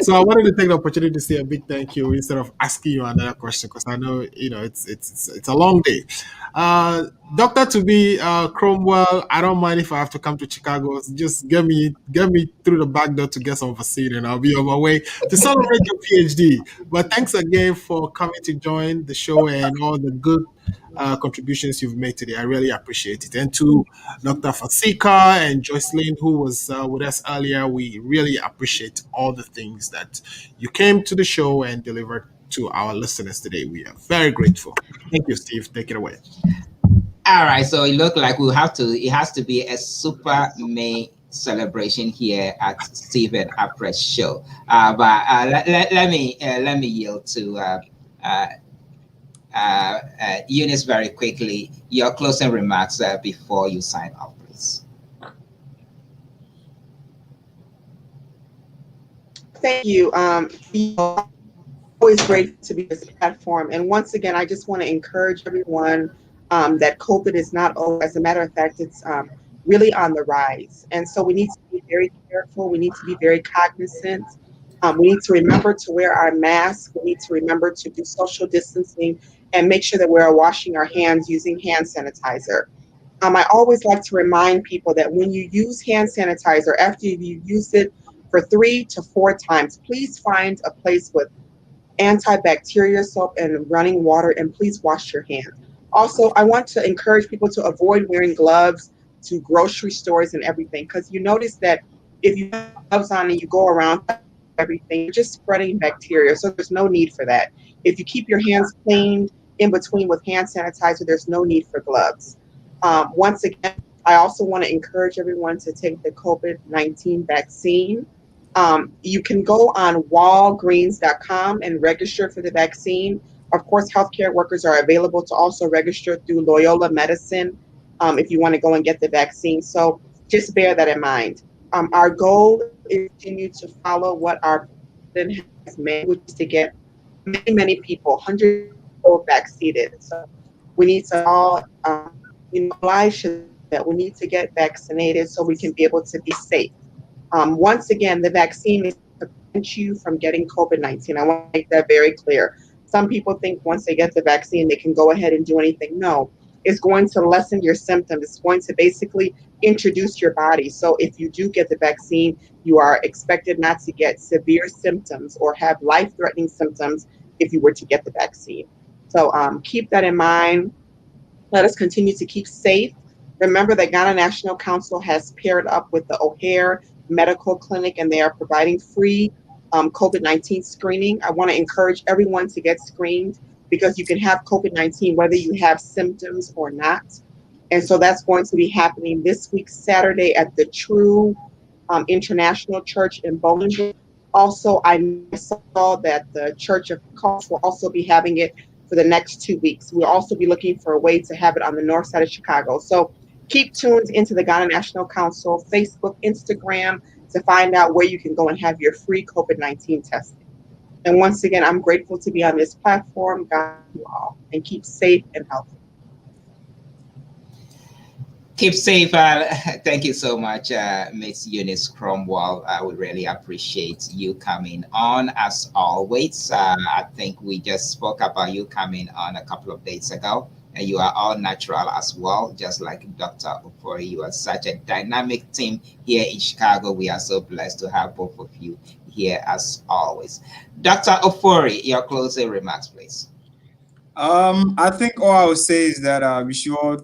So I wanted to take the opportunity to say a big thank you instead of asking you another question because I know it's a long day. Doctor to be Cromwell, I don't mind if I have to come to Chicago. Just get me through the back door to get some vaccine, and I'll be on my way to celebrate your PhD. But thanks again for coming to join the show and all the good contributions you've made today. I really appreciate it. And to Dr. Fasika and Jocelyn, who was with us earlier, we really appreciate all the things that you came to the show and delivered to our listeners today. We are very grateful. Thank you, Steve. Take it away. All right. So it looks like it has to be a super May celebration here at Stephen Alfred's show. But let me yield to Eunice very quickly. Your closing remarks before you sign off, please. Thank you. Always great to be on this platform. And once again, I just want to encourage everyone that COVID is not over. As a matter of fact, it's really on the rise. And so we need to be very careful. We need to be very cognizant. We need to remember to wear our masks. We need to remember to do social distancing and make sure that we're washing our hands using hand sanitizer. I always like to remind people that when you use hand sanitizer, after you've used it for 3 to 4 times. Please find a place with antibacterial soap and running water, and please wash your hands. Also, I want to encourage people to avoid wearing gloves to grocery stores and everything, because you notice that if you have gloves on and you go around everything, you're just spreading bacteria. So there's no need for that. If you keep your hands cleaned in between with hand sanitizer, there's no need for gloves. Once again, I also want to encourage everyone to take the COVID-19 vaccine. You can go on walgreens.com and register for the vaccine. Of course, healthcare workers are available to also register through Loyola Medicine if you want to go and get the vaccine. So just bear that in mind. Our goal is to continue to follow what our president has made, which is to get many, many people, hundreds of people vaccinated. So we need to all, lives should that we need to get vaccinated so we can be able to be safe. Once again, the vaccine is to prevent you from getting COVID-19. I want to make that very clear. Some people think once they get the vaccine, they can go ahead and do anything. No, it's going to lessen your symptoms. It's going to basically introduce your body. So if you do get the vaccine, you are expected not to get severe symptoms or have life-threatening symptoms if you were to get the vaccine. So keep that in mind. Let us continue to keep safe. Remember that Ghana National Council has paired up with the O'Hare Medical Clinic, and they are providing free COVID-19 screening. I want to encourage everyone to get screened because you can have COVID-19 whether you have symptoms or not. And so that's going to be happening this week, Saturday, at the True International Church in Bolingbrook. Also, I saw that the Church of Christ will also be having it for the next 2 weeks. We'll also be looking for a way to have it on the north side of Chicago. So keep tuned into the Ghana National Council, Facebook, Instagram, to find out where you can go and have your free COVID-19 testing. And once again, I'm grateful to be on this platform. God bless you all, and keep safe and healthy. Keep safe. Thank you so much, Miss Eunice Cromwell. I would really appreciate you coming on as always. I think we just spoke about you coming on a couple of days ago, and you are all natural as well, just like Dr. Ofori. You are such a dynamic team here in Chicago. We are so blessed to have both of you here as always. Dr. Ofori, your closing remarks, please. I think all I would say is that we should all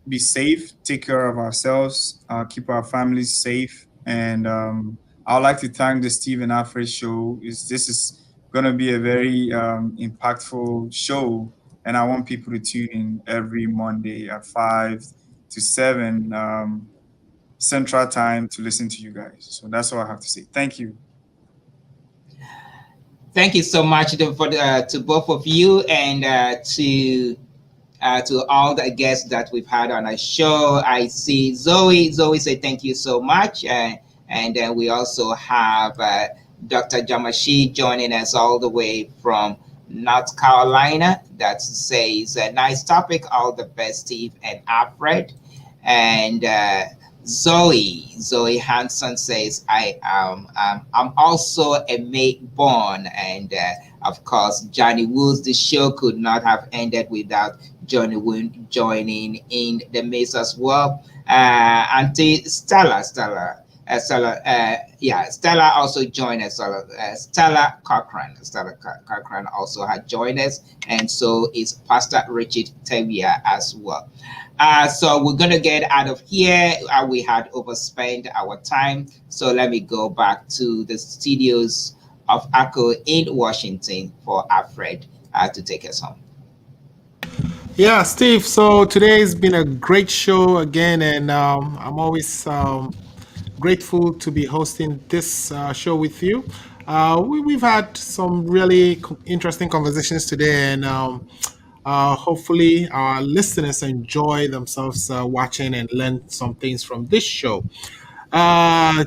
be safe, take care of ourselves, keep our families safe. And I would like to thank the Steve and Alfred show. This is going to be a very impactful show. And I want people to tune in every Monday at 5 to 7 Central Time to listen to you guys. So that's all I have to say. Thank you. Thank you so much to both of you, and to all the guests that we've had on our show. I see Zoe. Zoe say thank you so much. And then we also have Dr. Jamashi joining us all the way from North Carolina. That says, nice topic, all the best, Steve and Alfred. And Zoe Hanson says, I'm also a mate born, and of course, Johnny Woods. The show could not have ended without Johnny Wood joining in the mix as well. Auntie Stella also joined us. Stella Cochran also had joined us, and so is Pastor Richard Tavia as well. So we're gonna get out of here. We had overspent our time, so let me go back to the studios of ACO in Washington for Alfred to take us home. Yeah, Steve. So today's been a great show again, and I'm always grateful to be hosting this show with you. We've had some really interesting conversations today, and hopefully our listeners enjoy themselves watching and learn some things from this show.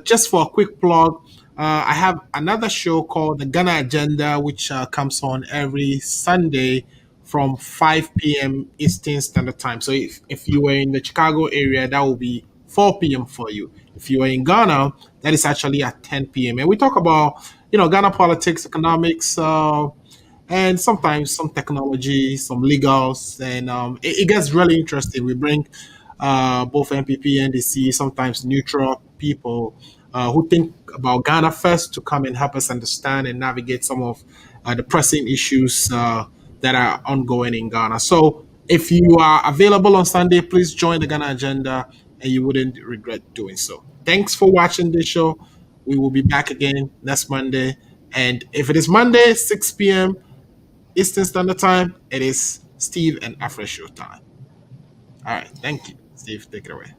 Just for a quick plug, I have another show called the Ghana Agenda, which comes on every Sunday from 5 p.m. Eastern Standard Time. So if you were in the Chicago area, that will be 4 p.m. for you. If you are in Ghana, that is actually at 10 p.m. And we talk about, Ghana politics, economics, and sometimes some technology, some legals, and it gets really interesting. We bring both MPP, NDC, sometimes neutral people who think about Ghana first to come and help us understand and navigate some of the pressing issues that are ongoing in Ghana. So if you are available on Sunday, please join the Ghana Agenda and you wouldn't regret doing so. Thanks for watching this show. We will be back again next Monday. And if it is Monday, 6 p.m. Eastern Standard Time, it is Steve and Alfred show time. All right. Thank you. Steve, take it away.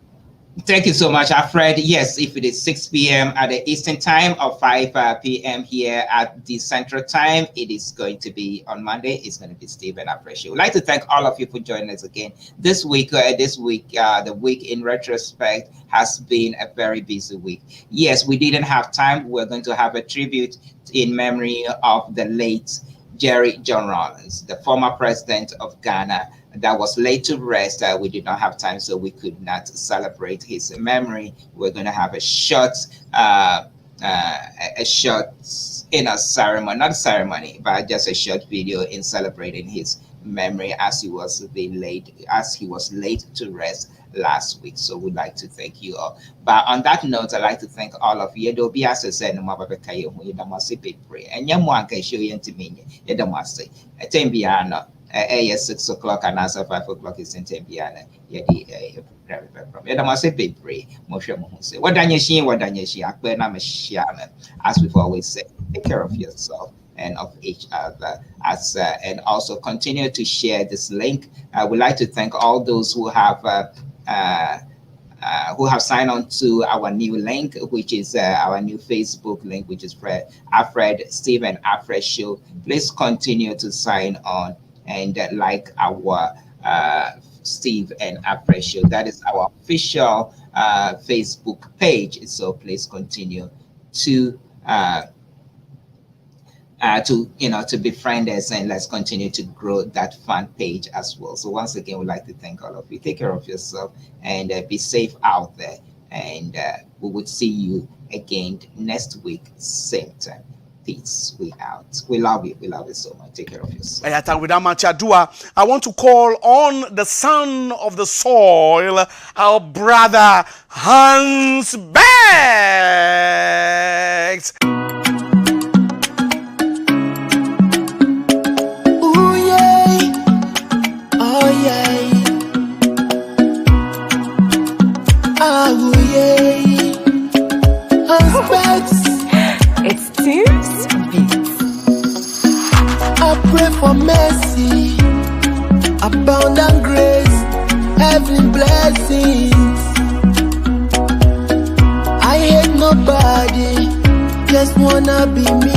Thank you so much, Alfred. Yes, if it is 6 p.m. at the Eastern Time or 5 p.m. here at the Central Time, it is going to be on Monday. It's going to be Steve and Alfred show. I'd like to thank all of you for joining us again this week. The week in retrospect has been a very busy week. Yes, we didn't have time. We're going to have a tribute in memory of the late Jerry John Rawlings, the former president of Ghana, that was laid to rest. We did not have time, so we could not celebrate his memory. We're going to have a short ceremony, not a ceremony, but just a short video in celebrating his memory as he was laid to rest last week. So we'd like to thank you all. But on that note, I'd like to thank all of you. There'll be as I said, no matter and you can show you to me. You don't must say, 6 o'clock and as 5 o'clock is in Tembiana. As we've always said, take care of yourself and of each other, and also continue to share this link. We'd like to thank all those who have signed on to our new link, which is our new Facebook link, which is Alfred, Steve and Alfred Show. Please continue to sign on and like our Steve and Alfred Show. That is our official Facebook page. So please continue to befriend us, and let's continue to grow that fan page as well. So once again, we'd like to thank all of you. Take care of yourself and be safe out there. And we would see you again next week, same time. Peace. We out. We love you. We love you so much. Take care of yourself. Without much ado, I want to call on the son of the soil, our brother Hans Bags. It's too sweet. I pray for mercy, abundant grace, heavenly blessings. I hate nobody, just wanna be me.